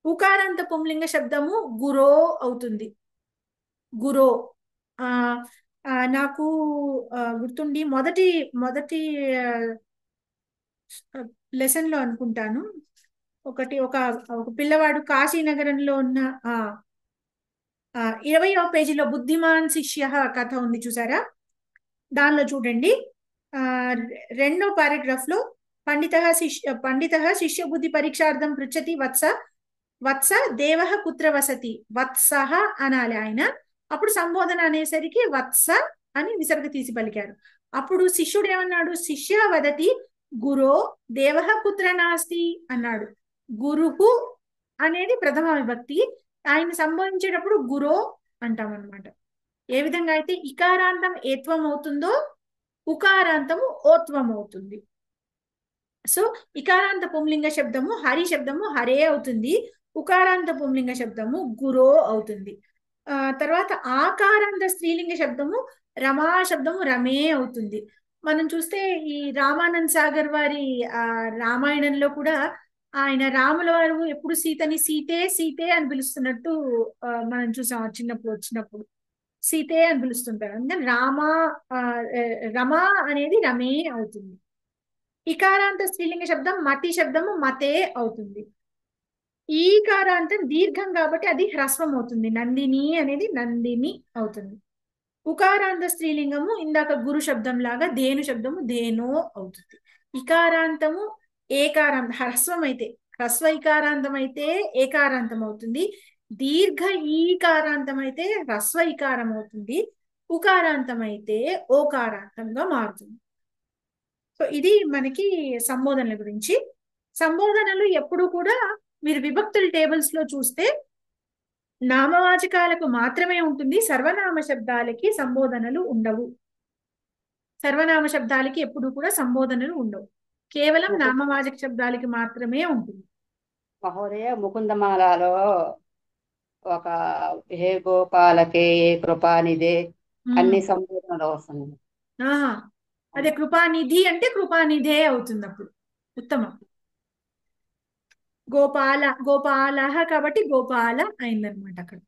ఉకారాంత పుంలింగ శబ్దము గురో అవుతుంది. గురో. నాకు గుర్తుండి మొదటి లెసన్ లో అనుకుంటాను, ఒక పిల్లవాడు కాశీనగరంలో ఉన్న 20వ పేజీలో బుద్ధిమాన్ శిష్య కథ ఉంది చూసారా. దానిలో చూడండి, 2వ పారాగ్రాఫ్ లో పండిత శిష్య బుద్ధి పరీక్షార్థం పృచ్చతి వత్స దేవః కుత్ర వసతి. వత్సః అనాలి ఆయన. అప్పుడు సంబోధన అనేసరికి వత్స అని విసర్గ తీసి పలికారు. అప్పుడు శిష్యుడు ఏమన్నాడు, శిష్య వదతి గురో దేవః కుత్ర నాస్తి అన్నాడు. గురుహు అనేది ప్రథమ విభక్తి, ఆయన సంబోధించేటప్పుడు గురో అంటాం అనమాట. ఏ విధంగా అయితే ఇకారాంతం ఏత్వం అవుతుందో ఉకారాంతము ఓత్వం అవుతుంది. సో ఇకారాంత పుంలింగ శబ్దము హరి శబ్దము హరే అవుతుంది. ఉకారాంత పుంలింగ శబ్దము గురో అవుతుంది. తర్వాత ఆకారాంత స్త్రీలింగ శబ్దము రమా శబ్దము రమే అవుతుంది. మనం చూస్తే ఈ రామానంద్ సాగర్ వారి రామాయణంలో కూడా ఆయన రాముల వారు ఎప్పుడు సీతని సీతే సీతే అని పిలుస్తున్నట్టు మనం చూసాం. వచ్చినప్పుడు సీతే అని పిలుస్తుంటారు. అందుకని రమా అనేది రమే అవుతుంది. ఇకారాంత స్త్రీలింగ శబ్దం మతి శబ్దము మతే అవుతుంది. ఈకారాంతం దీర్ఘం కాబట్టి అది హ్రస్వం అవుతుంది. నందిని అనేది నందిని అవుతుంది. ఉకారాంత స్త్రీలింగము ఇందాక గురు శబ్దం లాగా ధేను శబ్దము ధేనో అవుతుంది. ఇకారాంతము ఏకారాంత హ్రస్వం అయితే హ్రస్వ ఇకారాంతం అయితే ఏకారాంతం అవుతుంది. దీర్ఘ ఈకారాంతం అయితే హ్రస్వ ఇకారం అవుతుంది. ఉకారాంతం అయితే ఓకారాంతంగా మారుతుంది. సో ఇది మనకి సంబోధనల గురించి. సంబోధనలు ఎప్పుడు కూడా మీరు విభక్తుల టేబుల్స్ లో చూస్తే నామవాచకాలకు మాత్రమే ఉంటుంది, సర్వనామ శబ్దాలకి సంబోధనలు ఉండవు. సర్వనామ శబ్దాలకి ఎప్పుడు కూడా సంబోధనలు ఉండవు, కేవలం నామవాచక శబ్దాలకి మాత్రమే ఉంటుంది. మహోదయ ముకుందమాలలో ఒక హే గోపాలకే ఏ కృపానిదే అన్ని సంబోధనలు వస్తుంది. అదే కృపానిధి అంటే కృపానిధే అవుతుంది అప్పుడు. ఉత్తమం. గోపాల కాబట్టి గోపాల అయిందనమాట అక్కడ.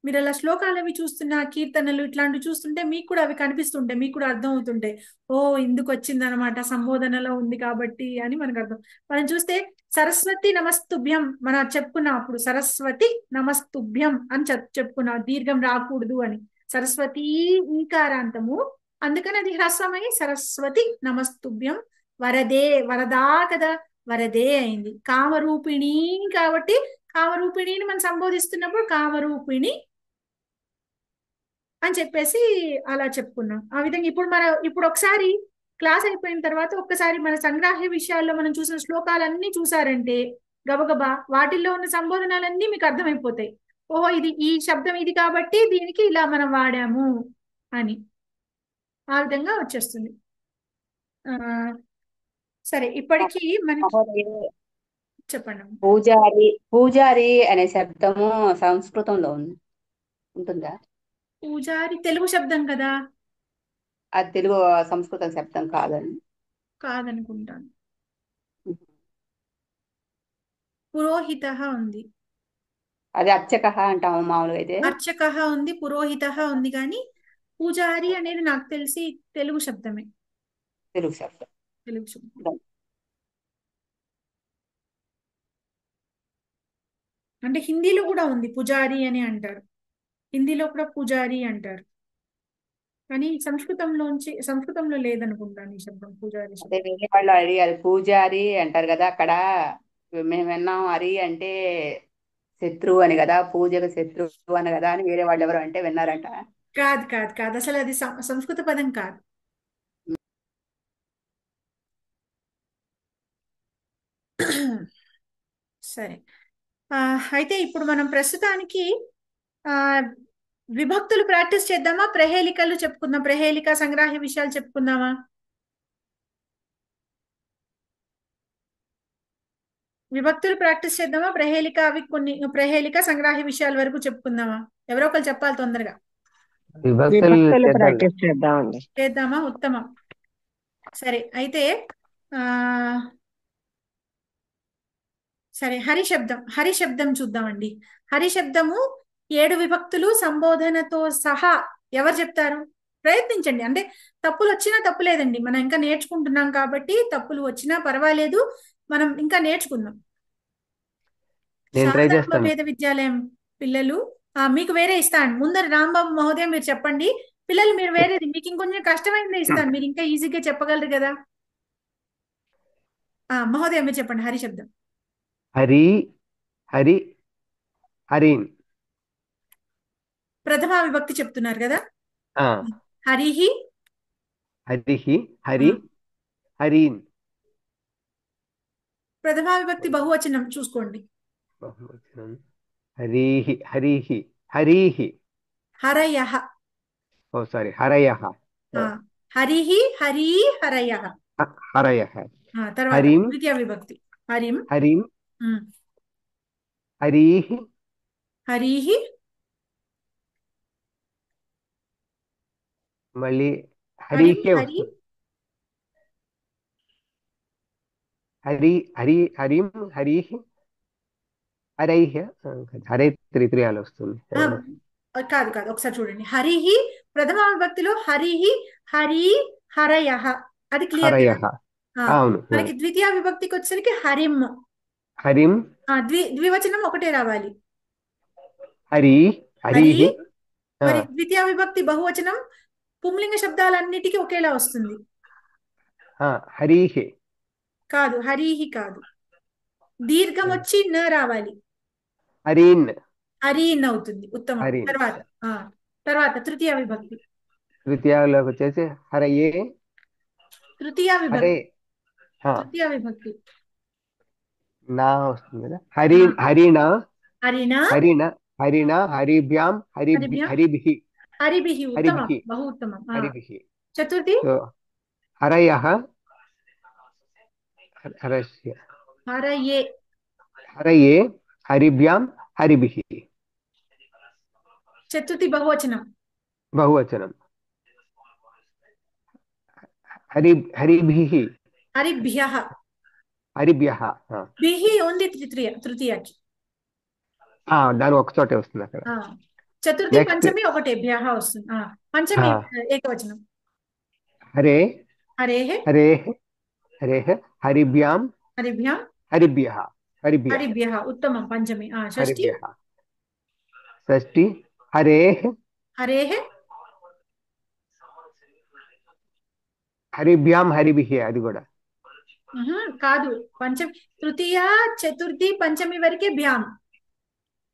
మీరు అలా శ్లోకాలు అవి చూస్తున్న కీర్తనలు ఇట్లాంటివి చూస్తుంటే మీకు కూడా అవి కనిపిస్తుంటాయి, మీకు కూడా అర్థం అవుతుంటాయి. ఓ ఇందుకు వచ్చిందనమాట, సంబోధనలో ఉంది కాబట్టి అని మనకు అర్థం. మనం చూస్తే సరస్వతి నమస్తుభ్యం మనం చెప్పుకున్నాం, అప్పుడు సరస్వతి నమస్తుభ్యం అని చెప్పుకున్నాం, దీర్ఘం రాకూడదు అని. సరస్వతి ఈకారాంతము, అందుకని అది హ్రస్వమై సరస్వతి నమస్తుభ్యం. వరదే వరదా కదా, వరదే అయింది. కామరూపిణి కాబట్టి కామరూపిణిని మనం సంబోధిస్తున్నప్పుడు కామరూపిణి అని చెప్పేసి అలా చెప్పుకున్నాం. ఆ విధంగా ఇప్పుడు ఒకసారి క్లాస్ అయిపోయిన తర్వాత ఒక్కసారి మన సంగ్రాహ్య విషయాల్లో మనం చూసిన శ్లోకాలన్నీ చూసారంటే గబగబా వాటిల్లో ఉన్న సంబోధనాలన్నీ మీకు అర్థమైపోతాయి. ఓహో ఇది ఈ శబ్దం ఇది కాబట్టి దీనికి ఇలా మనం వాడాము అని ఆ విధంగా వచ్చేస్తుంది. సరే ఇప్పటికి మనకి చెప్పండి. పూజారి అనే శబ్దము సంస్కృతంలో ఉంటుందా? పూజారి తెలుగు శబ్దం కదా, అది తెలుగు సంస్కృతం శబ్దం కాదనుకుంటాను. పురోహిత ఉంది, అది అర్చక అంటాము మామూలుగా. అయితే అర్చక ఉంది, పురోహిత ఉంది, కానీ పూజారి అనేది నాకు తెలిసి తెలుగు శబ్దమే. తెలుగు శబ్దం. అంటే హిందీలో కూడా ఉంది పుజారి అని అంటారు, హిందీలో కూడా పూజారి అంటారు, కానీ సంస్కృతంలో లేదనుకుంటాను ఈ శబ్దం పూజారి శబ్దం. అదే వేరే వాళ్ళు అడిగారు పూజారి అంటారు కదా, అక్కడ మేము విన్నాం అరి అంటే శత్రువు అని కదా, పూజకు శత్రువు అని కదా అని వేరే వాళ్ళు ఎవరు అంటే విన్నారంట. కాదు అసలు అది సంస్కృత పదం కాదు. సరే అయితే ఇప్పుడు మనం ప్రస్తుతానికి విభక్తులు ప్రాక్టీస్ చేద్దామా, ప్రహేళికలు చెప్పుకుందాం, ప్రహేళిక సంగ్రాహ్య విషయాలు చెప్పుకుందామా? విభక్తులు ప్రాక్టీస్ చేద్దామా, ప్రహేళిక అవి కొన్ని ప్రహేళిక సంగ్రాహ్య విషయాల వరకు చెప్పుకుందామా? ఎవరో ఒకరు చెప్పాలి తొందరగా. విభక్తులు ప్రాక్టీస్ చేద్దామండి. చేద్దామా? ఉత్తమం. సరే అయితే సరే హరిశబ్దం చూద్దామండి. హరిశబ్దము 7 విభక్తులు సంబోధనతో సహా. ఎవరు చెప్తారు? ప్రయత్నించండి. అంటే తప్పులు వచ్చినా తప్పులేదండి, మనం ఇంకా నేర్చుకుంటున్నాం కాబట్టి తప్పులు వచ్చినా పర్వాలేదు, మనం ఇంకా నేర్చుకుందాం. శారదాంబ వేద విద్యాలయం పిల్లలు మీకు వేరే ఇస్తాను. ముందర రాంబాబు మహోదయ మీరు చెప్పండి, పిల్లలు మీరు వేరేది మీకు ఇంకొంచెం కష్టమైనది ఇస్తాను, మీరు ఇంకా ఈజీగా చెప్పగలరు కదా. మహోదయ మీరు చెప్పండి హరిశబ్దం. హరిన్ ప్రథమా విభక్తి చెప్తున్నారు కదా. హరిహి హరీన్. ప్రథమా విభక్తి బహువచనం చూసుకోండి. హరీహి హరయః. సారీ హరయః. హరిహి హరీ హరయః. తర్వాత ద్వితీయ విభక్తి హరిం హరీహి మళ్ళీ హరీహి హరే త్రిత్రియాలు వస్తుంది. కాదు ఒకసారి చూడండి. హరిహి ప్రథమ విభక్తిలో హరిహి హరి హరయః, అది క్లియర్. మనకి ద్వితీయ విభక్తికి వచ్చేసరికి హరిం. ద్వివచనం ఒకటే రావాలి. మరి ద్వితీయ విభక్తి బహువచనం పుంలింగ శబ్దాలన్నిటికీ ఒకేలా వస్తుంది. కాదు హరిహి కాదు, దీర్ఘం వచ్చి న రావాలి. హరీన్ అవుతుంది. ఉత్తమం. తర్వాత తృతీయ విభక్తి. తృతీయలోకి వచ్చేసి హరయే. తృతీయ విభక్తి నా వస్తుంది కదా. హరిణ హరిభ్యాం హరిభిః. ఉత్తమం, బహు ఉత్తమం. చతుర్థి హరయః హరయే హరిభ్యాం హరిభిః. చతుర్థి బహువచనం. హరి హరిభిః హరిభ్యః. హరిభ్యః. బిహి ఓన్లీ తృతీయకి. దాని ఒక చోటే వస్తుంది అక్కడ. చతుర్థి నెక్స్ట్ పంచమి ఒకటే భ్యః వస్తుంది. పంచమి ఏకవచనం. హరే హరేః హరేః హరేః హరిభ్యాం హరిభ్యాం హరిభ్యః హరిభ్యః హరిభ్యః. ఉత్తమం. పంచమి. షష్ఠి హరిభ్యః. షష్ఠి హరేః హరేః హరిభ్యాం హరిభిః. అది కూడా కాదు. పంచమి తృతీయ చతుర్థి పంచమి వరకే భ్యాం.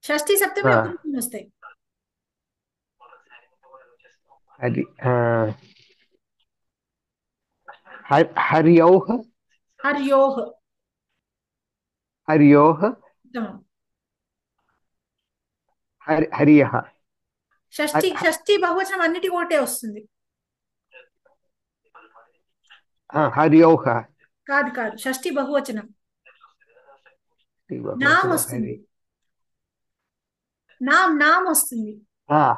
షష్ఠి సప్తమి ఒక్క వస్తాయి. అది హర్యౌః హర్యోః. హర్యోః ఉత్తమం. హరియః. షష్ఠి బహువచనం అన్నిటి ఒకటే వస్తుంది. హర్యౌః కాదు కాదు, షష్ఠి బహువచనం. నామ్ వస్తుంది. నామ్ వస్తుంది.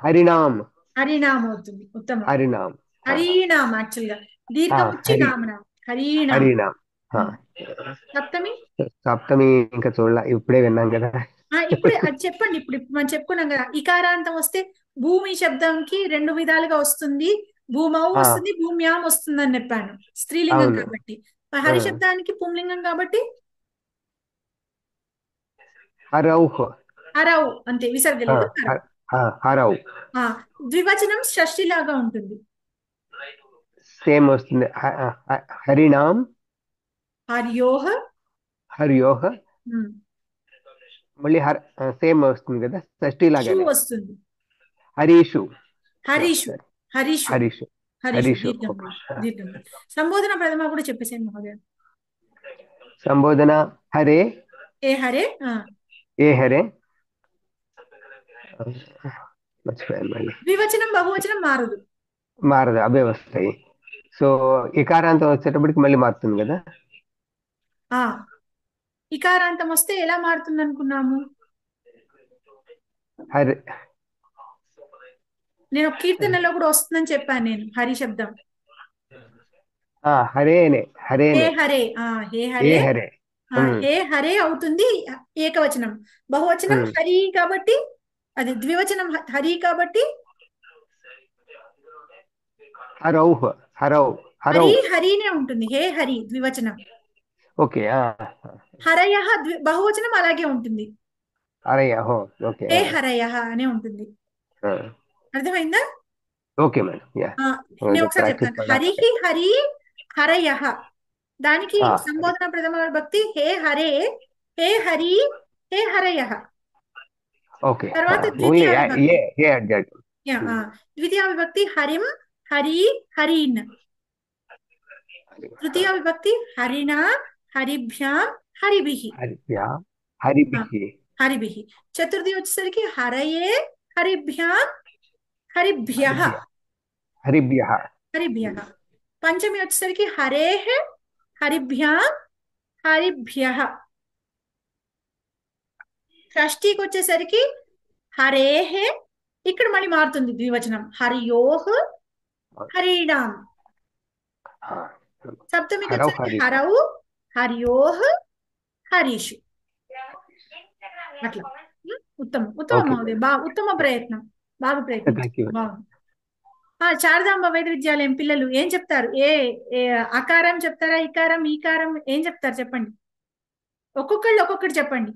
హరినామ్. హరినామ్ అవుతుంది. ఉత్తమం. హరినామ్. హరినామ్. యాక్చువల్ గా దీర్ఘం వచ్చి నామనాం. హరినామ్. హరినామ్. సప్తమి సప్తమి ఇంకా చూడాల, ఇప్పుడే విన్నాం కదా. ఇప్పుడు అది చెప్పండి. ఇప్పుడు మనం చెప్పుకున్నాం కదా, ఇకారాంతం వస్తే భూమి శబ్దంకి రెండు విధాలుగా వస్తుంది. భూమౌ వస్తుంది, భూమ్యాం వస్తుంది అని చెప్పాను. స్త్రీలింగం అవును. కాబట్టి. హరి శబ్దానికి పుంలింగం కాబట్టి హరౌః. హరౌ అంతే, విసర్గ లేదు. హరౌ. ద్వివచనం షష్ఠి లాగా ఉంటుంది. సేమ్ వస్తుంది. హరినామ్ హర్యోః. హర్యోః. మళ్ళీ సేమ్ వస్తుంది కదా, షష్ఠి షు లాగానే. వస్తుంది. హరీషు. హరీషు. హరీషు. హరీషు. హరీషు. దీర్ఘం. సంబోధన ప్రథమ కూడా చెప్పేసేయండి మహోదయ. సంబోధన హరే ఏ హరే. ఏ హరే. మర్చిపోయాను మళ్ళీ. ద్వివచనం బహువచనం మారదు. మారదు, అవే వస్తాయి. సో ఇకారాంతం వచ్చేటప్పటికి మళ్ళీ మారుతుంది కదా. ఇకారాంతం వస్తే ఎలా మారుతుంది అనుకున్నాము? హరే. నేను కీర్తనలో కూడా వస్తుందని చెప్పాను నేను. హరి శబ్దం హరేనే. హే హరేనే. హరే. హే ఏ హరే. హరే. హే హరే అవుతుంది ఏకవచనం. బహువచనం హరి కాబట్టి, అది ద్వివచనం హరి కాబట్టి హరౌః. హరౌ. హరౌ. హరి హరినే ఉంటుంది. హే హరి ద్వివచనం. ఓకే. హరయః బహువచనం అలాగే ఉంటుంది. హరయః. ఓకే. హే హరయః అనే ఉంటుంది. అర్థమైందా? Okay madam. నేను ఒకసారి చెప్తాను. హరిహి హరి హరయః. దానికి సంబోధన ప్రథమ విభక్తి హే హరే, హే హరి, హే హరయః. ఓకే. తర్వాత ఓన్లీ ద్వితీయ విభక్తి. ఏ అడ్జెక్ట్. ద్వితీయ విభక్తి హరిం, హరి, హరీన్. తృతీయ విభక్తి హరిణా, హరిభ్యాం, హరిభిః. హరిభ్యాం హరిభిః. హరిభిః. చతుర్థి వచ్చేసరికి హరయే, హరిభ్యాం, హరిభ్యః. హరిభ్యః. హరిభ్యః. పంచమి వచ్చేసరికి హరేః, హరిభ్యాం, హరిభ్యః. షష్ఠికి వచ్చేసరికి హరేః, ఇక్కడ మళ్ళీ మారుతుంది ద్వివచనం. హర్యోః, హరీణాం. సప్తమికి వచ్చేసరికి హరౌ, హర్యోః, హరీషు. అట్లా. ఉత్తమం. ఉత్తమం మహోదయ. ఉత్తమ ప్రయత్నం. బాగా ప్రయత్నం. బాగుంది. శారదాంబ వేద విద్యాలయం పిల్లలు ఏం చెప్తారు? ఏ అకారం చెప్తారా, ఇకారం, ఈకారం ఏం చెప్తారు చెప్పండి. ఒక్కొక్కళ్ళు ఒక్కొక్కటి చెప్పండి.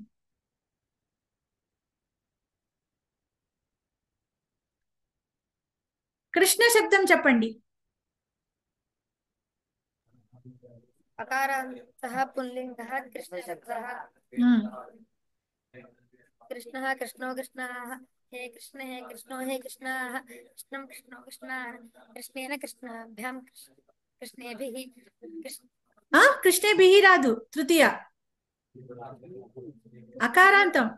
కృష్ణ శబ్దం చెప్పండి. అకారాంతః పుల్లింగః కృష్ణ శబ్దః. కృష్ణః కృష్ణో కృష్ణాః. హే కృష్ణ హే కృష్ణో హే కృష్ణాః. కృష్ణం కృష్ణో కృష్ణాః. కృష్ణేన కృష్ణాభ్యాం కృష్ణేభిః. కృష్ణేభిః రాదు. తృతీయ అకారాంతం.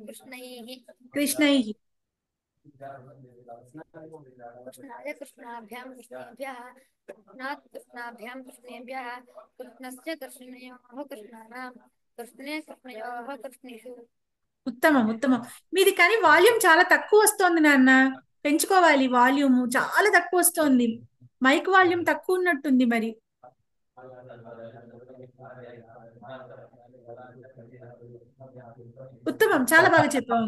కృష్ణైః. కృష్ణైః. కృష్ణాయ కృష్ణాభ్యాం కృష్ణేభ్యః. కృష్ణాత్ కృష్ణాభ్యాం కృష్ణేభ్యః. కృష్ణస్య కృష్ణయోః కృష్ణానాం. కృష్ణే కృష్ణయోః కృష్ణేషు. ఉత్తమం. ఉత్తమం. మీది కానీ వాల్యూమ్ చాలా తక్కువ వస్తోంది నాన్న. పెంచుకోవాలి వాల్యూమ్. చాలా తక్కువ వస్తోంది. మైక్ వాల్యూమ్ తక్కువ ఉన్నట్టుంది మరి. ఉత్తమం, చాలా బాగా చెప్పావు.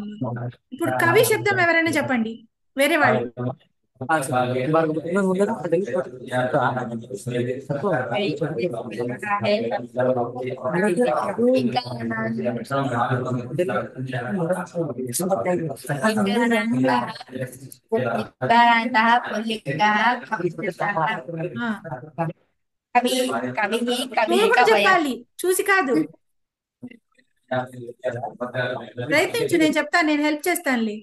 ఇప్పుడు కవి శబ్దం ఎవరైనా చెప్పండి, వేరే వాళ్ళు. నువ్వు కూడా చెప్పాలి, చూసి కాదు. ప్రయత్నించు, నేను చెప్తాను, నేను హెల్ప్ చేస్తానులే.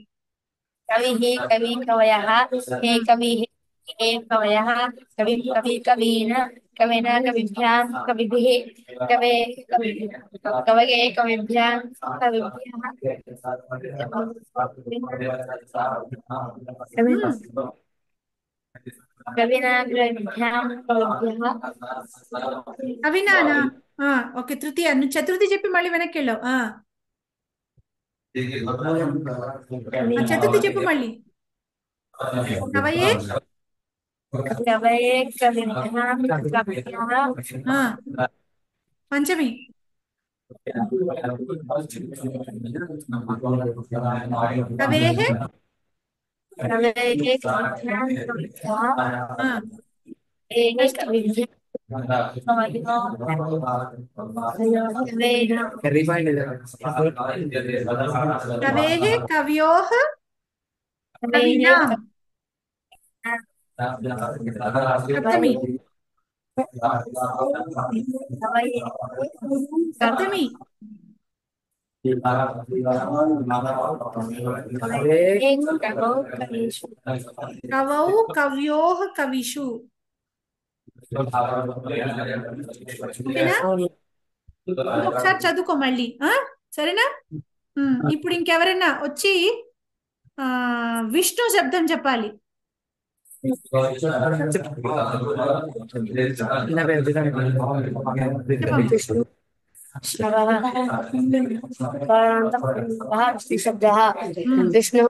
कविः कवि कवयः हे कविः हे कवयः कवि कवि कवीन कविना कविभ्यां कविभिः कवे कवये कविभ्यां कविभ्यः कविना कविभ्यां कविभ्यः కవినానా? ఓకే, తృతీయ. నువ్వు చతుర్థి చెప్పి మళ్ళీ వెనక్కి వెళ్ళావు. చతుర్థి చెప్పు మళ్ళీ. కవయే कवये कविभ्यां कविभ्यः పంచమి. కవేహ कवये कविभ्यां कविभ्यः కవేహ కవ్యోహ కవినాం. సప్తమి. సప్తమి. కవౌ కవ్యోహ కవిషు. ఓకేనా? ఒకసారి చదువుకో మళ్ళీ, సరేనా? ఇప్పుడు ఇంకెవరైనా వచ్చి విష్ణు శబ్దం చెప్పాలి. शब्दः विष्णु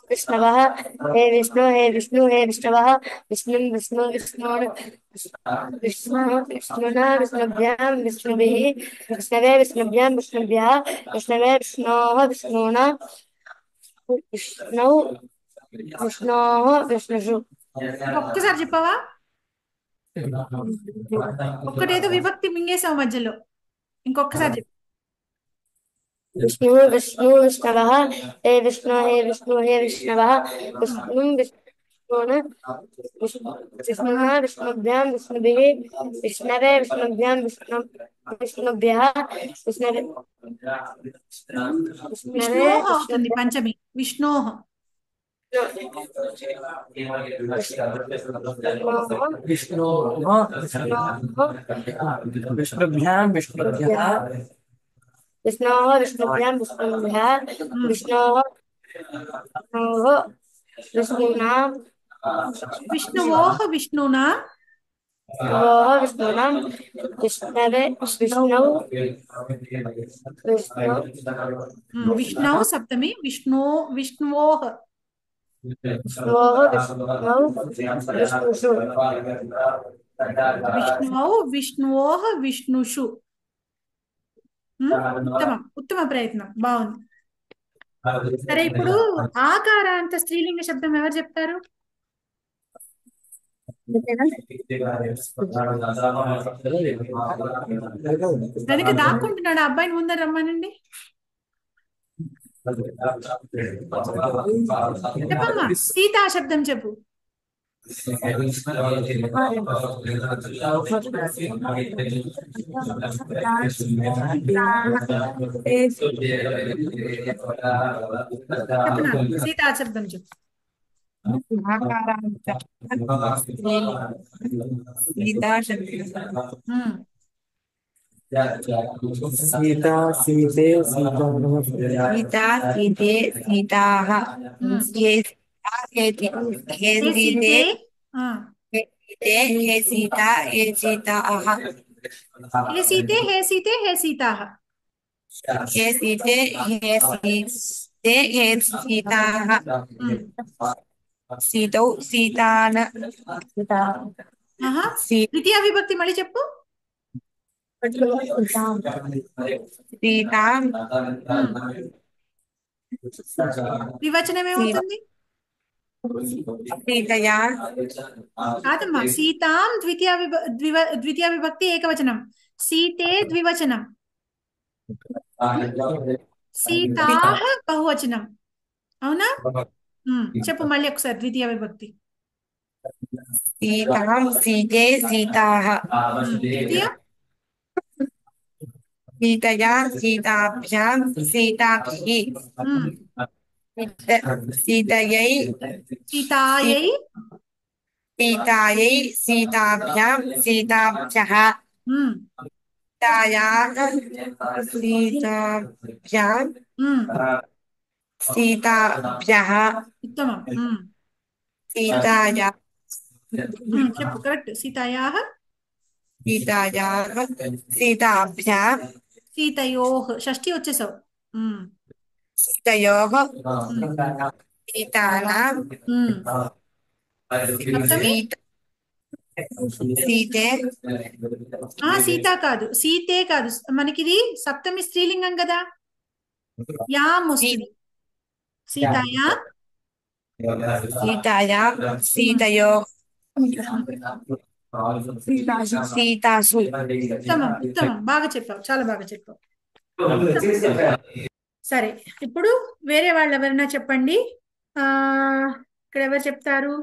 विष्णवः हे विष्णु हे विष्णु हे विष्णवः विष्णु विष्णु विष्णु विष्णु विष्णुना विष्णुभ्यां विष्णुभिः विष्णवे विष्णुभ्यां विष्णुभ्यः विष्णवे विष्णोः विष्णुना विष्णु विष्णोः विष्णुषु. ఒక్కసారి చెప్పవా? ఒక్కటేదో విభక్తి మింగేసావు మధ్యలో, ఇంకొకసారి చెప్పు. विष्णु विष्णु विष्णवः हे विष्णु हे विष्णु हे विष्णवः विष्णु विष्णुना विष्णुना विष्णुभ्यां विष्णुभिः विष्णवे विष्णुभ्यां विष्णु विष्णुभ्यः विष्णवे విష్ణోహ అవుతుంది పంచమి. విష్ణోహ. विष्णुभ्यां विष्णुभ्यः विष्णोः विष्णुभ्यां विष्णुभ्यः विष्णोः विष्णुना విష్ణువోహ విష్ణునా विष्णोः विष्णुना विष्णवे विष्णु विष्णु విష్ణౌ సప్తమి. విష్ణువోహ विष्णोः विष्णु विष्णुषु విష్ణువౌ విష్ణువోహ విష్ణుషు. ఉత్తమం, ఉత్తమ ప్రయత్నం, బాగుంది. సరే, ఇప్పుడు ఆకారాంత స్త్రీలింగ శబ్దం ఎవరు చెప్తారు? వెనక దాక్కుంటున్నాడు ఆ అబ్బాయిని ముందర రమ్మానండి. చెప్పమ్మా, సీతా శబ్దం చెప్పు. సీతా శబ్దం చెప్పు. सीता सीते सीता सीते सीताः हे सीते हे सीता हे सीताः हे सीते हे सीते हे सीताः हे सीते हे सीते हे सीताः సీతౌ సీతాన ద్వితీయ విభక్తి మళ్ళీ చెప్పు. సీతాం ద్వివచనం ఏమవుతుంది? సీతయా కాదమ్మా, సీతాం ద్వితీయ విభక్తి ఏకవచనం, సీతే ద్వివచనం, సీతాః బహువచనం. అవునా? చెప్పు మళ్ళీ ఒకసారి ద్వితీయ విభక్తి. సీతాం సీతే సీతాః ద్వితీయ సీతయా సీతాభ్యాం సీతాభిః సీతయై సీతాయై సీతాయై సీతాభ్యాం సీతాభ్యః సీతాయాః సీతాభ్యాం సీతాభ్యః ఉత్తమం. సీతాయా చెప్పు కరెక్ట్. సీతాయాః సీతాయాః సీతాభ్యాం సీతయోః, షష్ఠి వచ్చేసావు. సీతయోః సీతానాం సప్తమి సీతే సీత కాదు, సీతే కాదు, మనకిది సప్తమి స్త్రీలింగం కదా, యాం వస్తుంది. సీతాయా సీతాయా సీతయో సీతాసు. ఉత్తమం ఉత్తమం, బాగా చెప్పావు, చాలా బాగా చెప్పావు. సరే, ఇప్పుడు వేరే వాళ్ళు ఎవరైనా చెప్పండి. ఇక్కడ ఎవరు చెప్తారు?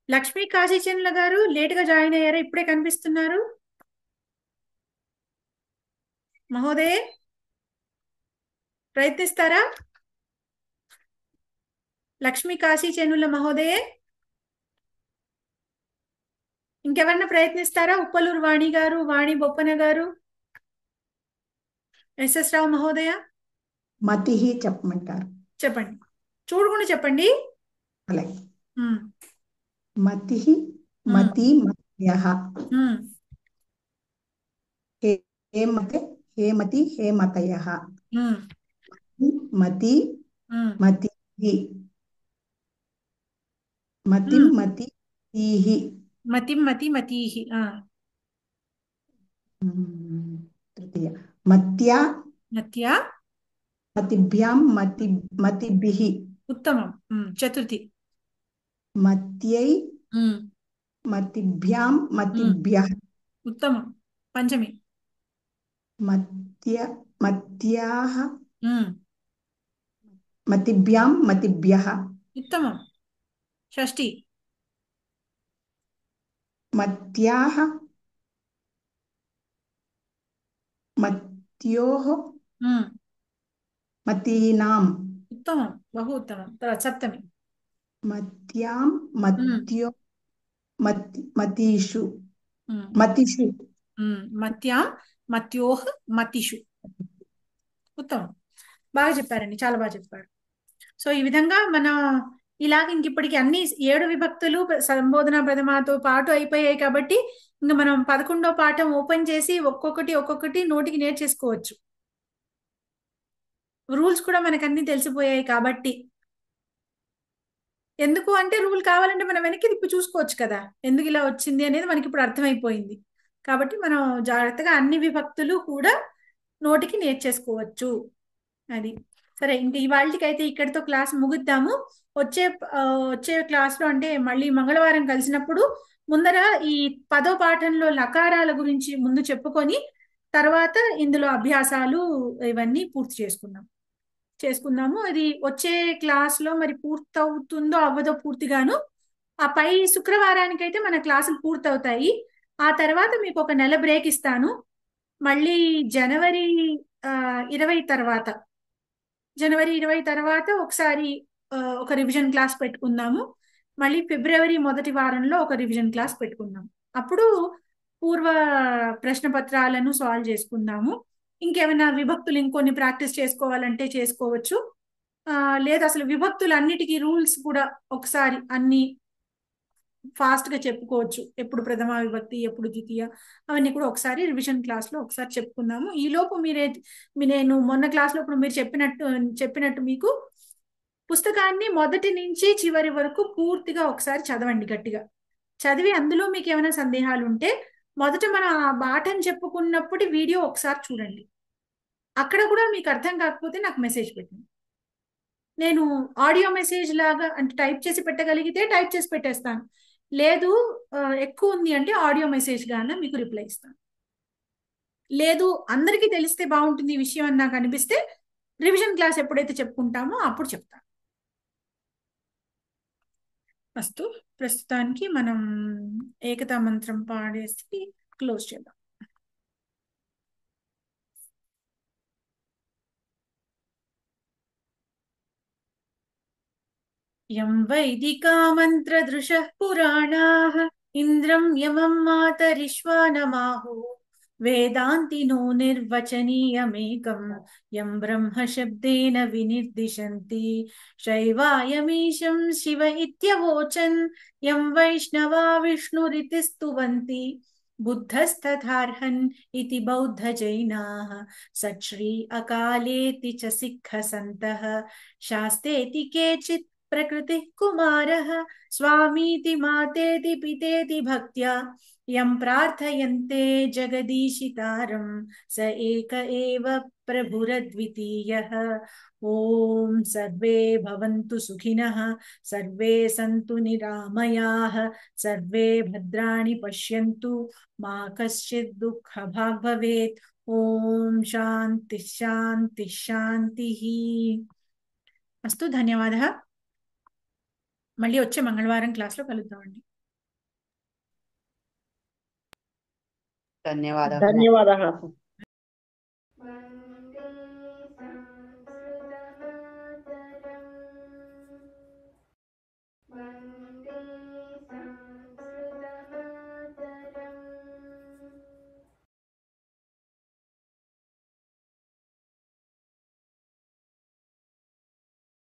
లక్ష్మీ కాశీచంద్ర గారు లేటుగా జాయిన్ అయ్యారా? ఇప్పుడే కనిపిస్తున్నారు. మహోదయ్ ప్రయత్నిస్తారా? లక్ష్మీ కాశీచంద్రుల మహోదయే, ఇంకెవరన్నా ప్రయత్నిస్తారా? ఉప్పలూరు వాణి గారు, వాణి బొప్పన గారు, ఎస్ఎస్ రావు మహోదయ. మతి చెప్పమంటారు. చెప్పండి, చూడకుండా చెప్పండి. అలాగే. మతి మతి మత్యః హేమతే హేమతి హేమతయః మతి మతిః మతిం మతిః మతిం మతి మతీః. తృతీయ మత్యా మత్యా మతిభ్యాం మతిభిః. ఉత్తమం. చతుర్థి మత్యై మతిభ్యాం మతిభ్యః. ఉత్తమం. పంచమి మత్యాః మతిభ్యాం మతిభ్యః. ఉత్తమం. షష్ఠి మత్యాః మత్యోః మతీనాం. ఉత్తమం, బహు ఉత్తమం. తర్వాత సప్తమి మత్యాం మత్యో మతీషు మతిషు. మత్యాం మత్యోః మతిషు. ఉత్తమం, బాగా చెప్పారండి, చాలా బాగా చెప్పారు. సో ఈ విధంగా మనం ఇలాగ ఇప్పటికి అన్ని 7 విభక్తులు సంబోధన ప్రథమాతో పాటు అయిపోయాయి. కాబట్టి ఇంకా మనం 11వ పాఠం ఓపెన్ చేసి ఒక్కొక్కటి నోటికి నేర్చేసుకోవచ్చు. రూల్స్ కూడా మనకు అన్ని తెలిసిపోయాయి. కాబట్టి ఎందుకు అంటే రూల్ కావాలంటే మనం వెనక్కి తిప్పి చూసుకోవచ్చు కదా, ఎందుకు ఇలా వచ్చింది అనేది మనకి ఇప్పుడు అర్థమైపోయింది. కాబట్టి మనం జాగ్రత్తగా అన్ని విభక్తులు కూడా నోటికి నేర్చేసుకోవచ్చు. అది సరే. ఇంక ఇవాళకైతే ఇక్కడితో క్లాస్ ముగిద్దాము. వచ్చే క్లాస్లో అంటే మళ్ళీ మంగళవారం కలిసినప్పుడు ముందర ఈ 10వ పాఠంలో లకారాల గురించి ముందు చెప్పుకొని తర్వాత ఇందులో అభ్యాసాలు ఇవన్నీ పూర్తి చేసుకుందాము. ఇది వచ్చే క్లాస్లో మరి పూర్తవుతుందో అవ్వదో పూర్తిగాను. ఆ పై శుక్రవారానికైతే మన క్లాసులు పూర్తవుతాయి. ఆ తర్వాత మీకు ఒక నెల బ్రేక్ ఇస్తాను. మళ్ళీ జనవరి 20 తర్వాత ఒకసారి ఒక రివిజన్ క్లాస్ పెట్టుకుందాము. మళ్ళీ ఫిబ్రవరి మొదటి వారంలో ఒక రివిజన్ క్లాస్ పెట్టుకుందాం. అప్పుడు పూర్వ ప్రశ్న పత్రాలను సాల్వ్ చేసుకుందాము. ఇంకేమైనా విభక్తులు ఇంకొన్ని ప్రాక్టీస్ చేసుకోవాలంటే చేసుకోవచ్చు. లేదా అసలు విభక్తులు అన్నిటికీ రూల్స్ కూడా ఒకసారి అన్ని ఫాస్ట్ గా చెప్పుకోవచ్చు. ఎప్పుడు ప్రథమ విభక్తి, ఎప్పుడు ద్వితీయ, అవన్నీ కూడా ఒకసారి రివిజన్ క్లాస్ లో ఒకసారి చెప్పుకుందాము. ఈ లోపు నేను మొన్న క్లాస్ లో ఇప్పుడు మీరు చెప్పినట్టు మీకు పుస్తకాన్ని మొదటి నుంచి చివరి వరకు పూర్తిగా ఒకసారి చదవండి గట్టిగా. చదివి అందులో మీకు ఏమైనా సందేహాలు ఉంటే మొదట మన పాఠం చెప్పుకున్నప్పుడు వీడియో ఒకసారి చూడండి. అక్కడ కూడా మీకు అర్థం కాకపోతే నాకు మెసేజ్ పెట్టండి. నేను ఆడియో మెసేజ్ లాగా అంటే టైప్ చేసి పెట్టగలిగితే టైప్ చేసి పెట్టేస్తాను. లేదు ఎక్కువ ఉంది అంటే ఆడియో మెసేజ్ గానే మీకు రిప్లై ఇస్తాను. లేదు అందరికీ తెలిస్తే బాగుంటుంది ఈ విషయం అని నాకు అనిపిస్తే రివిజన్ క్లాస్ ఎప్పుడైతే చెప్పుకుంటామో అప్పుడు చెప్తాను. అస్తు, ప్రస్తుతానికి మనం ఏకతా మంత్రం పాడేసి క్లోజ్ చేద్దాం. యం వైదికా మంత్రదృశః పురాణాః ఇంద్రం యమం మాతరిశ్వానమాహు వేదాంతినో నిర్వచనీయమేకం యం బ్రహ్మ శబ్దేన వినిర్దిశంతి శైవాయమీశం శివ ఇత్యవోచన్ యం వైష్ణవా విష్ణురితి స్తువంతి బుద్ధస్తథార్హన్ ఇతి బౌద్ధ జైనాః సచ్శ్రీ అకాలేతి చ సిక్ఖ సంతః శాస్తేతి కేచిత్ ప్రకృతి కుమారః స్వామీతి మాతేతి పితేతి భక్త్యా యం ప్రార్థయంతే జగదీశితారం స ఏక ఏవ ప్రభురద్వితీయః. ఓం సర్వే భవంతు సుఖినః, సర్వే సంతు నిరామయాః, సర్వే భద్రాణి పశ్యంతు, మా కశ్చిత్ దుఃఖభాగ్ భవేత్. ఓం శాంతి శాంతి శాంతిః. అస్తు, ధన్యవాదः. మళ్ళీ వచ్చే మంగళవారం క్లాస్లో కలుద్దామండి. ధన్యవాదాలు. ధన్యవాదాలు.